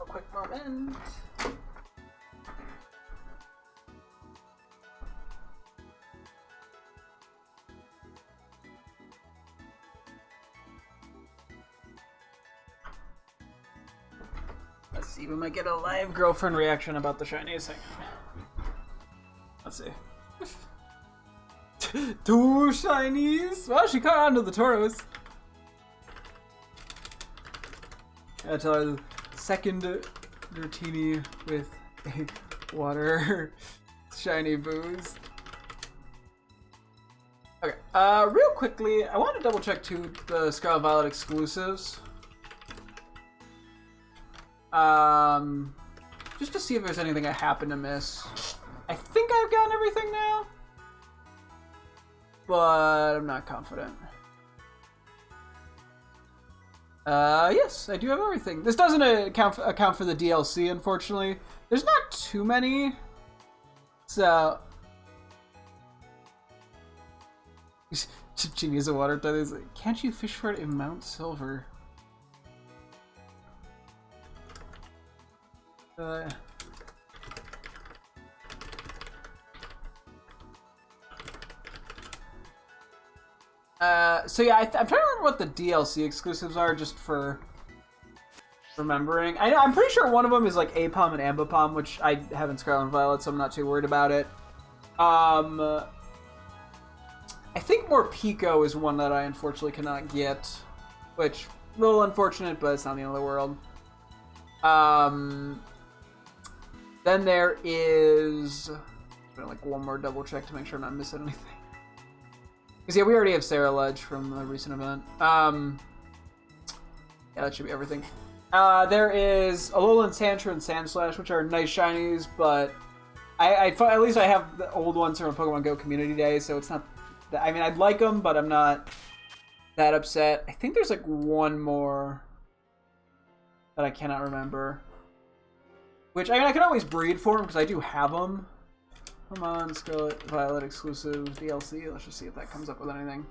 A quick moment. Let's see, we might get a live girlfriend reaction about the shinies. Let's see. 2 shinies? Well, she caught on to the Tauros. That's our second Dratini with a water shiny boost. Okay, real quickly, I want to double check too the Scarlet Violet exclusives. Just to see if there's anything I happen to miss. I think I've gotten everything now, but I'm not confident. Yes, I do have everything. This doesn't account for the DLC, unfortunately. There's not too many, so. Genie is a water type. He's like, can't you fish for it in Mount Silver? So yeah, I'm trying to remember what the DLC exclusives are, just for remembering. I'm pretty sure one of them is like Apom and Ambipom, which I have in Scarlet and Violet, so I'm not too worried about it. I think Morpeko is one that I unfortunately cannot get, which a little unfortunate, but it's not the end of the world. Then there is like one more double check to make sure I'm not missing anything. Because yeah, we already have Sarah Ledge from the recent event. Yeah, that should be everything. There is Alolan Sandshrew and Sandslash, which are nice shinies, but at least I have the old ones from Pokemon Go Community Day, so it's not. I mean, I'd like them, but I'm not that upset. I think there's like one more that I cannot remember. Which, I mean, I can always breed for them because I do have them. Come on, Scarlet Violet exclusive DLC. Let's just see if that comes up with anything.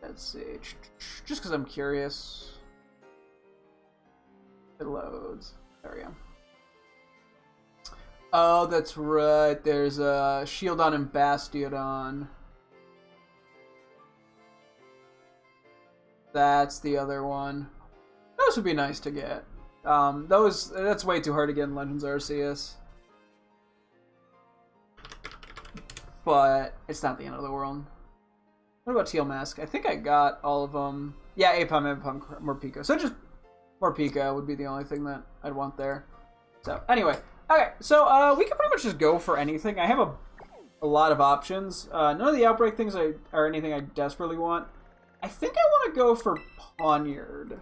Let's see. Just because I'm curious. It loads. There we go. Oh, that's right. There's a Shieldon and Bastiodon. That's the other one. Those would be nice to get. That's way too hard to get in Legends Arceus. But it's not the end of the world. What about Teal Mask? I think I got all of them. Yeah, Apom, Morpeko. So just Morpeko would be the only thing that I'd want there. So anyway, okay. So we can pretty much just go for anything. I have a lot of options. None of the Outbreak things are anything I desperately want. I think I want to go for Pawniard.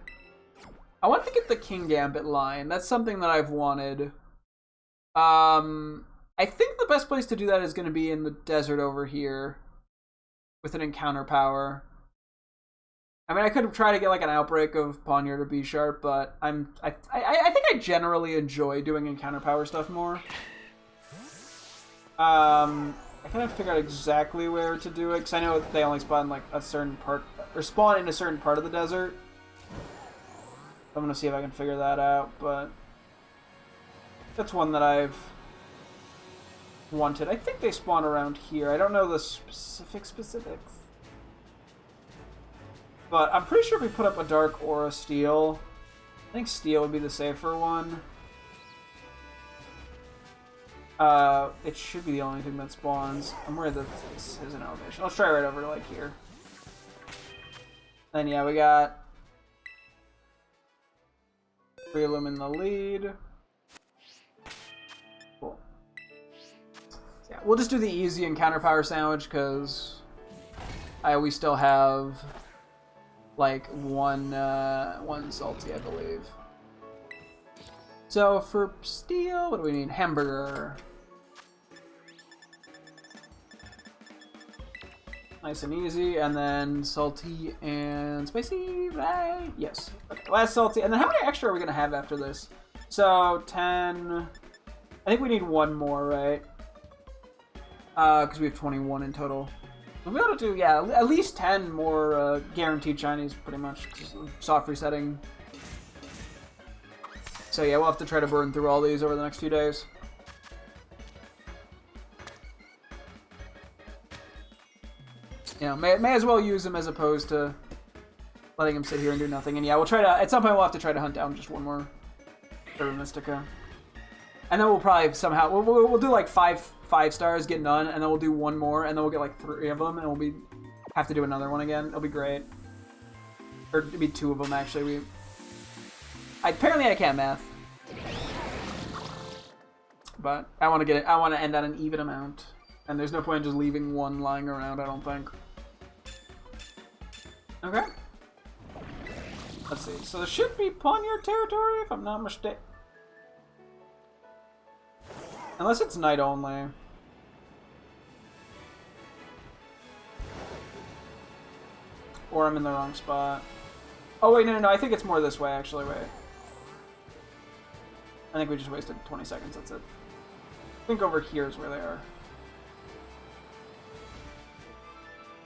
I want to get the King Gambit line. That's something that I've wanted. I think the best place to do that is going to be in the desert over here with an encounter power. I mean, I could try to get like an Outbreak of Pawniard or B-Sharp, but I think I generally enjoy doing encounter power stuff more. I kind of figured out exactly where to do it, because I know they only spawn like a certain part, or spawn in a certain part of the desert. I'm going to see if I can figure that out, but that's one that I've wanted. I think they spawn around here. I don't know the specifics. But I'm pretty sure if we put up a Dark or a Steel, I think Steel would be the safer one. It should be the only thing that spawns. I'm worried that this is an elevation. Let's try right over to like here. Then yeah, we got Breloom in the lead. Cool. So yeah, we'll just do the easy encounter power sandwich because we still have like one salty, I believe. So for Steel, what do we need? Hamburger. Nice and easy, and then salty and spicy, right? Yes. Okay, last salty, and then how many extra are we gonna have after this? So 10. I think we need one more, right? Because we have 21 in total. We'll be able to do, yeah, at least 10 more guaranteed Chinese, pretty much. Soft resetting. So yeah, we'll have to try to burn through all these over the next few days. You know, may as well use them as opposed to letting him sit here and do nothing. And yeah, we'll try to, at some point we'll have to try to hunt down just one more Herba Mystica. And then we'll probably somehow we'll do like five stars, get none, and then we'll do one more, and then we'll get like 3 of them, and we'll have to do another one again. It'll be great. Or it'll be 2 of them actually. Apparently I can't math, but I want to get it. I want to end on an even amount, and there's no point in just leaving one lying around. I don't think. Okay. Let's see. So this should be Poniard territory, if I'm not mistaken. Unless it's night only. Or I'm in the wrong spot. Oh, wait, no. I think it's more this way, actually. Wait. I think we just wasted 20 seconds. That's it. I think over here is where they are.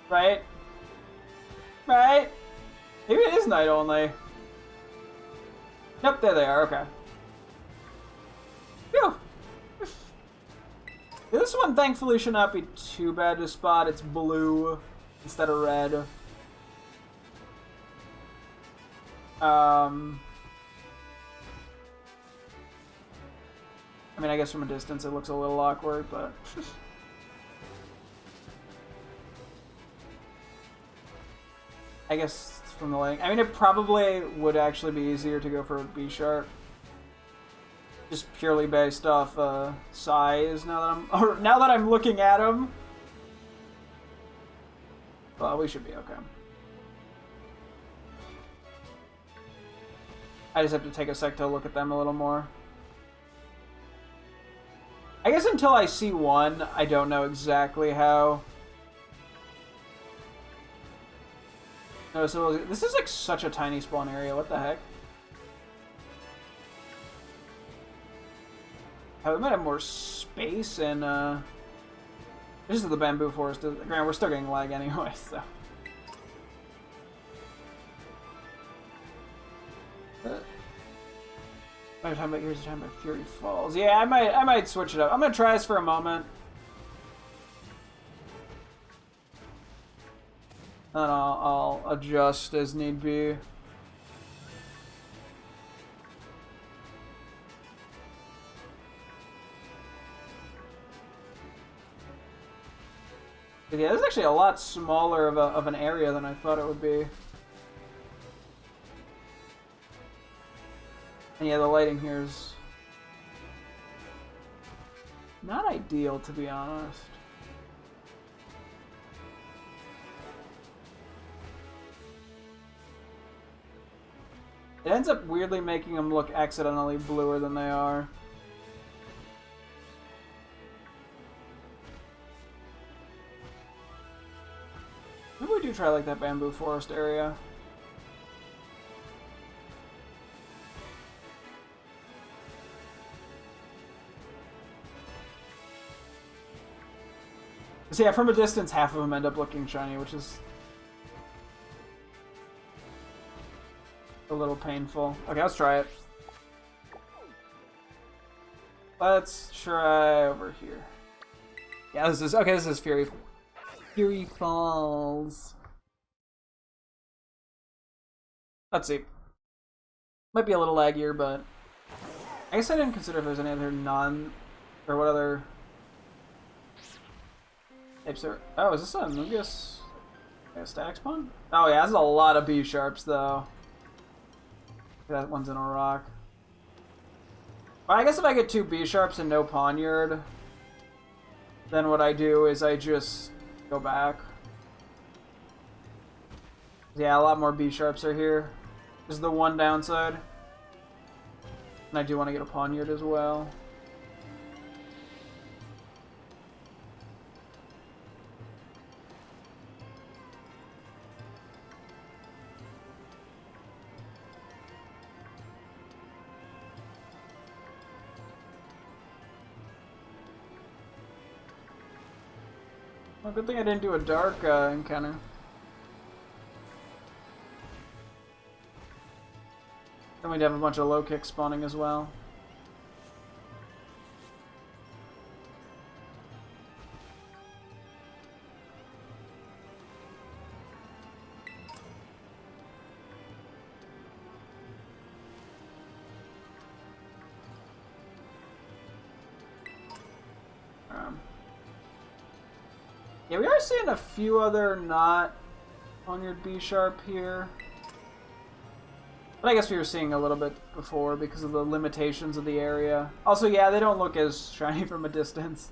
Right? Right? Maybe it is night only. Nope, there they are. Okay. Phew. This one, thankfully, should not be too bad to spot. It's blue instead of red. I mean, I guess from a distance it looks a little awkward, but... I guess from the lighting... I mean, it probably would actually be easier to go for a B-sharp. Just purely based off size now that I'm looking at them. Well, we should be okay. I just have to take a sec to look at them a little more. I guess until I see one, I don't know exactly how. No, so this is like such a tiny spawn area. What the heck? We might have more space and this is the bamboo forest. Granted, we're still getting lag anyway, so. Here's the time by Fury Falls. Yeah, I might switch it up. I'm gonna try this for a moment. And I'll adjust as need be. But yeah, this is actually a lot smaller of an area than I thought it would be. And yeah, the lighting here is not ideal, to be honest. It ends up weirdly making them look accidentally bluer than they are. Maybe we do try like that bamboo forest area. So yeah, from a distance, half of them end up looking shiny, which is a little painful. Okay, let's try it. Let's try over here. Yeah, this is okay. This is Fury Falls. Let's see. Might be a little laggier, but I guess I didn't consider if there's any other or what other types are. Oh, is this a Mugus? A static spawn? Oh yeah, that's a lot of B sharps though. That one's in a rock. Well, I guess if I get 2 B sharps and no Poniard, then what I do is I just go back. Yeah, a lot more B sharps are here. This is the one downside. And I do want to get a Poniard as well. Well, good thing I didn't do a dark encounter. Then we'd have a bunch of low kicks spawning as well. Yeah, we are seeing a few other not on your B sharp here. But I guess we were seeing a little bit before because of the limitations of the area. Also, yeah, they don't look as shiny from a distance.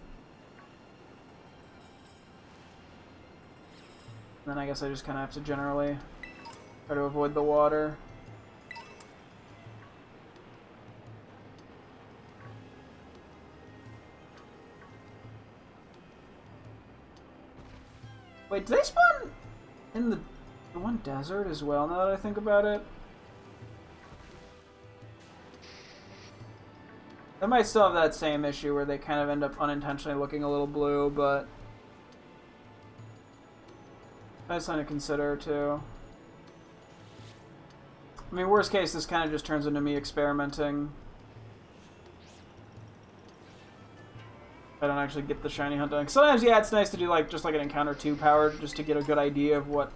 Then I guess I just kind of have to generally try to avoid the water. Wait, do they spawn in the one desert as well, now that I think about it? They might still have that same issue where they kind of end up unintentionally looking a little blue, but that's something to consider, too. I mean, worst case, this kind of just turns into me experimenting. I don't actually get the shiny hunt done. Sometimes, yeah, it's nice to do like just like an encounter 2 power just to get a good idea of what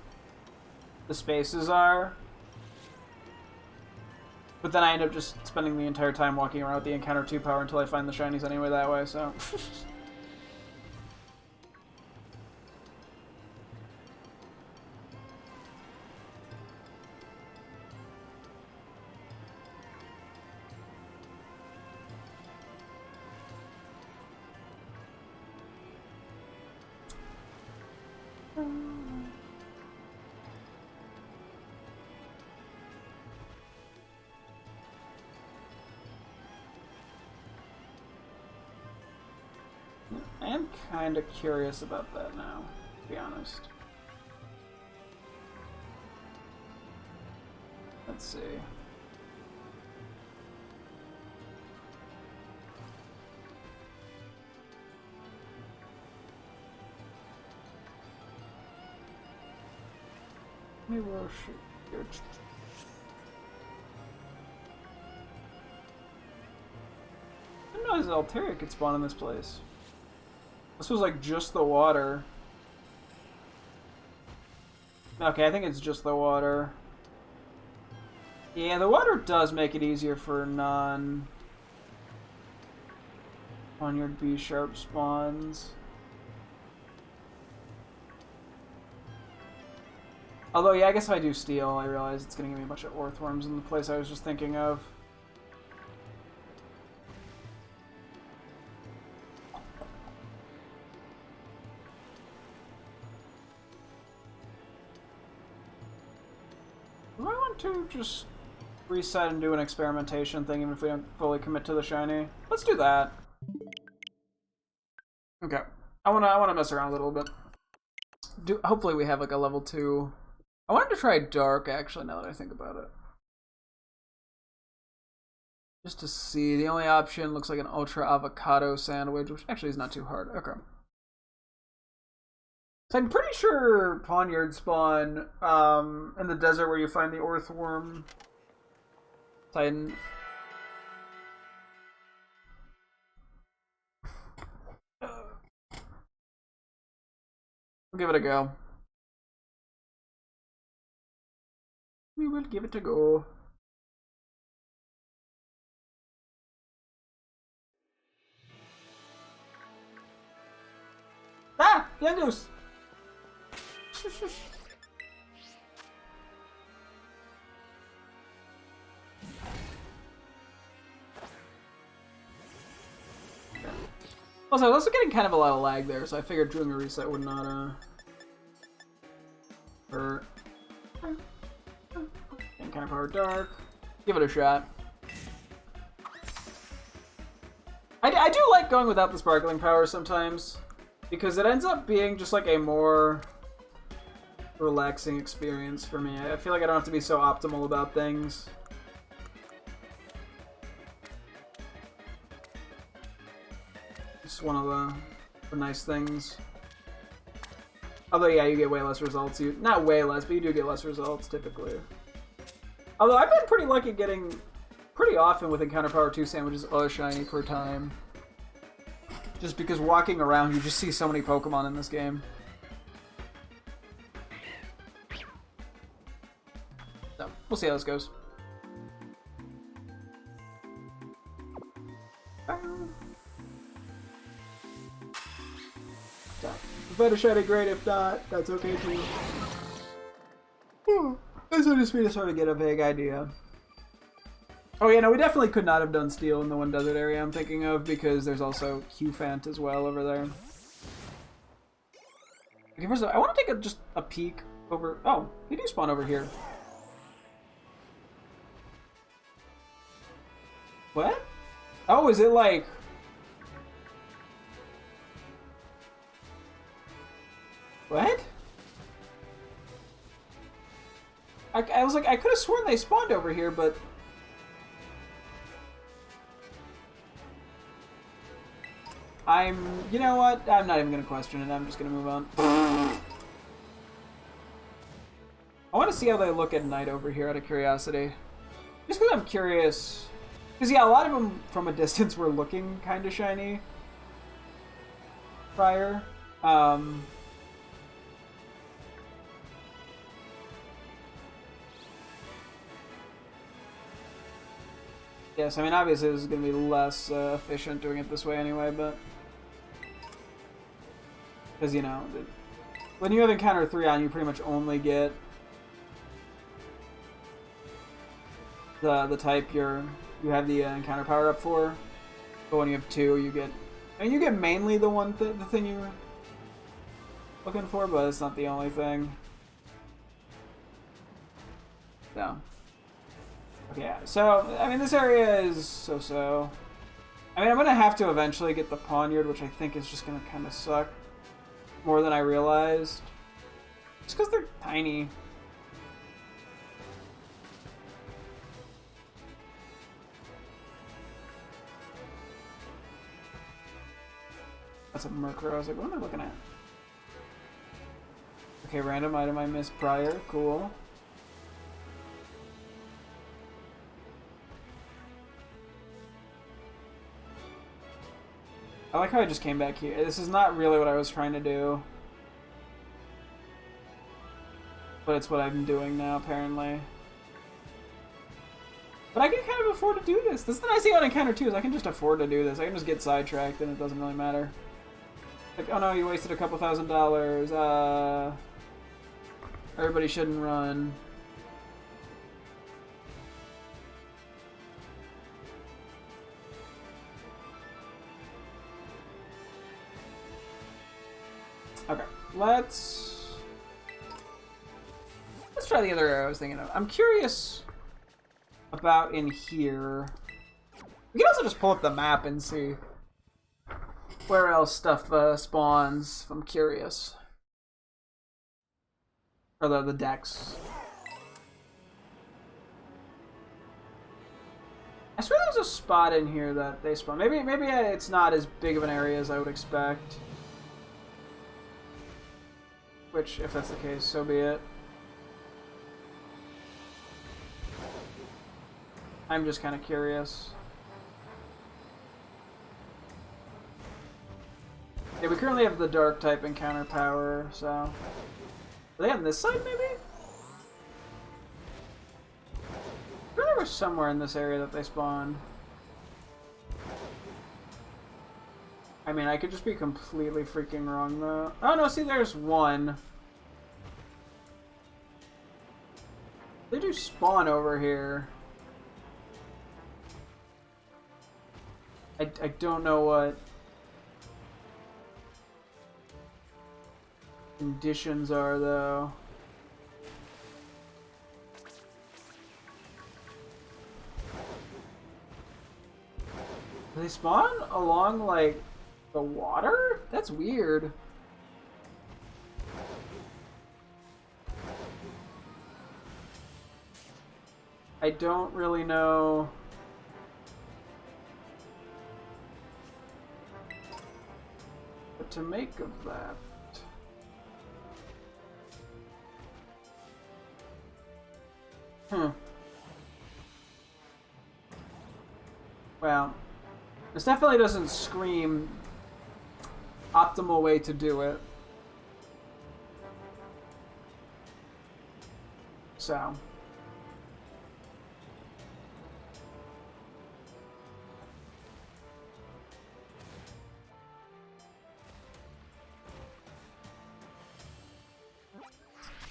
the spaces are. But then I end up just spending the entire time walking around with the encounter 2 power until I find the shinies anyway that way, so... I am kind of curious about that now, to be honest. Let's see. Maybe we'll shoot. I didn't realize Altaria could spawn in this place. This was like just the water. Okay, I think it's just the water. Yeah, the water does make it easier for non on your B sharp spawns. Although, yeah, I guess if I do steel, I realize it's gonna give me a bunch of earthworms in the place I was just thinking of. Do I want to just reset and do an experimentation thing even if we don't fully commit to the shiny? Let's do that. Okay. I wanna mess around a little bit. Hopefully we have like a level 2. I wanted to try dark actually now that I think about it. Just to see. The only option looks like an ultra avocado sandwich, which actually is not too hard. Okay. So I'm pretty sure Poniard spawn in the desert where you find the earthworm Titan. We'll give it a go. We will give it a go. Ah! Young Goose! Also, I was also getting kind of a lot of lag there, so I figured doing a reset would not, hurt. And kind of power dark. Give it a shot. I do like going without the sparkling power sometimes, because it ends up being just like a more relaxing experience for me. I feel like I don't have to be so optimal about things. Just one of the nice things. Although, yeah, you get way less results. Not way less, but you do get less results, typically. Although, I've been pretty lucky getting pretty often with Encounter Power 2 sandwiches a shiny per time. Just because walking around, you just see so many Pokemon in this game. So, we'll see how this goes. find a shiny, great. If not, that's okay too. This will just be to sort of get a vague idea. Oh yeah, no, we definitely could not have done steel in the one desert area I'm thinking of, because there's also Q-Fant as well over there. Okay, first of all, I want to take just a peek over... Oh, they do spawn over here. What? Oh, is it like... What? I was like, I could have sworn they spawned over here, but... You know what? I'm not even going to question it. I'm just going to move on. I want to see how they look at night over here, out of curiosity. Just because I'm curious. Because, yeah, a lot of them from a distance were looking kind of shiny prior. Yes, I mean, obviously this is going to be less efficient doing it this way anyway, but... Because, you know, when you have Encounter 3 on, you pretty much only get the type you have the Encounter power up for. But when you have 2, you get... I mean, you get mainly the thing you were looking for, but it's not the only thing. So... Yeah, so, I mean, this area is so-so. I mean, I'm going to have to eventually get the Poniard, which I think is just going to kind of suck. More than I realized. Just because they're tiny. That's a Murkrow. I was like, what am I looking at? Okay, random item I missed prior. Cool. I like how I just came back here. This is not really what I was trying to do. But it's what I'm doing now, apparently. But I can kind of afford to do this. This is the nice thing about Encounter 2 is I can just afford to do this. I can just get sidetracked and it doesn't really matter. Like, oh no, you wasted a couple $1,000. Everybody shouldn't run. Okay, let's try the other area I was thinking of. I'm curious about in here. We can also just pull up the map and see where else stuff spawns, if I'm curious. Or the decks. I swear there's a spot in here that they spawn. Maybe it's not as big of an area as I would expect. Which, if that's the case, so be it. I'm just kind of curious. Yeah, we currently have the dark type Encounter power, so... Are they on this side, maybe? I thought they were somewhere in this area that they spawned. I mean, I could just be completely freaking wrong, though. Oh, no, see, there's one. They do spawn over here. I don't know what conditions are, though. Do they spawn along, like, the water? That's weird. I don't really know what to make of that. Well, this definitely doesn't scream optimal way to do it. So.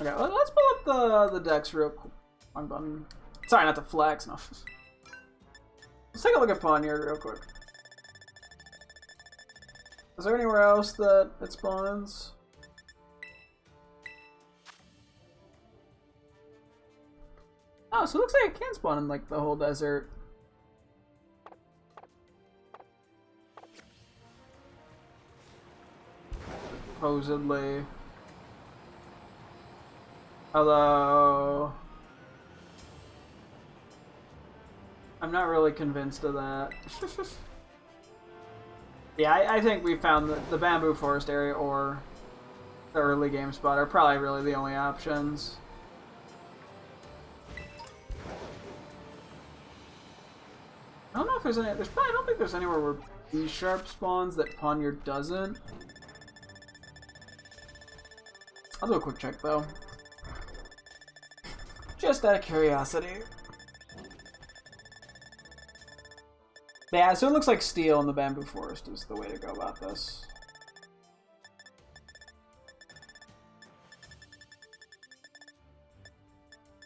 Okay, let's pull up the decks real quick. Wrong button. Sorry, not to flex. No. Let's take a look at Pawnyard real quick. Is there anywhere else that it spawns? Oh, so it looks like it can spawn in like the whole desert. Supposedly. Although I'm not really convinced of that. Yeah, I think we found the bamboo forest area or the early game spot are probably really the only options. I don't know if there's any. I don't think there's anywhere where B-sharp spawns that Pawnyard doesn't. I'll do a quick check though. Just out of curiosity. Yeah, so it looks like steel in the bamboo forest is the way to go about this.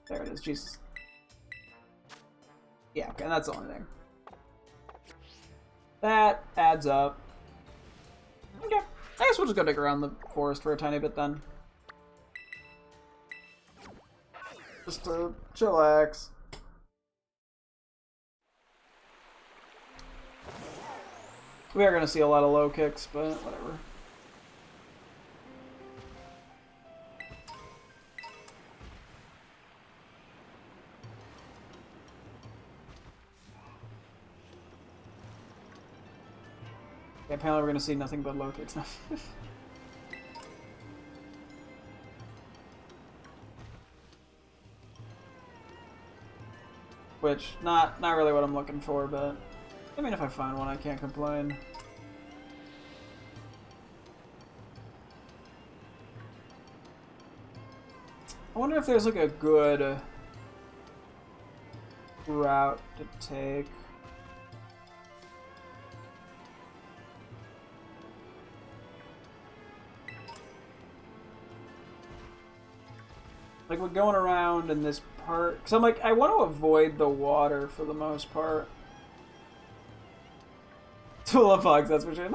There it is, Jesus. Yeah, okay, that's the only thing. That adds up. Okay, I guess we'll just go dig around the forest for a tiny bit then. Just to chillax. We are going to see a lot of low kicks, but whatever. Yeah, apparently we're going to see nothing but low kicks now. Which, not really what I'm looking for, but I mean, if I find one, I can't complain. I wonder if there's like a good route to take. Like, we're going around in this part. Because I'm like, I want to avoid the water for the most part. It's full of bugs, that's for sure.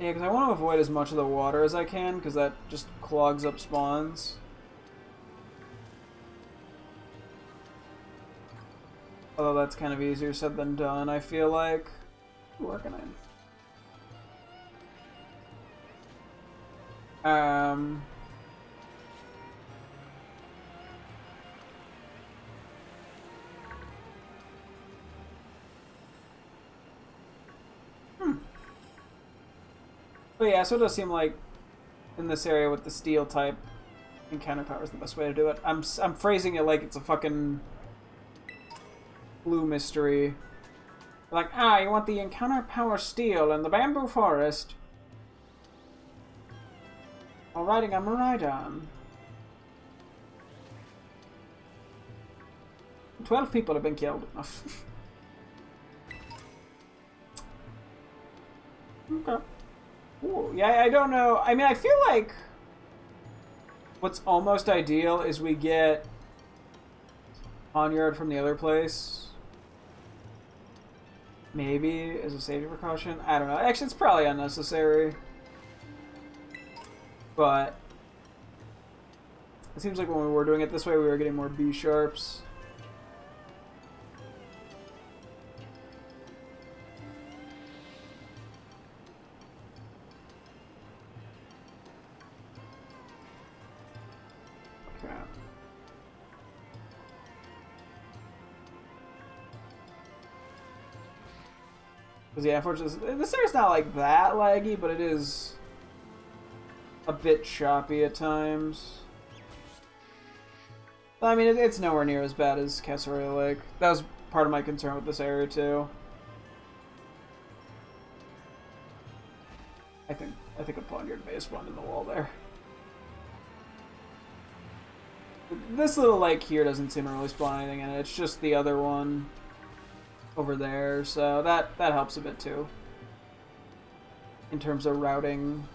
Yeah, because I want to avoid as much of the water as I can, because that just clogs up spawns. Although that's kind of easier said than done, I feel like. Where can I? But yeah, so it does seem like in this area with the steel type encounter power is the best way to do it. I'm phrasing it like it's a fucking blue mystery. Like, you want the encounter power steel in the bamboo forest? While riding a Miraidon. 12 people have been killed. Okay. Ooh, yeah, I don't know. I mean, I feel like what's almost ideal is we get Pawnyard from the other place. Maybe as a safety precaution. I don't know. Actually, it's probably unnecessary. But it seems like when we were doing it this way, we were getting more B-sharps. Okay. Because yeah, unfortunately, this area's not like that laggy, but it is a bit choppy at times. I mean, it's nowhere near as bad as Cassowary Lake. That was part of my concern with this area too. I think a Pawnyard may have spawned in the wall there. This little lake here doesn't seem to really spawn anything in it. It's just the other one over there, so that helps a bit too in terms of routing.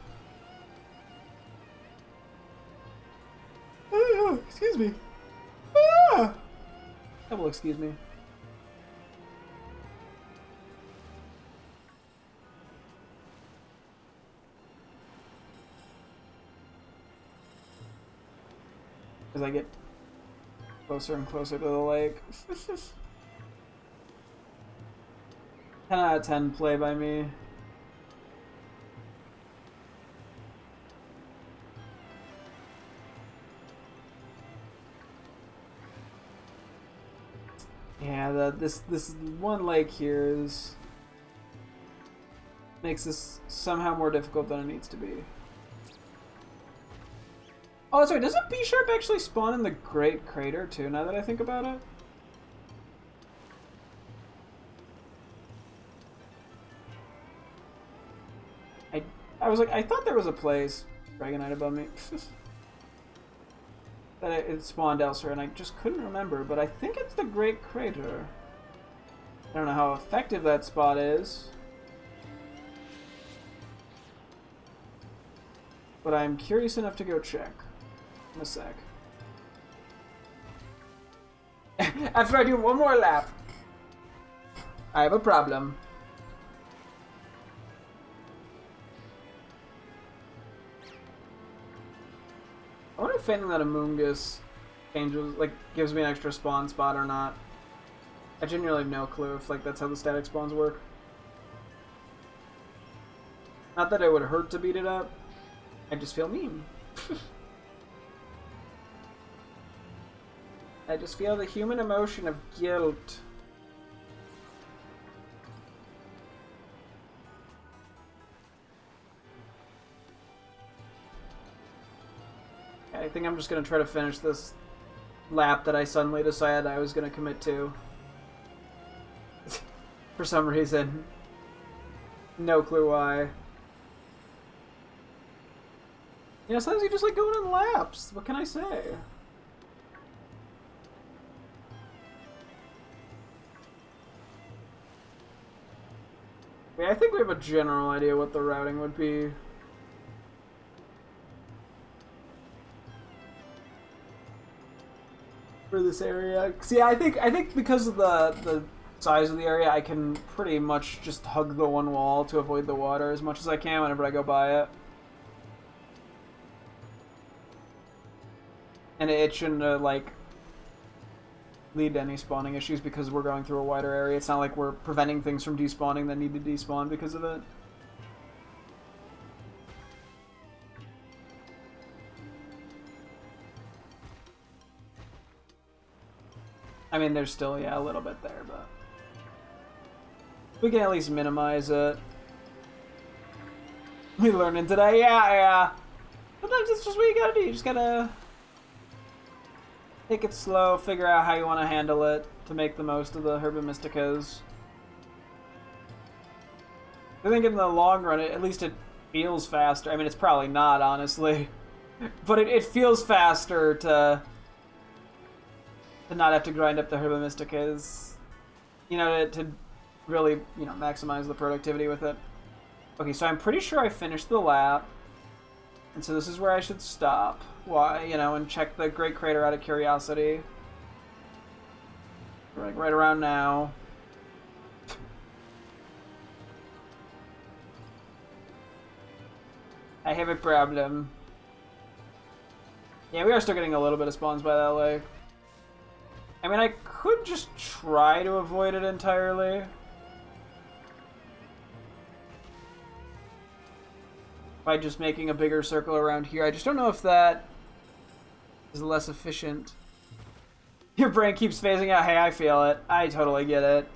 Excuse me. Ah! Double excuse me. As I get closer and closer to the lake. 10 out of 10 play by me. Yeah, this one lake here makes this somehow more difficult than it needs to be. Oh, sorry, doesn't B Sharp actually spawn in the Great Crater too, now that I think about it? I was like, I thought there was a place, Dragonite above me, that it spawned elsewhere, and I just couldn't remember, but I think it's the Great Crater. I don't know how effective that spot is, but I'm curious enough to go check in a sec. After I do one more lap, I have a problem. I wonder if finding that Amoonguss changes, like, gives me an extra spawn spot or not. I genuinely have no clue if, like, that's how the static spawns work. Not that it would hurt to beat it up. I just feel mean. I just feel the human emotion of guilt. I think I'm just going to try to finish this lap that I suddenly decided I was going to commit to. For some reason. No clue why. You know, sometimes you just like going in laps. What can I say? Yeah, I think we have a general idea what the routing would be. For this area. See, I think because of the size of the area, I can pretty much just hug the one wall to avoid the water as much as I can whenever I go by it. And it shouldn't, like, lead to any spawning issues because we're going through a wider area. It's not like we're preventing things from despawning that need to despawn because of it. I mean, there's still, yeah, a little bit there, but we can at least minimize it. We learning today, yeah. Sometimes it's just what you gotta do. You just gotta take it slow, figure out how you want to handle it to make the most of the herba mysticas. I think in the long run, at least it feels faster. I mean, it's probably not, honestly, but it feels faster to not have to grind up the herba mysticas, you know, to really, you know, maximize the productivity with it. Okay, so I'm pretty sure I finished the lap, and so this is where I should stop. Why, you know, and check the Great Crater out of curiosity. Like right around now. I have a problem. Yeah, we are still getting a little bit of spawns by that lake. I mean, I could just try to avoid it entirely. By just making a bigger circle around here. I just don't know if that is less efficient. Your brain keeps phasing out. Hey, I feel it. I totally get it.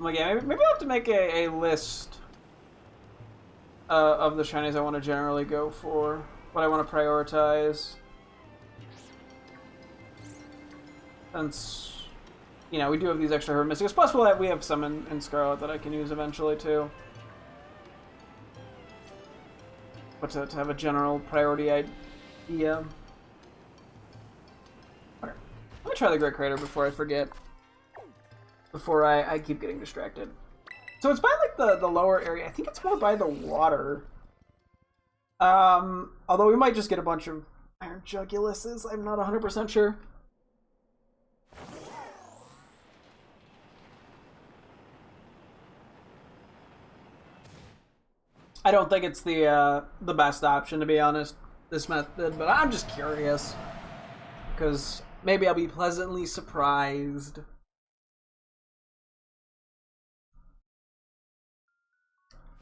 Like, yeah, maybe I'll have to make a list of the shinies I want to generally go for, what I want to prioritize. Since, you know, we do have these extra herba mysticas. Plus, we have some in Scarlet that I can use eventually, too. But to have a general priority idea. Okay. Let me try the Great Crater before I forget. Before I keep getting distracted. So it's by, like, the lower area. I think it's more by the water. Although we might just get a bunch of Iron Juguluses. I'm not 100% sure. I don't think it's the best option, to be honest, this method, but I'm just curious. Because maybe I'll be pleasantly surprised.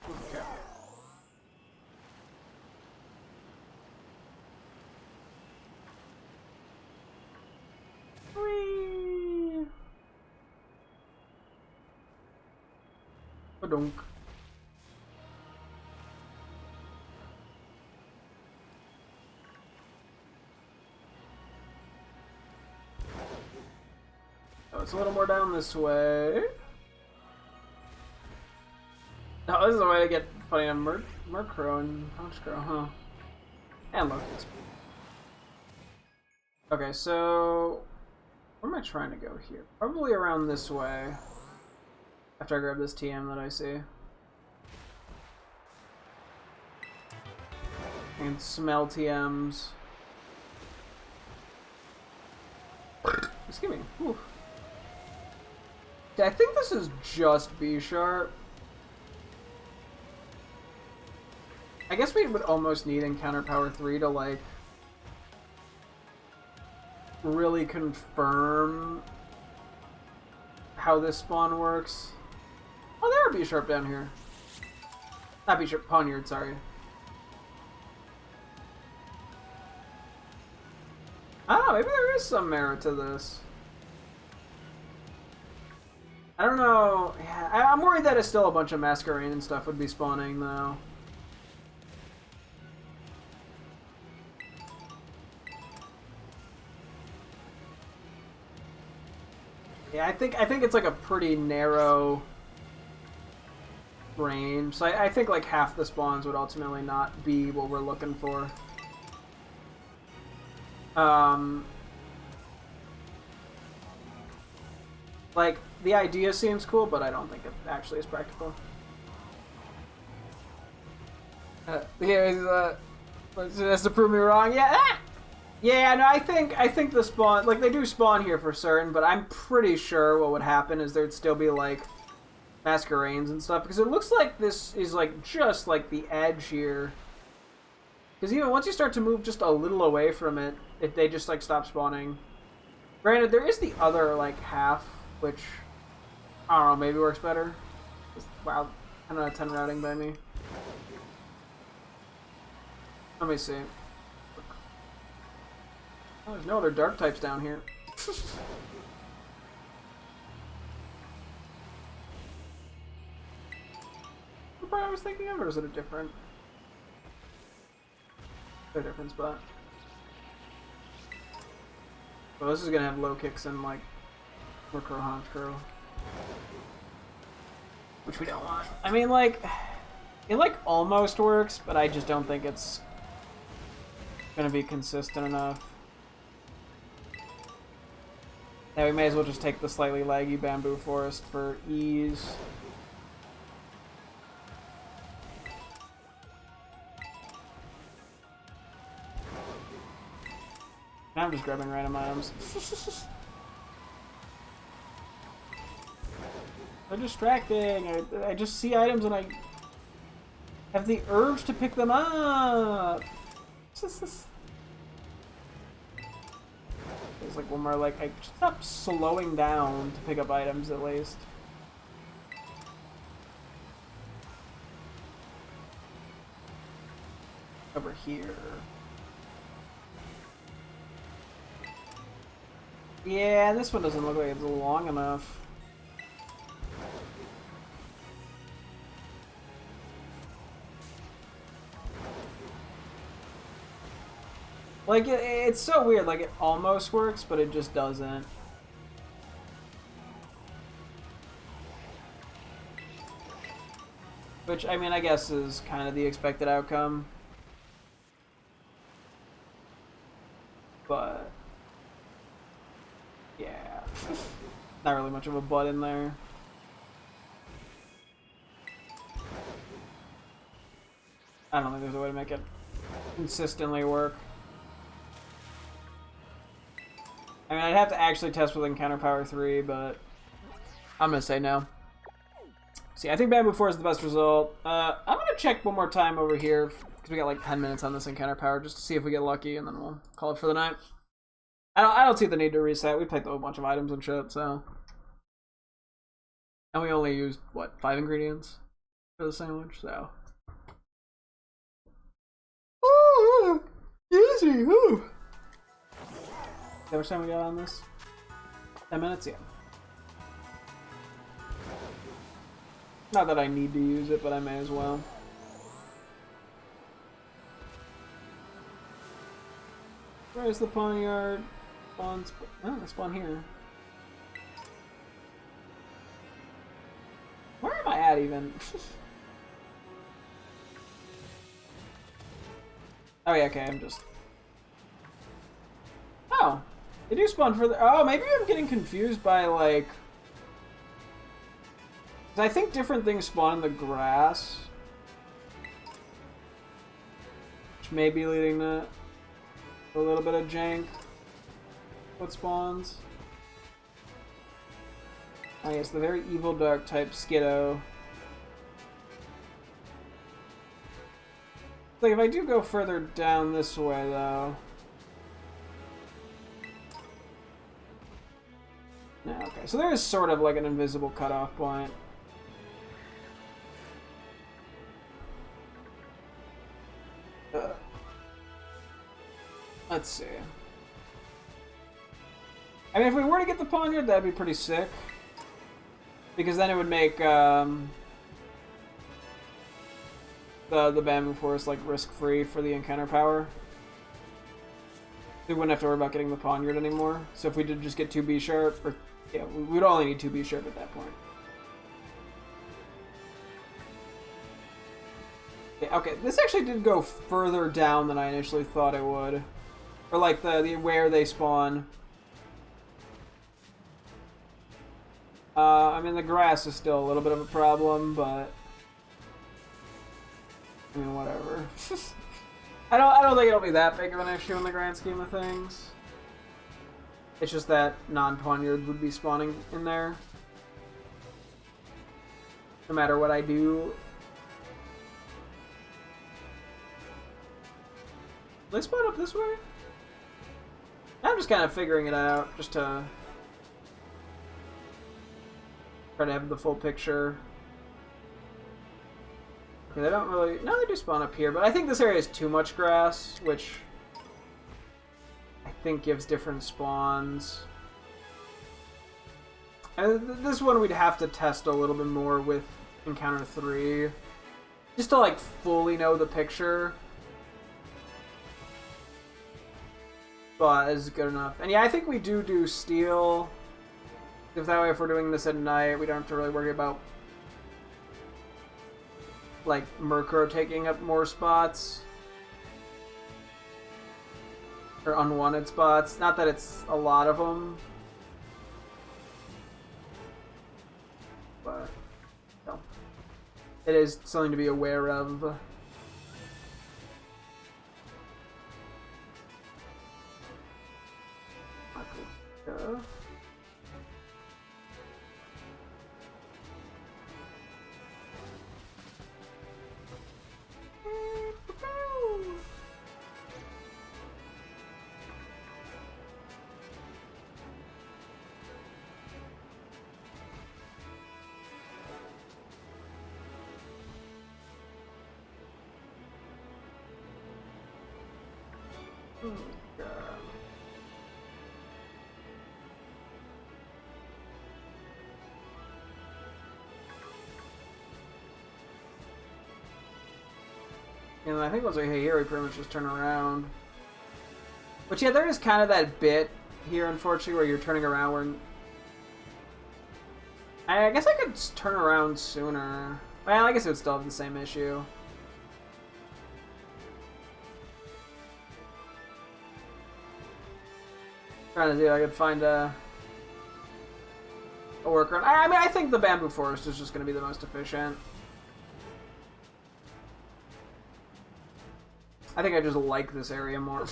Okay. Whee! Ba-dunk. Oh, it's a little more down this way. Oh, this is a way to get funny on Murkrow and Honchkrow, huh? And Locust. Okay, so where am I trying to go here? Probably around this way. After I grab this TM that I see. And smell TMs. Excuse me. Whew. I think this is just B sharp. I guess we would almost need Encounter Power 3 to, like, really confirm how this spawn works. Oh, there are B sharp down here. Not B sharp, Poniard, sorry. I don't know, maybe there is some merit to this. I don't know. Yeah, I'm worried that it's still a bunch of Masquerain and stuff would be spawning, though. Yeah, I think it's like a pretty narrow range. So I think like half the spawns would ultimately not be what we're looking for. Like, the idea seems cool, but I don't think it actually is practical. Here's has to prove me wrong. Yeah, yeah. No, I think the spawn, like, they do spawn here for certain, but I'm pretty sure what would happen is there'd still be like Masquerains and stuff, because it looks like this is like just like the edge here. Because even once you start to move just a little away from it, they just like stop spawning. Granted, there is the other like half, which I don't know, maybe works better. Wow, 10 out of 10 routing by me. Let me see. Oh, there's no other dark types down here. What part I was thinking of, or is it a different spot? Well, this is gonna have low kicks and like Murkrow, Honchkrow, which we don't want. I mean, like, it like almost works, but I just don't think it's gonna be consistent enough. Yeah, we may as well just take the slightly laggy Bamboo Forest for ease. Now I'm just grabbing random items. They're distracting. I just see items and I have the urge to pick them up. It's like one more, like, I stop slowing down to pick up items at least. Over here. Yeah, this one doesn't look like it's long enough. Like, it's so weird. Like, it almost works, but it just doesn't. Which, I mean, I guess is kind of the expected outcome. But, yeah. Not really much of a but in there. I don't think there's a way to make it consistently work. I mean, I'd have to actually test with Encounter Power 3, but I'm going to say no. See, I think Bamboo 4 is the best result. I'm going to check one more time over here, because we got like 10 minutes on this Encounter Power, just to see if we get lucky, and then we'll call it for the night. I don't see the need to reset. We picked a whole bunch of items and shit, so... And we only used, what, 5 ingredients for the sandwich, so... Ooh, easy, ooh. How much time we got on this? 10 minutes? Yeah. Not that I need to use it, but I may as well. Where's the pawn yard? Spawns. Oh, they spawn here. Where am I at even? Oh yeah, okay, I'm just... Oh! They do spawn further... Oh, maybe I'm getting confused by, like... Because I think different things spawn in the grass. Which may be leading to a little bit of jank. What spawns? Oh yes, the very evil dark type Skiddo. Like, if I do go further down this way, though... No, okay. So there is sort of like an invisible cutoff point. Let's see. I mean, if we were to get the Poniard, that'd be pretty sick. Because then it would make, the Bamboo Forest, like, risk-free for the encounter power. We wouldn't have to worry about getting the Poniard anymore. So if we did just get 2B sharp, or, yeah, we would only need 2B sharp at that point. Yeah, okay, this actually did go further down than I initially thought it would. Or, like, the where they spawn. I mean, the grass is still a little bit of a problem, but... I mean, whatever. I don't think it'll be that big of an issue in the grand scheme of things. It's just that non-Poniards would be spawning in there. No matter what I do. Will they spawn up this way? I'm just kind of figuring it out, just to try to have the full picture. Okay, they don't really... No, they do spawn up here, but I think this area is too much grass, which I think gives different spawns. And this one we'd have to test a little bit more with Encounter 3, just to, like, fully know the picture. But it's good enough. And yeah, I think we do steel. If that way, if we're doing this at night, we don't have to really worry about, like, Murkrow taking up more spots. Or unwanted spots. Not that it's a lot of them. But, no. It is something to be aware of. And I think once we hit here, we pretty much just turn around. But yeah, there is kind of that bit here, unfortunately, where you're turning around where... I guess I could turn around sooner. Well, I guess it would still have the same issue. Trying to see if I could find a workaround. I mean, I think the bamboo forest is just going to be the most efficient. I think I just like this area more.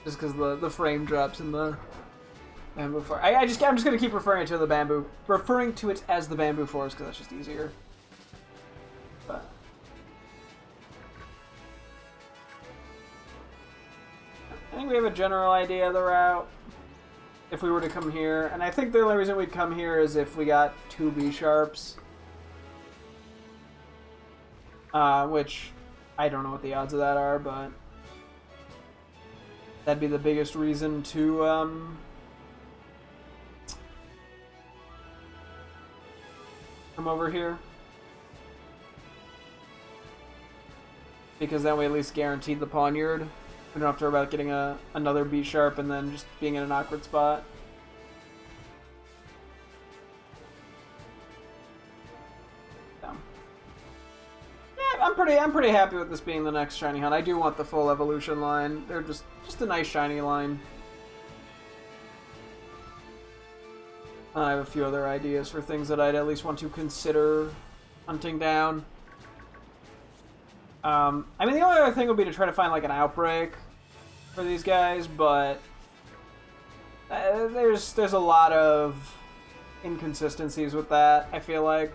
Just because the frame drops in the bamboo forest. I'm just going to keep referring to it as the bamboo forest because that's just easier. But I think we have a general idea of the route. If we were to come here, and I think the only reason we'd come here is if we got 2 B-sharps. Which I don't know what the odds of that are, but that'd be the biggest reason to come over here. Because then we at least guaranteed the Poniard. We don't have to worry about getting another B-sharp and then just being in an awkward spot. I'm pretty happy with this being the next shiny hunt. I do want the full evolution line. They're just a nice shiny line. I have a few other ideas for things that I'd at least want to consider hunting down. I mean, the only other thing would be to try to find like an outbreak for these guys, but there's a lot of inconsistencies with that, I feel like.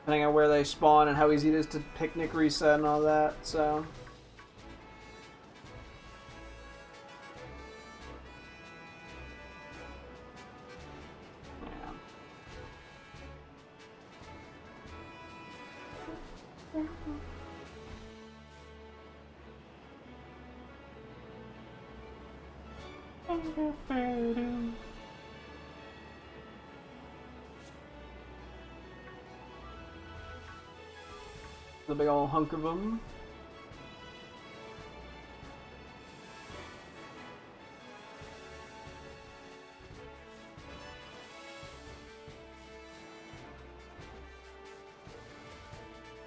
Depending on where they spawn and how easy it is to picnic reset and all that, so. Yeah. The big old hunk of them.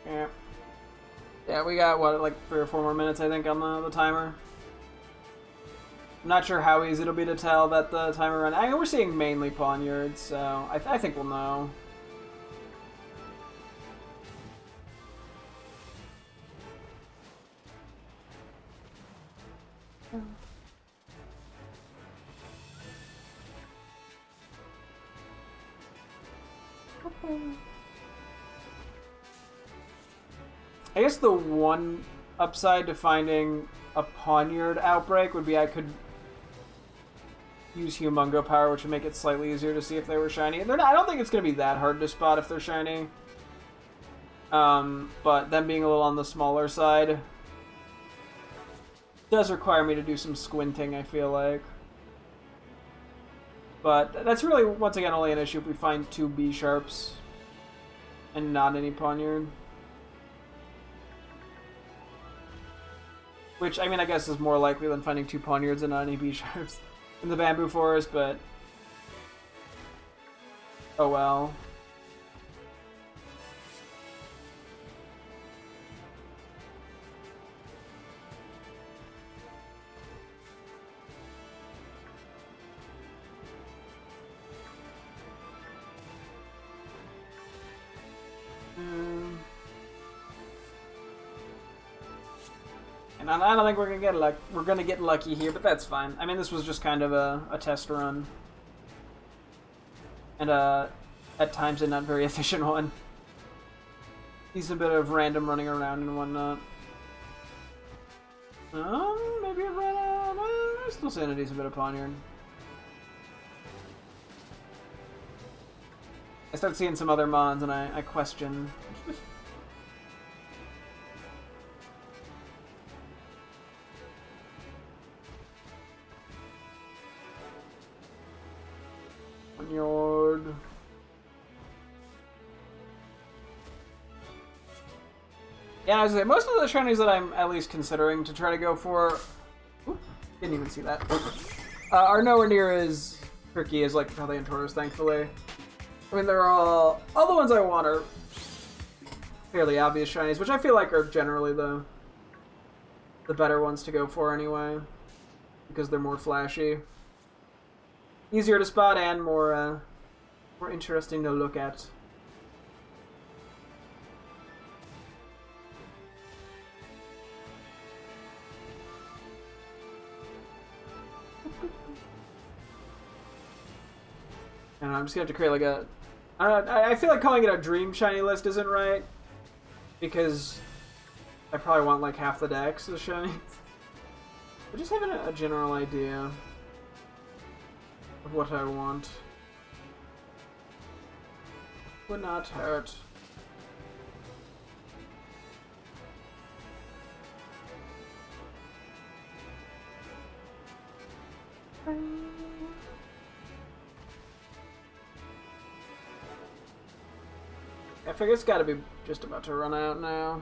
Yeah. Yeah, we got, what, like 3 or 4 more minutes, I think, on the timer. I'm not sure how easy it'll be to tell that the timer run. I mean, we're seeing mainly Poniards, so I think we'll know. I guess the one upside to finding a Poniard outbreak would be I could use Humongo Power, which would make it slightly easier to see if they were shiny. They're not, I don't think it's going to be that hard to spot if they're shiny. But them being a little on the smaller side does require me to do some squinting, I feel like. But that's really, once again, only an issue if we find 2 B-sharps and not any Poniard. Which, I mean, I guess is more likely than finding 2 Poniards and not any B-sharps in the bamboo forest, but oh well. And I don't think we're gonna get lucky here, but that's fine. I mean, this was just kind of a test run, and at times a not very efficient one. Decent bit of random running around and whatnot. Maybe it ran out. I'm still seeing a decent bit of Poniard. I start seeing some other mons, and I question. Yard. Yeah, I was gonna say, most of the shinies that I'm at least considering to try to go for, didn't even see that, are nowhere near as tricky as like Paldean Tauros, thankfully. I mean, they're all the ones I want are fairly obvious shinies, which I feel like are generally the better ones to go for anyway, because they're more flashy, easier to spot, and more interesting to look at. And I'm just gonna have to create like a. I feel like calling it a dream shiny list isn't right, because I probably want like half the decks as shiny. But just having a general idea of what I want would not hurt. I figure it's gotta be just about to run out now.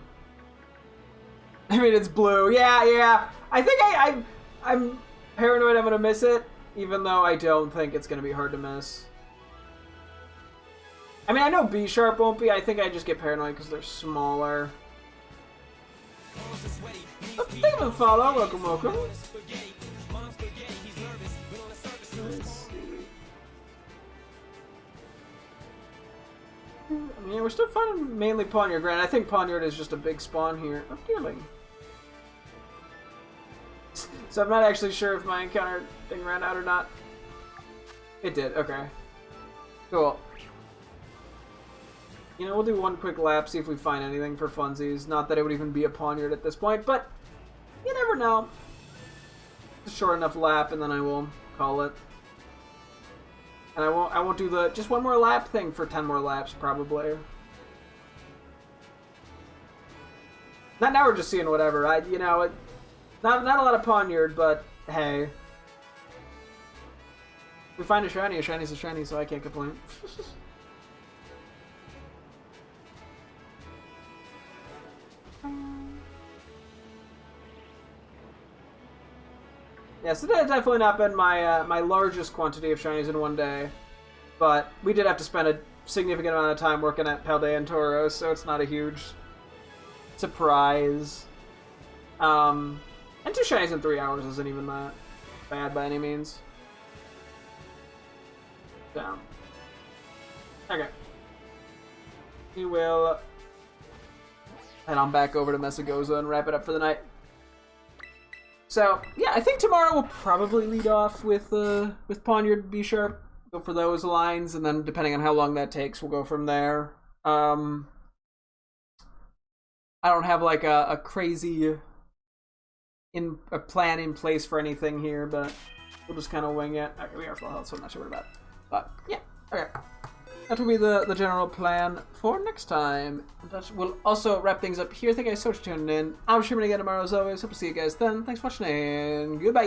I mean, it's blue. Yeah. I think I'm paranoid I'm gonna miss it, even though I don't think it's gonna be hard to miss. I mean, I know B Sharp won't be. I think I just get paranoid because they're smaller. Oh, thank you for the follow. Welcome. I mean, we're still finding mainly Pawniard. Granted, I think Pawniard is just a big spawn here. Oh, Deerling. So I'm not actually sure if my encounter thing ran out or not. It did, okay. Cool. You know, we'll do one quick lap, see if we find anything for funsies. Not that it would even be a Pawniard at this point, but you never know. It's a short enough lap, and then I will call it. And I won't do the just one more lap thing for 10 more laps, probably. Now we're just seeing whatever. Not a lot of Pawniard, but hey. If we find a shiny's a shiny, so I can't complain. Yeah, so that has definitely not been my my largest quantity of shinies in one day, but we did have to spend a significant amount of time working at Paldean Tauros, so it's not a huge surprise. And 2 shinies in 3 hours isn't even that bad by any means. Down. Okay. We will head on back over to Messagoza and wrap it up for the night. So, yeah, I think tomorrow we'll probably lead off with Pawniard, B Sharp. Go for those lines, and then depending on how long that takes, we'll go from there. I don't have like a crazy plan in place for anything here, but we'll just kind of wing it. Okay, we are full health, so I'm not sure what about it. But, yeah, okay. That will be the general plan for next time. That will also wrap things up here. Thank you guys so much for tuning in. I'm streaming again tomorrow as always. Hope to see you guys then. Thanks for watching and goodbye.